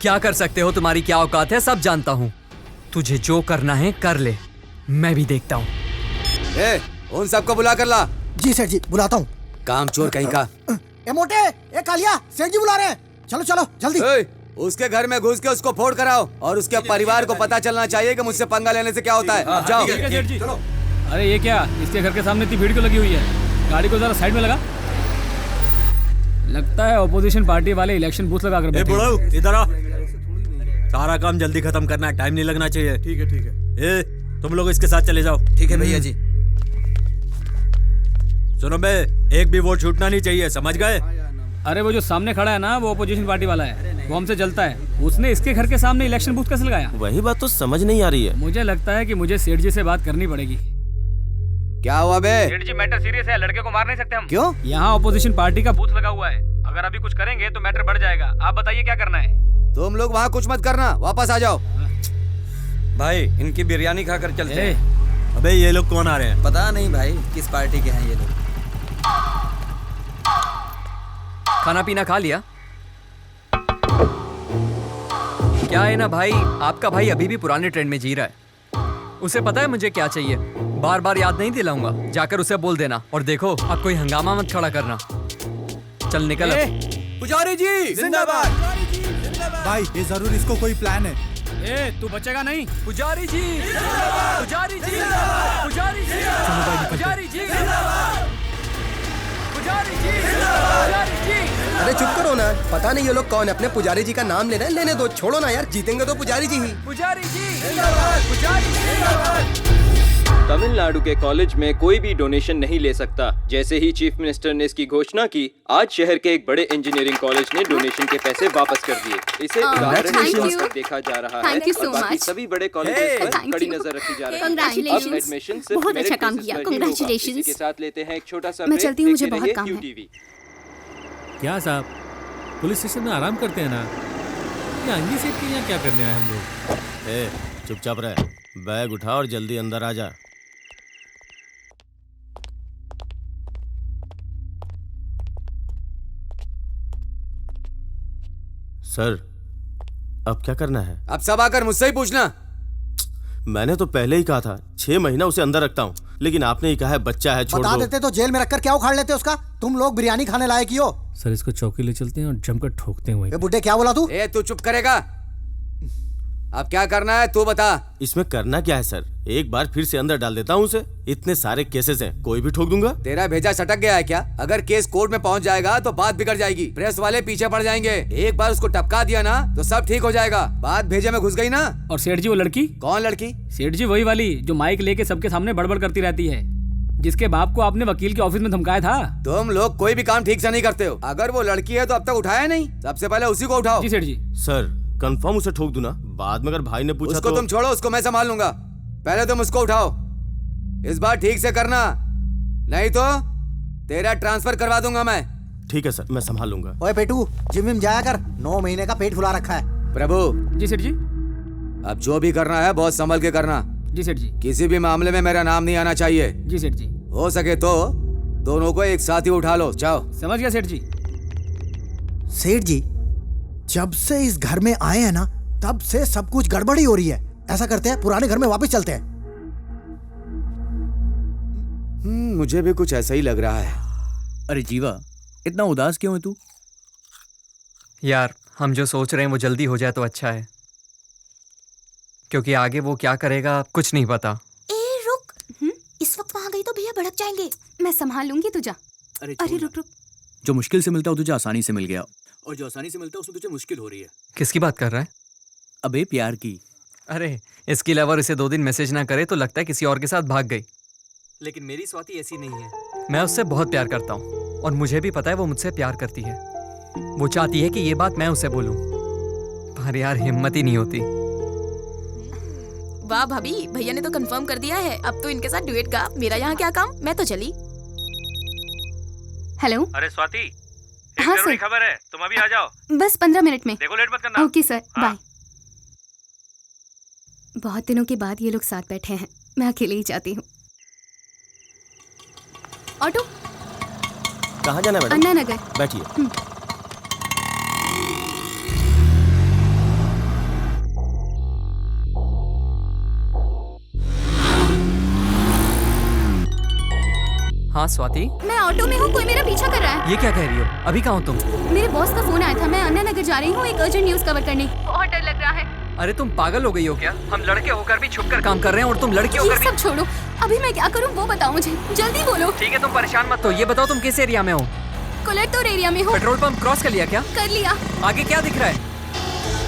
क्या कर सकते हो, तुम्हारी क्या औकात है सब जानता हूँ। तुझे जो करना है कर ले, मैं भी देखता हूँ। उन सबको बुला कर ला। जी सेठ जी बुलाता हूँ। काम चोर कहीं का। ए मोटे, ए कालिया, सेठ जी बुला रहे हैं। चलो चलो जल्दी। उसके घर में घुस के उसको फोड़ कराओ और उसके परिवार को पता चलना चाहिए कि मुझसे पंगा लेने से क्या होता है। जाओ। चलो। अरे ये क्या, इसके घर के सामने इतनी भीड़ क्यों लगी हुई है? गाड़ी को जरा साइड में लगा। लगता है ऑपोजिशन पार्टी वाले इलेक्शन बूथ लगा कर बैठे हैं। इधर आ। सारा काम जल्दी खत्म करना है, टाइम नहीं लगना चाहिए। ठीक है ठीक है। तुम लोग इसके साथ चले जाओ। ठीक है भैया जी। सुनो बे, एक भी वोट छूटना नहीं चाहिए, समझ गए? अरे वो जो सामने खड़ा है ना, वो ऑपोजिशन पार्टी वाला है, वो हमसे जलता है। उसने इसके घर के सामने इलेक्शन बूथ कैसे लगाया? वही बात तो समझ नहीं आ रही है। मुझे लगता है कि मुझे सेठ जी से बात करनी पड़ेगी। क्या हुआ बे? सेठ जी मैटर सीरियस है, लड़के को मार नहीं सकते हम। क्यों? यहाँ ऑपोजिशन पार्टी का बूथ लगा हुआ है, अगर अभी कुछ करेंगे तो मैटर बढ़ जाएगा। आप बताइए क्या करना है? तुम लोग वहाँ कुछ मत करना, वापस आ जाओ। भाई इनकी बिरयानी खाकर चलते हैं। अबे ये लोग कौन आ रहे हैं? पता नहीं भाई किस पार्टी के हैं ये लोग। खाना पीना खा लिया? क्या है ना भाई, आपका भाई अभी भी पुराने ट्रेंड में जी रहा है। उसे पता है मुझे क्या चाहिए, बार बार याद नहीं दिलाऊंगा, जाकर उसे बोल देना। और देखो अब कोई हंगामा मत खड़ा करना। चल निकल। पुजारी जी जिंदाबाद। भाई ये जरूर इसको कोई प्लान है। तू बचेगा नहीं। पुजारी जी, पुजारी जी, पुजारी जी, पुजारी जी, पुजारी जी, पुजारी जी। अरे चुप करो ना, पता नहीं ये लोग कौन है, अपने पुजारी जी का नाम ले रहे हैं। लेने दो, छोड़ो ना यार, जीतेंगे तो पुजारी जी ही। पुजारी जी, पुजारी जी। तमिलनाडु के कॉलेज में कोई भी डोनेशन नहीं ले सकता। जैसे ही चीफ मिनिस्टर ने इसकी घोषणा की, आज शहर के एक बड़े इंजीनियरिंग कॉलेज ने डोनेशन के पैसे वापस कर दिए। इसे उदाहरण के तौर पर देखा जा रहा है और बाकी सभी बड़े कॉलेजेस पर कड़ी नजर रखी जा रही है। अब एडमिशन सिर्फ बहुत अच्छा काम किया, कांग्रेचुलेशंस। के साथ लेते हैं एक छोटा सा मैं चलती हूँ, मुझे बहुत काम है। क्या साहब, पुलिस स्टेशन में आराम करते हैं ना? ये अंजी सेठ के यहाँ क्या करने आए हम लोग? चुपचाप रहे, बैग उठा और जल्दी अंदर आ जा। सर अब क्या करना है? अब सब आकर मुझसे ही पूछना। मैंने तो पहले ही कहा था 6 महीना उसे अंदर रखता हूँ, लेकिन आपने ही कहा है बच्चा है, छोड़ बता दो। देते तो जेल में रखकर क्या उखाड़ लेते उसका। तुम लोग बिरयानी खाने लायक ही हो। सर इसको चौकी ले चलते हैं और जमकर ठोकते हैं वहीं। बुड्ढे क्या बोला तू? तू चुप करेगा? अब क्या करना है तू बता। इसमें करना क्या है सर, एक बार फिर से अंदर डाल देता हूँ उसे। इतने सारे केसेस हैं, कोई भी ठोक दूंगा। तेरा भेजा सटक गया है क्या? अगर केस कोर्ट में पहुंच जाएगा तो बात बिगड़ जाएगी, प्रेस वाले पीछे पड़ जाएंगे। एक बार उसको टपका दिया ना तो सब ठीक हो जाएगा। बात भेजे में घुस गई ना। और सेठ जी वो लड़की? कौन लड़की? सेठ जी वही वाली जो माइक लेके सबके सामने बड़बड़ करती रहती है, जिसके बाप को आपने वकील के ऑफिस में धमकाया था। तुम लोग कोई भी काम ठीक से नहीं करते हो। अगर वो लड़की है तो अब तक उठाया नहीं, सबसे पहले उसी को उठाओ। जी सेठ जी। सर कंफर्म उसे ठोक दूं ना? बाद में अगर भाई ने पूछा उसको तो... तुम छोड़ो, उसको मैं संभाल लूंगा। पहले तुम उसको उठाओ, इस बार ठीक से करना, नहीं तो तेरा ट्रांसफर करवा दूंगा मैं। ठीक है सर, मैं संभाल लूंगा। ओए पेटू, जिम विम जाया कर, 9 महीने का पेट फुला रखा है। प्रभु। जी सेठ जी। अब जो भी करना है बहुत संभल के करना। जी सेठ जी। किसी भी मामले में मेरा नाम नहीं आना चाहिए। जी सेठ जी। हो सके तो दोनों को एक साथ ही उठा लो। जाओ। समझ गया सेठ जी। सेठ जी, जब से इस घर में आए हैं ना, तब से सब कुछ गड़बड़ी हो रही है। ऐसा करते हैं, पुराने घर में वापस चलते हैं। मुझे भी कुछ ऐसा ही लग रहा है। अरे जीवा, इतना उदास क्यों है तू? यार हम जो सोच रहे हैं वो जल्दी हो जाए तो अच्छा है, क्योंकि आगे वो क्या करेगा कुछ नहीं पता। रुक, इस वक्त वहाँ गई तो भैया भड़क जाएंगे। मैं संभाल लूंगी, तू जा। अरे रुक रुक। जो मुश्किल से मिलता है तुझे आसानी से मिल गया, और जो आसानी से मिलता है उसमें तुझे मुश्किल हो रही है। किसकी बात कर रहा है? अबे प्यार की। अरे इसकी लवर इसे 2 दिन मैसेज ना करे तो लगता है किसी और के साथ भाग गई, लेकिन मेरी स्वाति ऐसी नहीं है। मैं उससे बहुत प्यार करता हूँ और मुझे भी पता है वो मुझसे प्यार करती है। वो चाहती है कि ये बात मैं उसे बोलूं, पर यार हिम्मत ही नहीं होती। वाह भाभी, भैया ने तो कंफर्म कर दिया है। अब तो इनके साथ डुएट गा। मेरा यहाँ क्या काम, मैं तो चली। हेलो। अरे स्वाति, हाँ जरूरी सर। खबर है, तुम अभी आ जाओ। बस 15 मिनट में। देखो लेट मत करना। Okay sir, bye. बहुत दिनों के बाद ये लोग साथ बैठे हैं, मैं अकेले ही जाती हूँ। ऑटो। कहाँ जाना है मैडम? अन्ना नगर। बैठिए। हाँ स्वाति। मैं ऑटो में हूँ, कोई मेरा पीछा कर रहा है। ये क्या कह रही हो? अभी कहाँ हो तुम? मेरे बॉस का फोन आया था, मैं अन्ना नगर जा रही हूँ एक अर्जेंट न्यूज कवर करने। बहुत डर लग रहा है। अरे तुम पागल हो गई हो क्या? हम लड़के होकर भी छुपकर काम कर रहे हैं और तुम लड़की होकर भी... सब छोड़ो, अभी मैं क्या करूँ वो बताओ मुझे, जल्दी बोलो। ठीक है तुम परेशान मत हो, ये बताओ तुम किस एरिया में हो? कोलेटोर एरिया में हूँ। पेट्रोल पंप क्रॉस कर लिया क्या? कर लिया। आगे क्या दिख रहा है?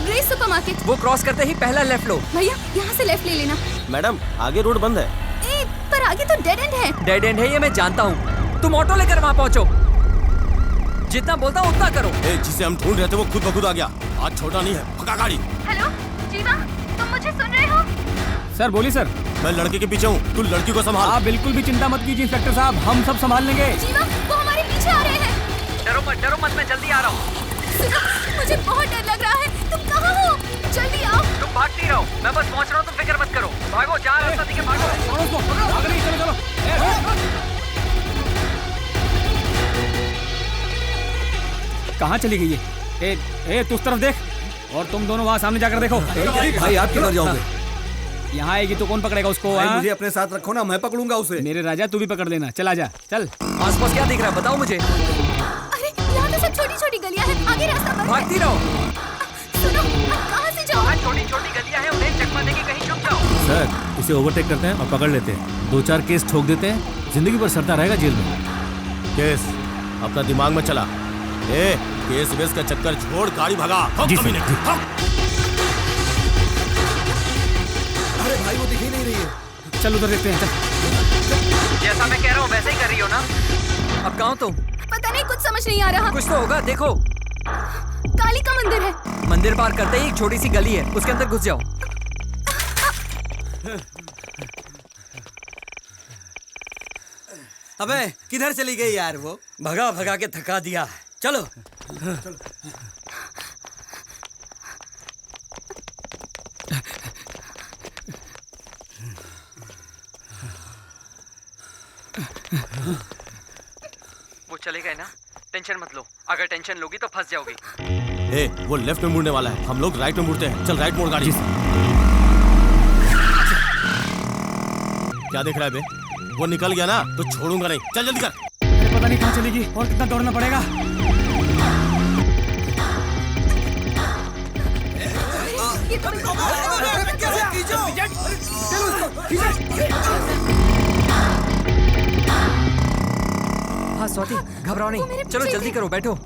Grace supermarket. वो क्रॉस करते ही पहला लेफ्ट लो। भैया यहाँ से लेफ्ट ले लेना। मैडम आगे रोड बंद है। पर आगे तो डेड एंड है। डेड एंड है ये मैं जानता हूँ, तुम ऑटो लेकर वहाँ पहुँचो। जितना बोलता हूँ उतना करो। जिसे हम ढूंढ रहे थे वो खुद ब खुद आ गया। आज छोटा नहीं है, भगा गाड़ी। हेलो जीवा, तुम मुझे सुन रहे हो? सर बोलिए सर। मैं लड़के के पीछे हूँ, तू लड़की को संभाल। आप बिल्कुल भी चिंता मत कीजिए इंस्पेक्टर साहब, हम सब संभाल लेंगे। जीवा, वो हमारे पीछे आ रहे हैं। डरो मत, मैं जल्दी आ रहा हूँ। सुनो, मुझे बहुत डर लग रहा है, तुम कहाँ हो? जल्दी आओ। तुम भागती रहो, मैं बस पहुँच रहा हूँ, तुम फिक्र मत करो। भागो, जा रास्ता दिखे, भागो। चलो। कहाँ चली गई है? ए तू उस तरफ देख, और तुम दोनों वहाँ सामने जाकर देखो। भाई आप किधर जाओगे? यहाँ आएगी तो कौन पकड़ेगा उसको? मुझे अपने साथ रखो ना, मैं पकड़ूंगा उसे। मेरे राजा तू भी पकड़ लेना। चल आजा, चल। आसपास क्या दिख रहा है बताओ मुझे। अरे यहाँ तो सब छोटी छोटी गलियाँ हैं, आगे रास्ता बंद है। भागती रहो। सुनो, अब कहाँ से जाओ? छोटी छोटी गलियाँ हैं, उन्हें चकमा देके कहीं छुप जाओ। सर इसे ओवरटेक करते हैं और पकड़ लेते हैं, 2-4 केस ठोक देते हैं, जिंदगी भर सड़ता रहेगा जेल में। केस अपना दिमाग में चला। केस वेस का चक्कर छोड़, गाड़ी भगा। जी अरे भाई वो दिख ही नहीं रही है। चल उधर देखते हैं, चल। जैसा मैं कह रहा हूँ वैसे ही कर रही हो ना? अब कहाँ हो तुम? पता नहीं, कुछ समझ नहीं आ रहा। कुछ तो होगा, देखो। काली का मंदिर है। मंदिर पार करते ही एक छोटी सी गली है, उसके अंदर घुस जाओ। अबे किधर चली गई यार वो? भगा भगा के थका दिया। चलो। वो चले गए ना, टेंशन मत लो। अगर टेंशन लोगी तो फंस जाओगी। वो लेफ्ट में मुड़ने वाला है, हम लोग राइट में मुड़ते हैं। चल राइट मोड़ गाड़ी। क्या देख रहा है बे? वो निकल गया ना तो छोड़ूंगा नहीं। चल जल्दी कर। पता नहीं कहाँ चलेगी और कितना दौड़ना पड़ेगा। हाँ स्वाति, घबराओ नहीं, चलो जल्दी करो, बैठो।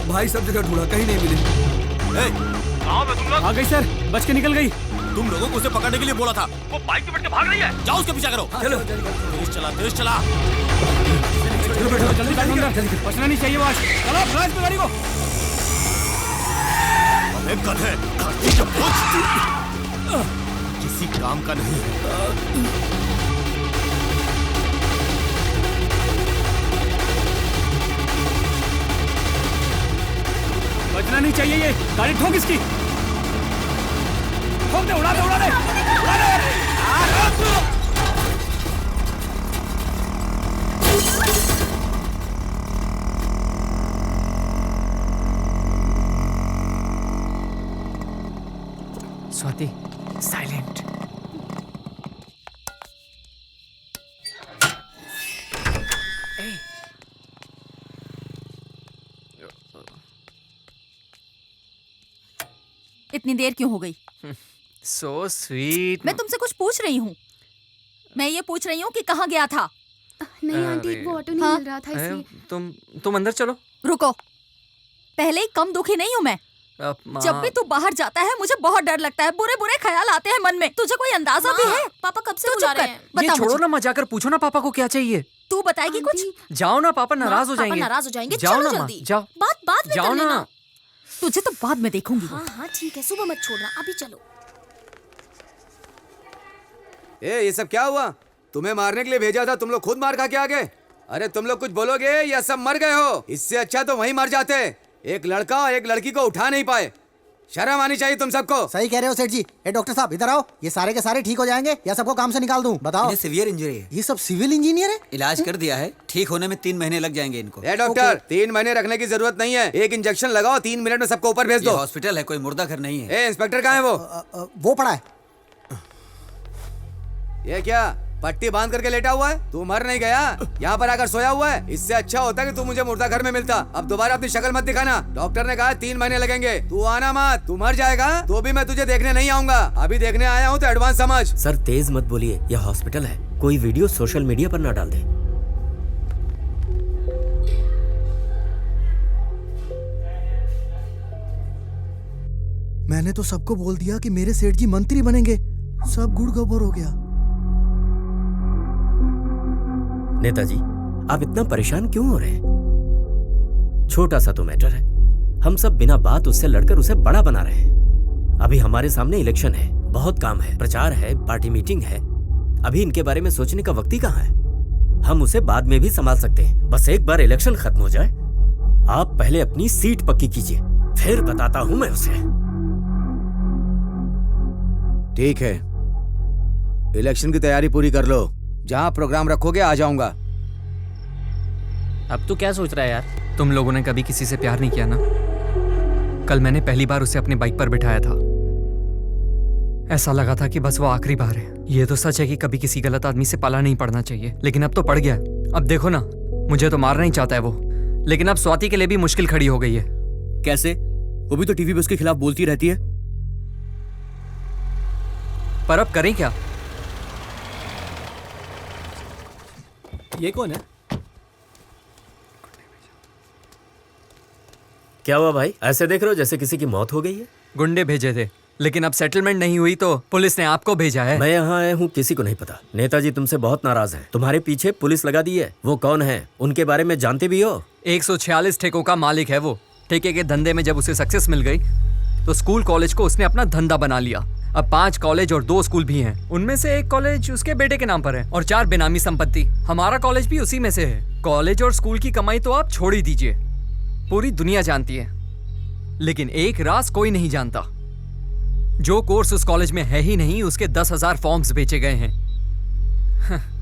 भाई सब जगह ढूंढा, कहीं नहीं मिली। कहाँ पे तुम लोग? आ गई सर, बच के निकल गई। तुम लोगों को उसे पकड़ने के लिए बोला था। वो बाइक पे बैठ के भाग रही है। जाओ उसके पीछा करो। चलो तेज चला, तेज चला। चलो बैठो, जल्दी बैठो अंदर, बचना नहीं चाहिए बॉस। चलो फ्लैश पे गाड़ी को। अबे गधे, किसी काम का नहीं है। बचना नहीं चाहिए ये। गाड़ी ठोक इसकी। ठोक दे, उड़ा दे, उड़ा दे, उड़ा दे। स्वाति, साइलेंट। इतनी देर क्यों हो गई? So sweet। मैं तुमसे कुछ पूछ रही हूँ। मैं ये पूछ रही हूँ कि कहाँ गया था? नहीं आंटी, वो ऑटो नहीं मिल रहा था इसलिए। तुम अंदर चलो। रुको, पहले ही कम दुखी नहीं हूँ मैं। जब भी तू बाहर जाता है मुझे बहुत डर लगता है, बुरे बुरे ख्याल आते हैं मन में। तुझे कोई अंदाजा भी है? पापा कब से बुला रहे हैं? ये छोड़ो ना, मत जाकर पूछो ना पापा को क्या चाहिए। तू बताएगी कुछ? जाओ ना, पापा नाराज हो जाएंगे। नाराज हो जाएंगे। जाओ चलो ना, जल्दी। जाओ। बात में जाओ कर लेना। ना। तुझे तो बाद में देखूंगी। हाँ ठीक है, सुबह मत छोड़ना, अभी चलो। ये सब क्या हुआ? तुम्हें मारने के लिए भेजा था, तुम लोग खुद मार खा के आ गए। अरे तुम लोग कुछ बोलोगे या सब मर गए हो? इससे अच्छा तो वहीं मर जाते। एक लड़का और एक लड़की को उठा नहीं पाए। शर्म आनी चाहिए तुम सबको। सही कह रहे हो सेठ जी। ए डॉक्टर साहब इधर आओ। ये सारे के सारे ठीक हो जाएंगे या सबको काम से निकाल दूं? बताओ। इन्हें सीवियर इंजरी है। ये सब सिविल इंजीनियर है? इलाज कर दिया है, ठीक होने में 3 महीने लग जाएंगे इनको। ए डॉक्टर, 3 महीने रखने की जरूरत नहीं है। एक इंजेक्शन लगाओ, 3 मिनट में सबको ऊपर भेज दो। हॉस्पिटल है, कोई मुर्दा घर नहीं है। ए इंस्पेक्टर कहाँ है वो पड़ा है। ये क्या पट्टी बांध करके लेटा हुआ है? तू मर नहीं गया, यहाँ पर आकर सोया हुआ है। इससे अच्छा होता कि तू मुझे मुर्दा घर में मिलता। अब दोबारा अपनी शक्ल मत दिखाना। डॉक्टर ने कहा 3 महीने लगेंगे। तू आना मत। तू मर जाएगा तो भी मैं तुझे देखने नहीं आऊंगा। अभी देखने आया हूँ तो एडवांस समझ। सर तेज मत बोलिए, यह हॉस्पिटल है। कोई वीडियो सोशल मीडिया पर ना डाल दे। मैंने तो सबको बोल दिया कि मेरे सेठ जी मंत्री बनेंगे। सब गुड़ गोबर हो गया। नेताजी, आप इतना परेशान क्यों हो रहे हैं? छोटा सा तो मैटर है। हम सब बिना बात उससे लड़कर उसे बड़ा बना रहे हैं। अभी हमारे सामने इलेक्शन है, बहुत काम है, प्रचार है, पार्टी मीटिंग है। अभी इनके बारे में सोचने का वक्त ही कहाँ है। हम उसे बाद में भी संभाल सकते हैं, बस एक बार इलेक्शन खत्म हो जाए। आप पहले अपनी सीट पक्की कीजिए, फिर बताता हूं मैं उसे। ठीक है, इलेक्शन की तैयारी पूरी कर लो। जहाँ प्रोग्राम रखोगे आ जाऊंगा। अब तू क्या सोच रहा है यार? तुम लोगों ने कभी किसी से प्यार नहीं किया ना? कल मैंने पहली बार उसे अपनी बाइक पर बिठाया था। ऐसा लगा था कि बस वो आखिरी बार है। ये तो सच है कि कभी किसी गलत आदमी से पाला नहीं पड़ना चाहिए, लेकिन अब तो पड़ गया। अब देखो ना, मुझे तो मारना ही चाहता है वो, लेकिन अब स्वाति के लिए भी मुश्किल खड़ी हो गई है। कैसे? वो भी तो टीवी पे उसके खिलाफ बोलती रहती है। पर अब करें क्या? ये कौन है? क्या हुआ भाई, ऐसे देख रहे हो जैसे किसी की मौत हो गई है? गुंडे भेजे थे, लेकिन अब सेटलमेंट नहीं हुई तो पुलिस ने आपको भेजा है। मैं यहाँ आया हूँ, किसी को नहीं पता। नेताजी तुमसे बहुत नाराज हैं। तुम्हारे पीछे पुलिस लगा दी है। वो कौन है? उनके बारे में जानते भी हो? 146 ठेकों का मालिक है वो। ठेके के धंधे में जब उसे सक्सेस मिल गई तो स्कूल कॉलेज को उसने अपना धंधा बना लिया। अब 5 कॉलेज और 2 स्कूल भी हैं। उनमें से एक कॉलेज उसके बेटे के नाम पर है और 4 बेनामी संपत्ति। हमारा कॉलेज भी उसी में से है। कॉलेज और स्कूल की कमाई तो आप छोड़ ही दीजिए, पूरी दुनिया जानती है, लेकिन एक राज कोई नहीं जानता। जो कोर्स उस कॉलेज में है ही नहीं, उसके 10,000 फॉर्म्स बेचे गए हैं।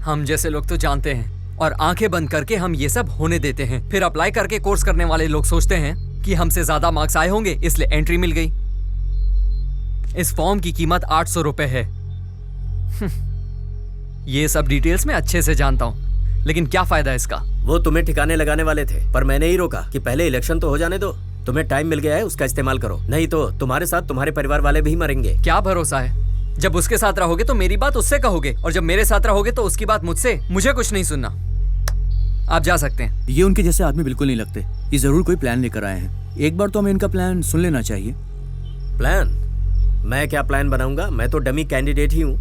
हम जैसे लोग तो जानते हैं और आंखें बंद करके हम ये सब होने देते हैं। फिर अप्लाई करके कोर्स करने वाले लोग सोचते हैं कि हमसे ज्यादा मार्क्स आए होंगे इसलिए एंट्री मिल गई। इस फॉर्म की कीमत 800 रुपए है। ये सब डिटेल्स मैं अच्छे से जानता हूँ, लेकिन क्या फायदा इसका? वो तुम्हें ठिकाने लगाने वाले थे, पर मैंने ही रोका कि पहले इलेक्शन तो हो जाने दो। तुम्हें टाइम मिल गया है, उसका इस्तेमाल करो, नहीं तो तुम्हारे साथ तुम्हारे परिवार वाले भी मरेंगे। क्या भरोसा है? जब उसके साथ रहोगे तो मेरी बात उससे कहोगे, और जब मेरे साथ रहोगे तो उसकी बात मुझसे। मुझे कुछ नहीं सुनना, आप जा सकते हैं। ये उनके जैसे आदमी बिल्कुल नहीं लगते। ये जरूर कोई प्लान लेकर आए हैं। एक बार तो हमें इनका प्लान सुन लेना चाहिए। प्लान? मैं क्या प्लान बनाऊंगा? मैं तो डमी कैंडिडेट ही हूँ।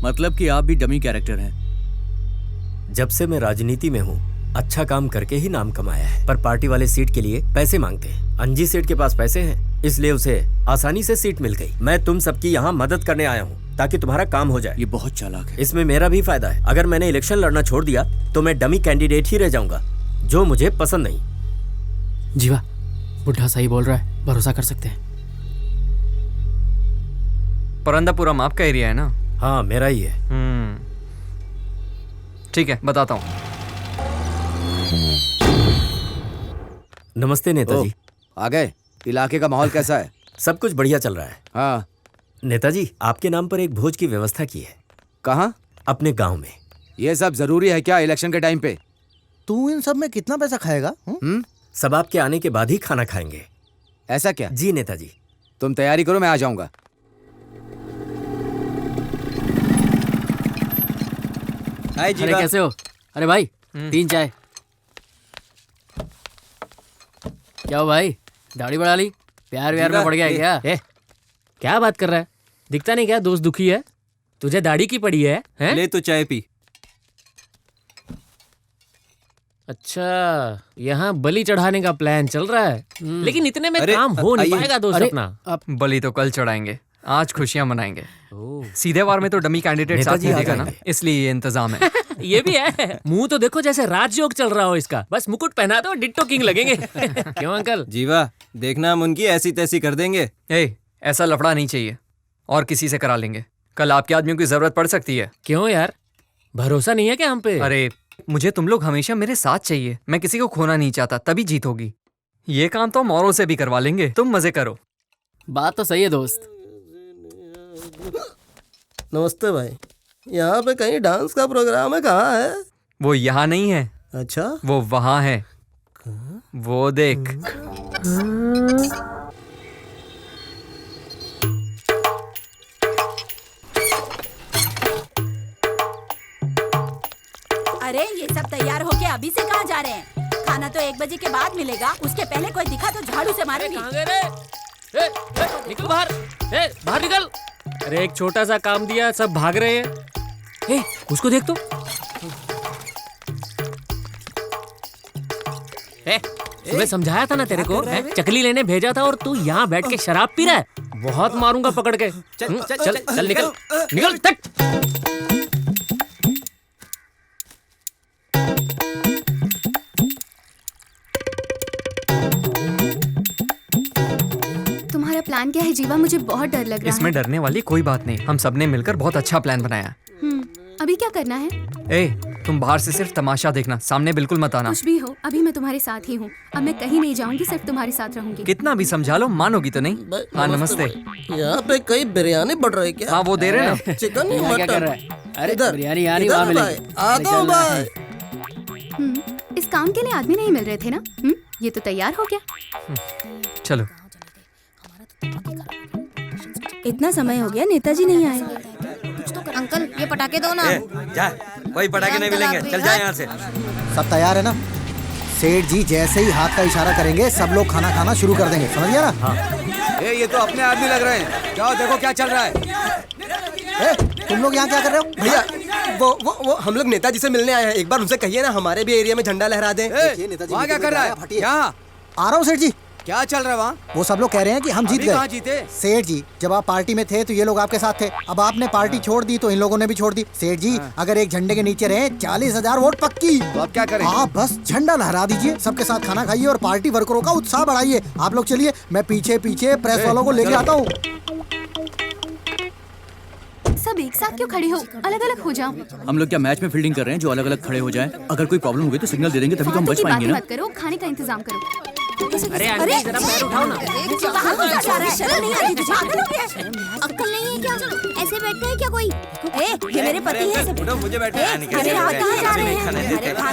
मतलब कि आप भी डमी कैरेक्टर हैं। जब से मैं राजनीति में हूँ अच्छा काम करके ही नाम कमाया है, पर पार्टी वाले सीट के लिए पैसे मांगते हैं। अंजी सेठ के पास पैसे हैं, इसलिए उसे आसानी से सीट मिल गई। मैं तुम सबकी यहाँ मदद करने आया हूँ ताकि तुम्हारा काम हो जाए। ये बहुत चालाक है। इसमें मेरा भी फायदा है। अगर मैंने इलेक्शन लड़ना छोड़ दिया तो मैं डमी कैंडिडेट ही रह जाऊंगा, जो मुझे पसंद नहीं। जीवा, बुढ़ा सही बोल रहा है, भरोसा कर सकते हैं। परंदापुरम आपका एरिया है ना? हाँ, मेरा ही है। ठीक है, बताता हूँ। नमस्ते नेताजी। आ गए? इलाके का माहौल कैसा है? सब कुछ बढ़िया चल रहा है। हाँ नेताजी, आपके नाम पर एक भोज की व्यवस्था की है। कहाँ? अपने गांव में। ये सब जरूरी है क्या इलेक्शन के टाइम पे? तू इन सब में कितना पैसा खाएगा? सब आपके आने के बाद ही खाना खाएंगे। ऐसा क्या? जी नेताजी। तुम तैयारी करो, मैं आ जाऊंगा। अरे कैसे हो? अरे भाई 3 चाय। क्या हो भाई, दाढ़ी बढ़ा ली? प्यार व्यार में पड़ गया है क्या? क्या बात कर रहा है? दिखता नहीं क्या दोस्त दुखी है? तुझे दाढ़ी की पड़ी है? ले तो चाय पी। अच्छा, यहाँ बलि चढ़ाने का प्लान चल रहा है, लेकिन इतने में काम हो नहीं पाएगा दोस्त अपना। बलि तो कल चढ़ाएंगे, आज खुशियां मनाएंगे। सीधे वार में तो डमी कैंडिडेट साथ में देगा ना, इसलिए ये इंतजाम है। ये भी है। मुंह तो देखो जैसे राजयोग चल रहा हो इसका। बस मुकुट पहना दो, डिट्टो किंग लगेंगे। क्यों अंकल? जीवा, देखना हम उनकी ऐसी तैसी कर देंगे। ऐसा लफड़ा नहीं चाहिए, और किसी से करा लेंगे। कल आपके आदमियों की जरूरत पड़ सकती है। क्यों यार, भरोसा नहीं है क्या हम पे? अरे मुझे तुम लोग हमेशा मेरे साथ चाहिए। मैं किसी को खोना नहीं चाहता, तभी जीत होगी। ये काम तो हम औरों से भी करवा लेंगे, तुम मजे करो। बात तो सही है दोस्त। नमस्ते भाई, यहाँ पे कहीं डांस का प्रोग्राम है? कहाँ है? वो यहाँ नहीं है। अच्छा, वो वहाँ है। वो देख। अरे ये सब तैयार होके अभी से कहाँ जा रहे हैं? खाना तो 1 बजे के बाद मिलेगा, उसके पहले कोई दिखा तो झाड़ू से मारूंगी। निकल बाहर, बाहर निकल। अरे एक छोटा सा काम दिया, सब भाग रहे हैं। उसको देख तो। सुबह समझाया था ना तेरे को, चकली लेने भेजा था और तू यहाँ बैठ के शराब पी रहा है। बहुत मारूंगा पकड़ के। चल चल चल, निकल निकल तक। प्लान क्या है जीवा? मुझे बहुत डर लग रहा है। इसमें डरने वाली कोई बात नहीं, हम सबने मिलकर बहुत अच्छा प्लान बनाया। अभी क्या करना है? तुम बाहर से सिर्फ तमाशा देखना, सामने बिल्कुल मत आना। कुछ भी हो, अभी मैं तुम्हारे साथ ही हूँ। अब मैं कहीं नहीं जाऊंगी, सिर्फ तुम्हारे साथ रहूंगी। कितना भी समझा लो, मानोगी तो नहीं। हाँ नमस्ते। यहाँ पे कहीं बिरयानी बढ़ रही है क्या? हाँ वो दे रहे ना। चिकन या मटन? अरे बिरयानी यानी वहाँ मिलेगी। आता हूँ भाई। इस काम के लिए आदमी नहीं मिल रहे थे ना? ये तो तैयार हो गया। चलो। इतना समय हो गया, नेताजी नहीं आए। अंकल ये पटाखे दो ना। जा, कोई पटाखे नहीं मिलेंगे, चल जा यहाँ से। सब तैयार है ना? सेठ जी जैसे ही हाथ का इशारा करेंगे सब लोग खाना खाना शुरू कर देंगे, समझ गया ना? हाँ। ये तो अपने आदमी लग रहे हैं, जाओ देखो क्या चल रहा है। तुम लोग यहाँ क्या कर रहे हो? भैया वो हम लोग नेताजी से मिलने आए हैं। एक बार उनसे कहिए ना हमारे भी एरिया में झंडा लहरा दें। वहाँ क्या कर रहा है? यहाँ आ रहा हूँ सेठ जी। क्या चल रहा है वहाँ? वो सब लोग कह रहे हैं कि हम जीत गए। कहाँ जीते? सेठ जी जब आप पार्टी में थे तो ये लोग आपके साथ थे, अब आपने पार्टी छोड़ दी तो इन लोगों ने भी छोड़ दी। सेठ जी अगर एक झंडे के नीचे रहे 40,000 वोट पक्की। तो अब क्या करें? आप बस झंडा लहरा दीजिए, सबके साथ खाना खाइए और पार्टी वर्करों का उत्साह बढ़ाइए। आप लोग चलिए, मैं पीछे पीछे प्रेस वालों को लेके आता हूँ। सब एक साथ क्यों खड़े हो? अलग अलग हो जाओ। हम लोग क्या मैच में फील्डिंग कर रहे हैं जो अलग अलग खड़े हो जाए? अगर कोई प्रॉब्लम हुई तो सिग्नल दे देंगे, तभी तो हम बच पाएंगे ना। मत करो, खाने का इंतजाम करो। अरे आंटी जरा पैर उठाओ ना। कहाँ घुसा जा रहा है? शर्म नहीं आती तुझे? पागल हो गया है? अक्ल नहीं है क्या? ऐसे बैठते हैं क्या कोई? ये मेरे पति हैं। मुझे बैठे अरे आप कहाँ जा रहे हैं?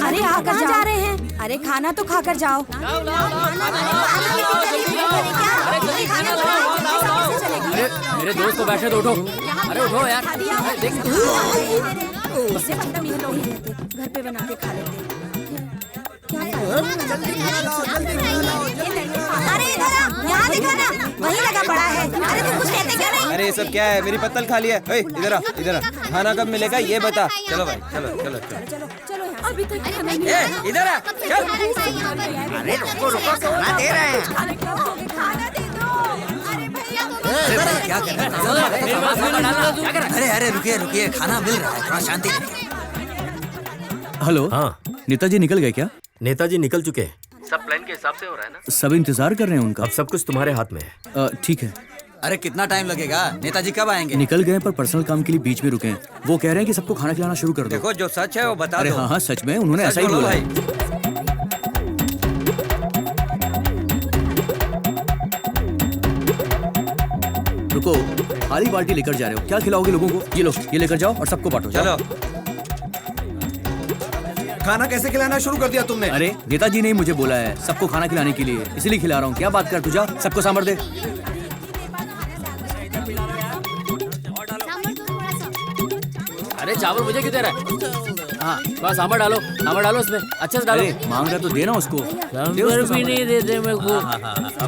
अरे आप कहाँ जा रहे हैं? अरे खाना तो खाकर जाओ। मेरे दोस्त को बैठे तो उठो। अरे उठो यार। इससे मतलब ये लोग ही रहते, घर पे बना के खा लेते। अरे इधर यहाँ देखो ना, वही लगा पड़ा है। अरे तुम कुछ कहते क्यों नहीं? अरे ये सब क्या है? मेरी पत्तल खाली है। इधर आ, इधर आ। खाना कब मिलेगा ये बता। चलो भाई, चलो चलो चलो अभी तक खाना नहीं मिला। इधर आ, चल। अरे रुको खाना दे रहे हैं। खाना दे दो। अरे क्या कर रहे हैं? अरे अरे रुकिए रुकिए, खाना मिल रहा है, थोड़ा शांति रखिए। हेलो। हाँ नेताजी निकल गए क्या? नेताजी निकल चुके हैं। सब प्लान के हिसाब से हो रहा है ना? सब इंतजार कर रहे हैं उनका। अब सब कुछ तुम्हारे हाथ में है। ठीक है। अरे कितना टाइम लगेगा? नेताजी कब आएंगे? निकल गए पर पर्सनल काम के लिए बीच में रुके हैं। वो कह रहे हैं कि सबको खाना खिलाना शुरू कर दो। देखो जो सच है वो बता अरे दो। हाँ हाँ सच में, उन्होंने ऐसा ही बोला है। रुको, खाली बाल्टी लेकर जा रहे हो? क्या खिलाओगे लोगों को? ये लो, ये लेकर जाओ और सबको बांटो। चलो। खाना कैसे खिलाना शुरू कर दिया तुमने? अरे नेताजी ने ही मुझे बोला है सबको खाना खिलाने के लिए, इसलिए खिला रहा हूँ। क्या बात कर तुझा? सबको सांभर दे। अरे चावल मुझे क्यों दे रहा है? हाँ बस सांभर डालो इसमें, अच्छे से डालो। मांग रहा तो देना उसको। सांभर भी नहीं देते मेरे को।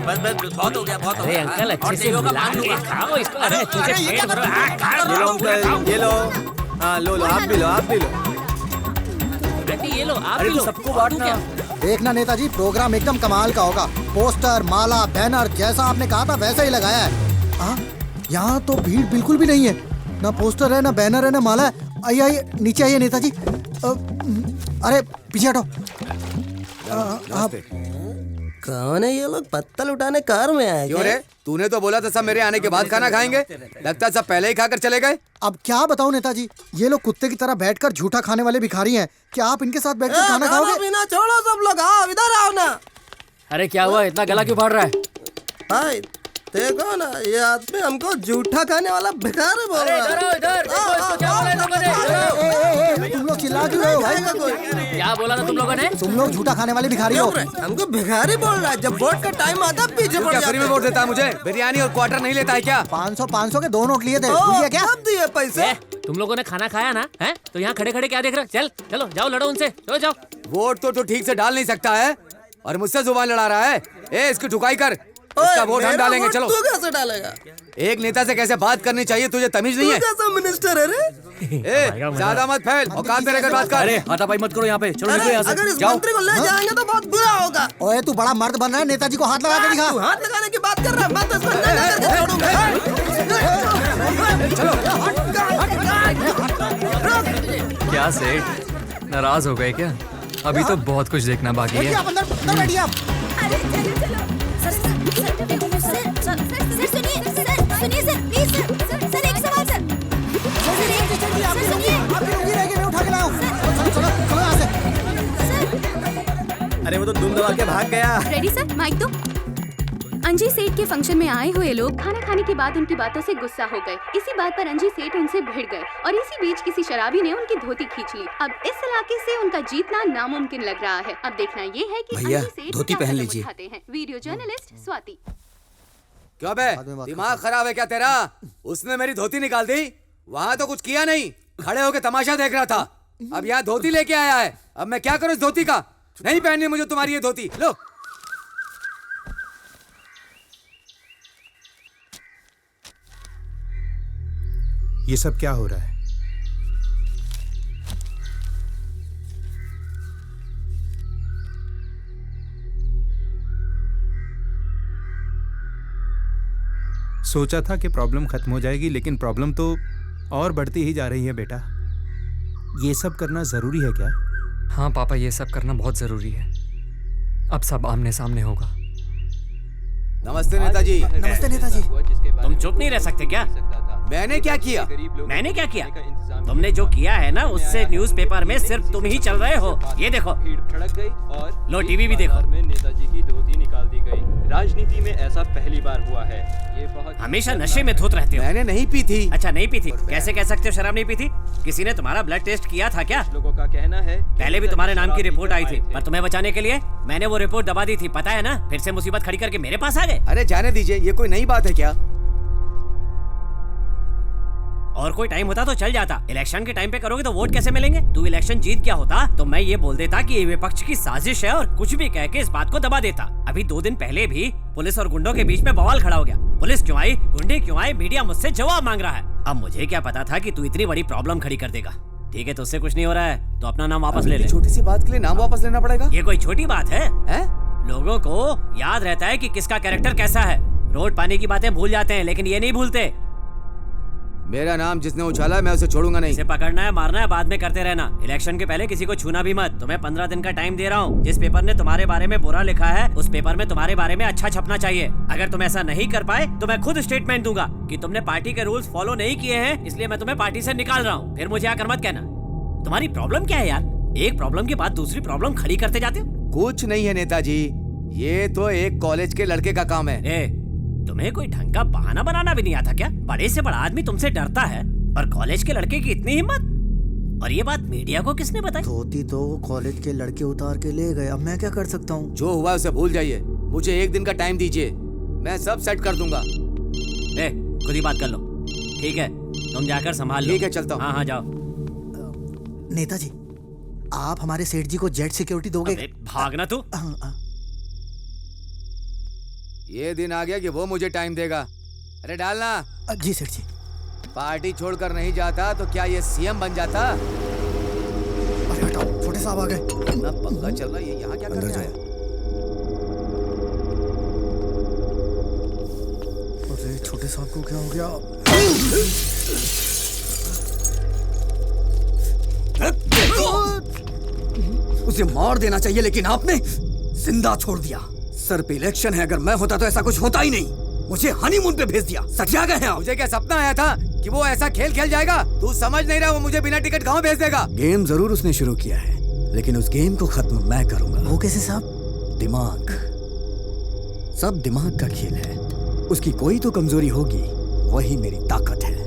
बस बहुत हो गया, बहुत हो अरे गया। अंकल अच्छे से मिला के खाओ इसको। अरे अच्छे से पेट भरो। ये लो अंकल, ये लो। हाँ लो लो, आप भी लो, आप भी लो। ये लो आप अरे भी तो लो। सबको बांटना। देखना नेताजी, प्रोग्राम एकदम कमाल का होगा। पोस्टर, माला, बैनर जैसा आपने कहा था वैसा ही लगाया है। यहाँ तो भीड़ बिल्कुल भी नहीं है, ना पोस्टर है, ना बैनर है, ना माला है। आइए आइए नीचे आइए नेताजी। अरे पीछे हटो। कौन है ये लोग? पत्तल उठाने कार में आए? क्यों रे? तूने तो बोला था सब मेरे आने के बाद खाना खाएंगे। लगता है सब पहले ही खाकर चले गए। अब क्या बताऊं नेताजी, ये लोग कुत्ते की तरह बैठकर झूठा खाने वाले भिखारी हैं। क्या आप इनके साथ बैठकर खाना खाओगे? बिना छोड़ो सब लोग, आओ इधर आओ ना। अरे क्या हुआ, इतना गला क्यों फाड़ रहा है? भाई देखो ना, ये आदमी हमको झूठा खाने वाला भिखारी बोल रहा है। इधर देखो इसको क्या बोला तुम लोगों ने? तुम लोग चिल्ला क्यों रहे हो भाई? क्या बोला था तुम लोगों ने? तुम लोग झूठा खाने वाले भिखारी हो। हमको भिखारी बोल रहा है। जब वोट का टाइम आता पीछे पड़ जाता फ्री में वोट देता है मुझे? बिरयानी और क्वार्टर नहीं लेता है क्या? 500 के 2 नोट लिए थे, भूल गया क्या? कब दिए पैसे? तुम लोगों ने खाना खाया ना? हैं? तो यहाँ खड़े खड़े क्या देख रहे हो? चलो जाओ लड़ो उनसे, चलो जाओ। वोट तो ठीक से डाल नहीं सकता है और मुझसे जुबान लड़ा रहा है। इसकी ठुकाई कर, इसका वोट हम डालेंगे। चलो। तू कैसे डालेगा? एक नेता से कैसे बात करनी चाहिए तुझे तमीज नहीं है? तू कैसा मिनिस्टर है रे? ज्यादा मत फैल, औकात में रहकर बात कर। अरे हाथापाई मत करो यहाँ पे, चलो निकलो यहाँ से। अगर इस मंत्री को ले जाएंगे तो बहुत बुरा होगा। ओए तू बड़ा मर्द बन रहा है, नेताजी को हाथ लगा के दिखा। तू हाथ लगाने की बात कर रहा है, मैं तो इसको अंदर लेकर छोड़ूंगा। क्या सेठ, नाराज हो गए क्या? अभी तो बहुत कुछ देखना बाकी है। आप अंदर बैठिए आप। सुनिए सर, प्लीज सर, एक सवाल सर। अरे वो तो दुम दबा के भाग गया। रेडी सर, माइक दो। अंजी सेठ के फंक्शन में आए हुए लोग खाना खाने के बाद उनकी बातों से गुस्सा हो गए। इसी बात पर अंजी सेठ उनसे भिड़ गए और इसी बीच किसी शराबी ने उनकी धोती खींच ली। अब इस इलाके से उनका जीतना नामुमकिन लग रहा है। अब देखना ये है कि भैया, अंजी सेठ धोती क्या पहन कदम लीजिए। उठाते हैं। Video journalist Swati. क्यों बे, दिमाग खराब है क्या तेरा? उसने मेरी धोती निकाल दी। वहाँ तो कुछ किया नहीं, खड़े होके तमाशा देख रहा था। अब यहाँ धोती लेके आया है। अब मैं क्या करूँ इस धोती का? नहीं पहननी मुझे तुम्हारी ये धोती। लो। ये सब क्या हो रहा है? सोचा था कि प्रॉब्लम खत्म हो जाएगी, लेकिन प्रॉब्लम तो और बढ़ती ही जा रही है बेटा। ये सब करना जरूरी है क्या? हाँ पापा, ये सब करना बहुत जरूरी है। अब सब आमने सामने होगा। नमस्ते नेताजी। नमस्ते नेताजी। तुम चुप नहीं रह सकते क्या? मैंने क्या किया? मैंने क्या किया? तुमने जो किया है ना, उससे न्यूज़पेपर में सिर्फ तुम ही चल रहे हो। ये देखो, भड़क गई और लो टीवी भी देखो। में नेताजी की धोती निकाल दी गई। राजनीति में ऐसा पहली बार हुआ है। ये बहुत हमेशा नशे में धुत रहते हो। मैंने नहीं पी थी। अच्छा, नहीं पी थी? कैसे कह सकते हो शराब नहीं पी थी? किसी ने तुम्हारा ब्लड टेस्ट किया था क्या? लोगों का कहना है पहले भी तुम्हारे नाम की रिपोर्ट आई थी, पर तुम्हें बचाने के लिए मैंने वो रिपोर्ट दबा दी थी, पता है ना? फिर से मुसीबत खड़ी करके मेरे पास आ गए। अरे जाने दीजिए, ये कोई नई बात है क्या? और कोई टाइम होता तो चल जाता। इलेक्शन के टाइम पे करोगे तो वोट कैसे मिलेंगे? तू इलेक्शन जीत गया होता तो मैं ये बोल देता कि ये विपक्ष की साजिश है और कुछ भी कह के इस बात को दबा देता। अभी 2 दिन पहले भी पुलिस और गुंडों के बीच में बवाल खड़ा हो गया। पुलिस क्यों आई, गुंडे क्यों आए, मीडिया मुझसे जवाब मांग रहा है। अब मुझे क्या पता था कि तू इतनी बड़ी प्रॉब्लम खड़ी कर देगा। ठीक है, तो उससे कुछ नहीं हो रहा है तो अपना नाम वापस ले ले। छोटी सी बात के लिए नाम वापस लेना पड़ेगा? ये कोई छोटी बात है? लोगों को याद रहता है कि किसका कैरेक्टर कैसा है। रोड पानी की बातें भूल जाते हैं, लेकिन ये नहीं भूलते। मेरा नाम जिसने उछाला मैं उसे छोड़ूंगा नहीं। इसे पकड़ना है, मारना है, बाद में करते रहना। इलेक्शन के पहले किसी को छूना भी मत। तुम्हें 15 दिन का टाइम दे रहा हूँ। जिस पेपर ने तुम्हारे बारे में बुरा लिखा है, उस पेपर में तुम्हारे बारे में अच्छा छपना चाहिए। अगर तुम ऐसा नहीं कर पाए तो मैं खुद स्टेटमेंट दूंगा कि तुमने पार्टी के रूल्स फॉलो नहीं किए हैं, इसलिए मैं तुम्हें पार्टी से निकाल रहा हूँ। फिर मुझे आकर मत कहना। तुम्हारी प्रॉब्लम क्या है यार? एक प्रॉब्लम के बाद दूसरी प्रॉब्लम खड़ी करते जाते हो। कुछ नहीं है नेताजी, ये तो एक कॉलेज के लड़के का काम है। तुम्हें कोई ढंग का बहाना बनाना भी नहीं आता क्या? बड़े से बड़ा आदमी तुमसे डरता है और कॉलेज के लड़के की इतनी हिम्मत? और ये बात मीडिया को किसने बताई? धोती तो कॉलेज के लड़के उतार के ले गए, अब मैं क्या कर सकता हूँ? जो हुआ उसे भूल जाइए। मुझे 1 दिन का टाइम दीजिए, मैं सब सेट कर दूंगा। खुद ही बात कर लो। ठीक है, तुम जाकर संभाल लो। ठीक है, चलता हूँ। हाँ जाओ। नेताजी, आप हमारे सेठ जी को जेट सिक्योरिटी दोगे? भागना तू। ये दिन आ गया कि वो मुझे टाइम देगा। अरे डालना। जी सेठ जी। पार्टी छोड़कर नहीं जाता तो क्या ये सीएम बन जाता? अरे हटाओ, छोटे साहब आ गए। इतना पंगा चल रहा है, ये यहाँ क्या करने आया? अरे छोटे साहब को क्या हो गया? उसे मार देना चाहिए, लेकिन आपने जिंदा छोड़ दिया। सर पे इलेक्शन है, अगर मैं होता तो ऐसा कुछ होता ही नहीं। मुझे हनीमून पे भेज दिया। सटिया गए हैं आप। मुझे क्या सपना आया था कि वो ऐसा खेल खेल जाएगा? तू समझ नहीं रहा, वो मुझे बिना टिकट गांव भेज देगा। गेम जरूर उसने शुरू किया है, लेकिन उस गेम को खत्म मैं करूंगा। वो कैसे साहब? दिमाग, सब दिमाग का खेल है। उसकी कोई तो कमजोरी होगी, वही मेरी ताकत है।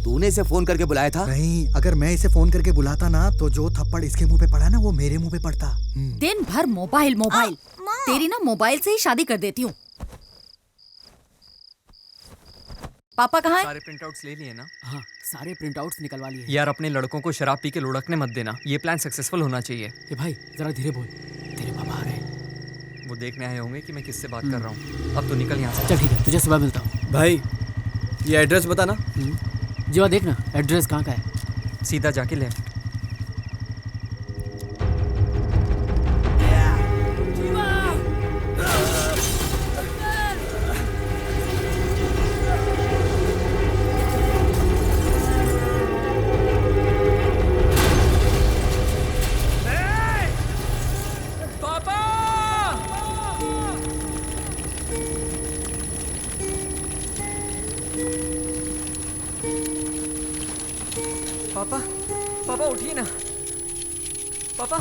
तूने इसे फोन करके बुलाया था? नहीं, अगर मैं इसे फोन करके बुलाता ना तो जो थप्पड़ इसके मुंह पे पड़ा ना वो मेरे मुंह पे पड़ता। दिन भर मोबाइल मोबाइल। तेरी ना मोबाइल से ही शादी कर देती हूँ। पापा कहाँ हैं? सारे प्रिंटआउट्स ले लिए ना? हाँ, सारे प्रिंटआउट्स निकलवा लिए। यार अपने लड़कों को शराब पी के लुढ़कने मत देना। ये प्लान सक्सेसफुल होना चाहिए। ये भाई जरा धीरे बोल, तेरे पापा आ रहे। वो देखने आए होंगे कि मैं किससे बात कर रहा हूँ। अब तो निकल यहाँ से। चल ठीक है, तुझे सुबह मिलता हूँ। भाई ये एड्रेस बताना। जीवा देखना एड्रेस कहाँ का है। सीधा जाके लेफ्ट। पापा, पापा उठिए ना। पापा।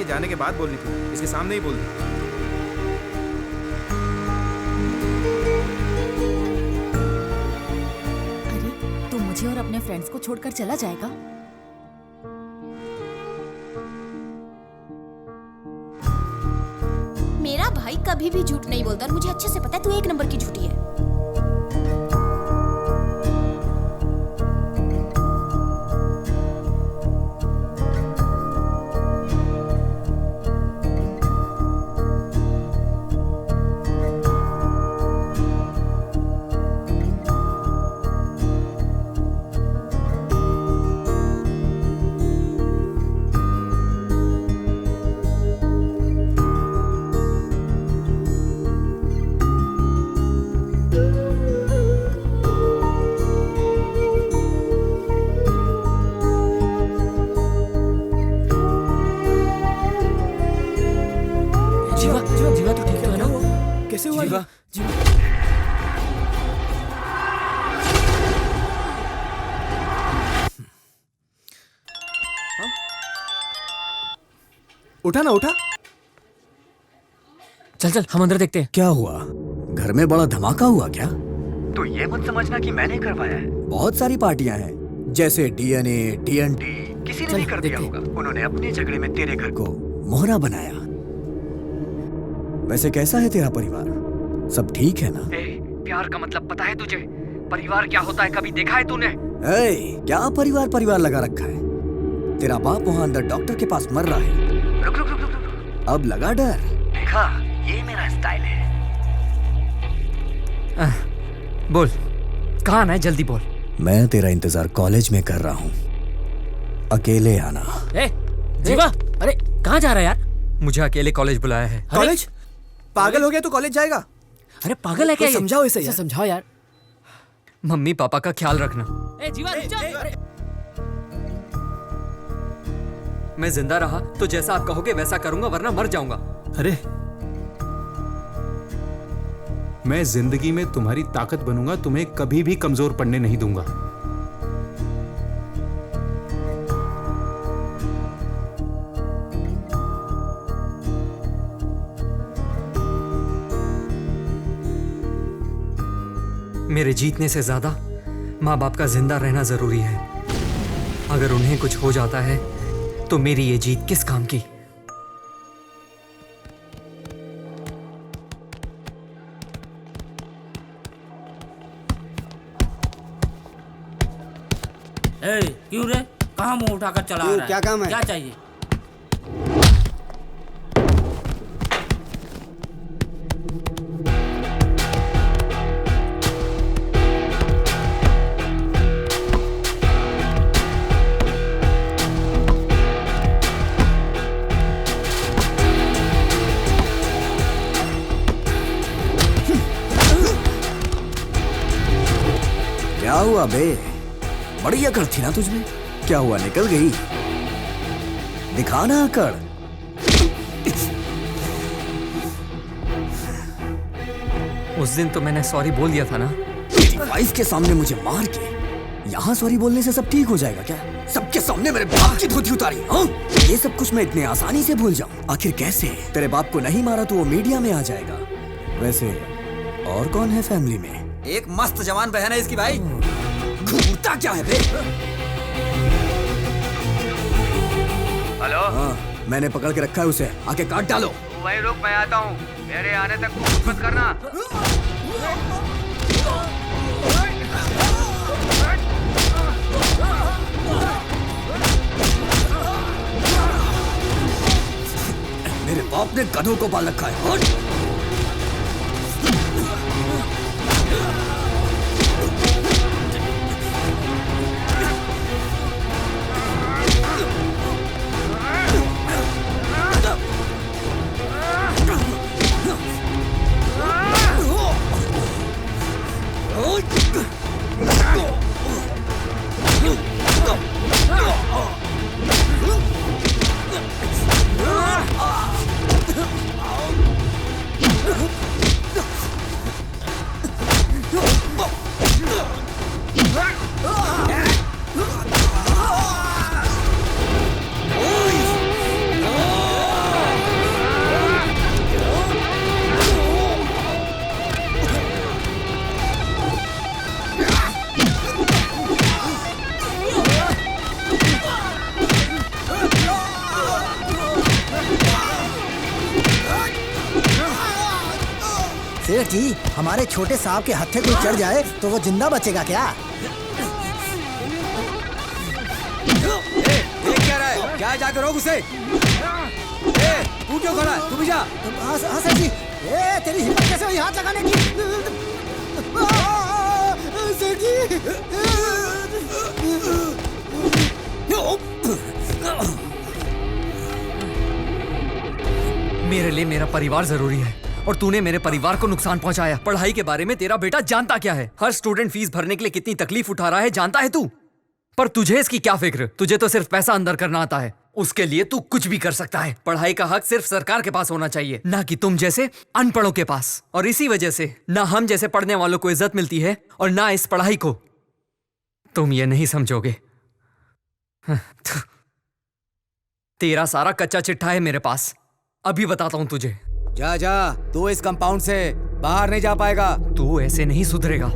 जाने के बाद बोलनी थी, इसके सामने ही बोल दी। अरे तू मुझे और अपने फ्रेंड्स को छोड़कर चला जाएगा? मेरा भाई कभी भी झूठ नहीं बोलता और मुझे अच्छे से पता है तू एक नंबर की झूठी है। कैसे हुआ जीवा? उठा ना उठा। चल चल हम अंदर देखते हैं। क्या हुआ? घर में बड़ा धमाका हुआ क्या? तो ये मत समझना कि मैंने करवाया है। बहुत सारी पार्टियां हैं, जैसे डीएनए, टीएनटी। किसी ने भी कर दिया होगा। उन्होंने अपने झगड़े में तेरे घर को मोहरा बनाया। वैसे कैसा है तेरा परिवार? सब ठीक है ना? प्यार का मतलब पता है तुझे? परिवार क्या होता है कभी देखा है तूने? क्या परिवार परिवार लगा रखा है? तेरा बाप वहाँ अंदर डॉक्टर के पास मर रहा है। रुक रुक रुक रुक रुक। अब लगा डर। देखा, ये मेरा स्टाइल है। बोल, कहाँ आना है? जल्दी बोल। मैं तेरा इंतजार कॉलेज में कर रहा हूँ, अकेले आना। जीवा, अरे कहाँ जा रहा है यार? मुझे अकेले कॉलेज बुलाया है। कॉलेज? पागल हो गया तू? कॉलेज जाएगा? अरे पागल है क्या? समझाओ इसे यार। समझाओ यार। मम्मी पापा का ख्याल रखना। जीवा रुक जा। मैं जिंदा रहा तो जैसा आप कहोगे वैसा करूंगा, वरना मर जाऊंगा। अरे मैं जिंदगी में तुम्हारी ताकत बनूंगा, तुम्हें कभी भी कमजोर पड़ने नहीं दूंगा। मेरे जीतने से ज्यादा माँ बाप का जिंदा रहना जरूरी है। अगर उन्हें कुछ हो जाता है तो मेरी ये जीत किस काम की? क्यों रे? कहाँ मुंह उठाकर चला रहा है? क्या काम है? क्या चाहिए? क्या हुआ बे? बड़ी अकड़ थी ना तुझमें। क्या हुआ, निकल गई? दिखाना अकड़। उस दिन तो मैंने सॉरी बोल दिया था ना। वाइफ के सामने मुझे मार के यहाँ सॉरी बोलने से सब ठीक हो जाएगा क्या? सबके सामने मेरे बाप की धोती उतारी। हाँ, ये सब कुछ मैं इतने आसानी से भूल जाऊं? आखिर कैसे? तेरे बाप को नहीं मारा तो वो मीडिया में आ जाएगा। वैसे और कौन है फैमिली में? एक मस्त जवान बहन है इसकी भाई। घूरता क्या है बे? हेलो? हाँ, मैंने पकड़ के रखा है उसे, आके काट डालो। वहीं रुक, मैं आता हूँ। मेरे आने तक कुछ मत करना। मेरे बाप ने गधों को पाल रखा है। हट! सेठ जी, हमारे छोटे सांप के हत्थे कोई चढ़ जाए तो वो जिंदा बचेगा क्या? देख क्या रहा है? क्या जाकर रोक उसे? तू क्यों खड़ा है? तू भी जा। हाँ सेठ जी, तेरी हिम्मत कैसे हुई हाथ लगाने की? सेठ जी, मेरे लिए मेरा परिवार जरूरी है और तूने मेरे परिवार को नुकसान पहुंचाया। पढ़ाई के बारे में तेरा बेटा जानता क्या है? हर स्टूडेंट फीस भरने के लिए कितनी तकलीफ उठा रहा है जानता है तू? पर तुझे इसकी क्या फिक्र? तुझे तो सिर्फ पैसा अंदर करना आता है। उसके लिए तू कुछ भी कर सकता है। पढ़ाई का हक सिर्फ सरकार के पास होना चाहिए, ना कि तुम जैसे अनपढ़ों के पास। और इसी वजह से ना हम जैसे पढ़ने वालों को इज्जत मिलती है और ना इस पढ़ाई को। तुम ये नहीं समझोगे। तेरा सारा कच्चा चिट्ठा है मेरे पास। अभी बताता हूं तुझे। जा जा, तू इस कंपाउंड से बाहर नहीं जा पाएगा। तू ऐसे नहीं सुधरेगा।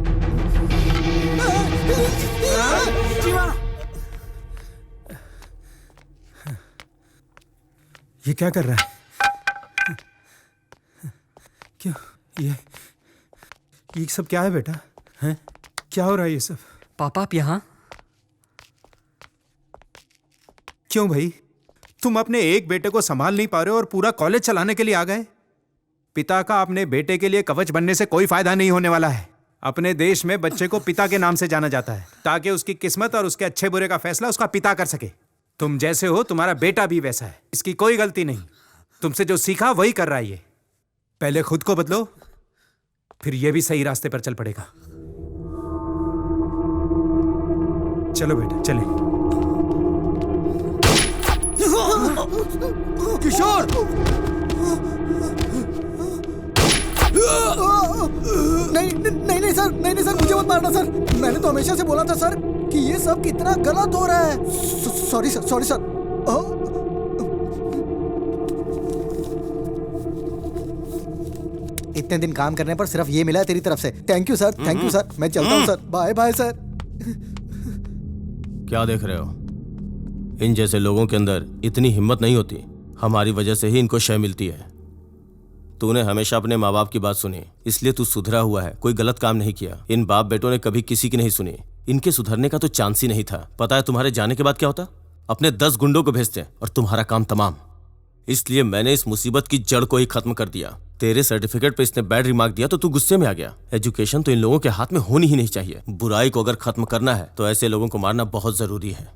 ये क्या कर रहा है? क्यों ये सब क्या है बेटा? हैं? क्या हो रहा है ये सब? पापा आप यहाँ? क्यों भाई, तुम अपने एक बेटे को संभाल नहीं पा रहे हो और पूरा कॉलेज चलाने के लिए आ गए? पिता का अपने बेटे के लिए कवच बनने से कोई फायदा नहीं होने वाला है। अपने देश में बच्चे को पिता के नाम से जाना जाता है ताकि उसकी किस्मत और उसके अच्छे बुरे का फैसला उसका पिता कर सके। तुम जैसे हो तुम्हारा बेटा भी वैसा है। इसकी कोई गलती नहीं। तुमसे जो सीखा वही कर रहा है ये। पहले खुद को बदलो, फिर ये भी सही रास्ते पर चल पड़ेगा। चलो बेटा चले। किशोर, नहीं सर, नहीं सर, मुझे मत मारना सर। मैंने तो हमेशा से बोला था सर कि ये सब कितना गलत हो रहा है। Sorry sir. इतने दिन काम करने पर सिर्फ ये मिला है तेरी तरफ से। Thank you sir, thank you sir. मैं चलता हूँ सर। Bye bye sir. क्या देख रहे हो? इन जैसे लोगों के अंदर इतनी हिम्मत नहीं होती। हमारी वजह से ही इनको शय मिलती है। तूने हमेशा अपने माँ बाप की बात सुनी, इसलिए तू सुधरा हुआ है। कोई गलत काम नहीं किया। इन बाप बेटों ने कभी किसी की नहीं सुनी। इनके सुधरने का तो चांस ही नहीं था। पता है तुम्हारे जाने के बाद क्या होता? अपने 10 गुंडों को भेजते और तुम्हारा काम तमाम। इसलिए मैंने इस मुसीबत की जड़ को ही खत्म कर दिया। तेरे सर्टिफिकेट पे इसने बैड रिमार्क दिया तो तू गुस्से में आ गया। एजुकेशन तो इन लोगों के हाथ में होनी ही नहीं चाहिए। बुराई को अगर खत्म करना है तो ऐसे लोगों को मारना बहुत जरूरी है।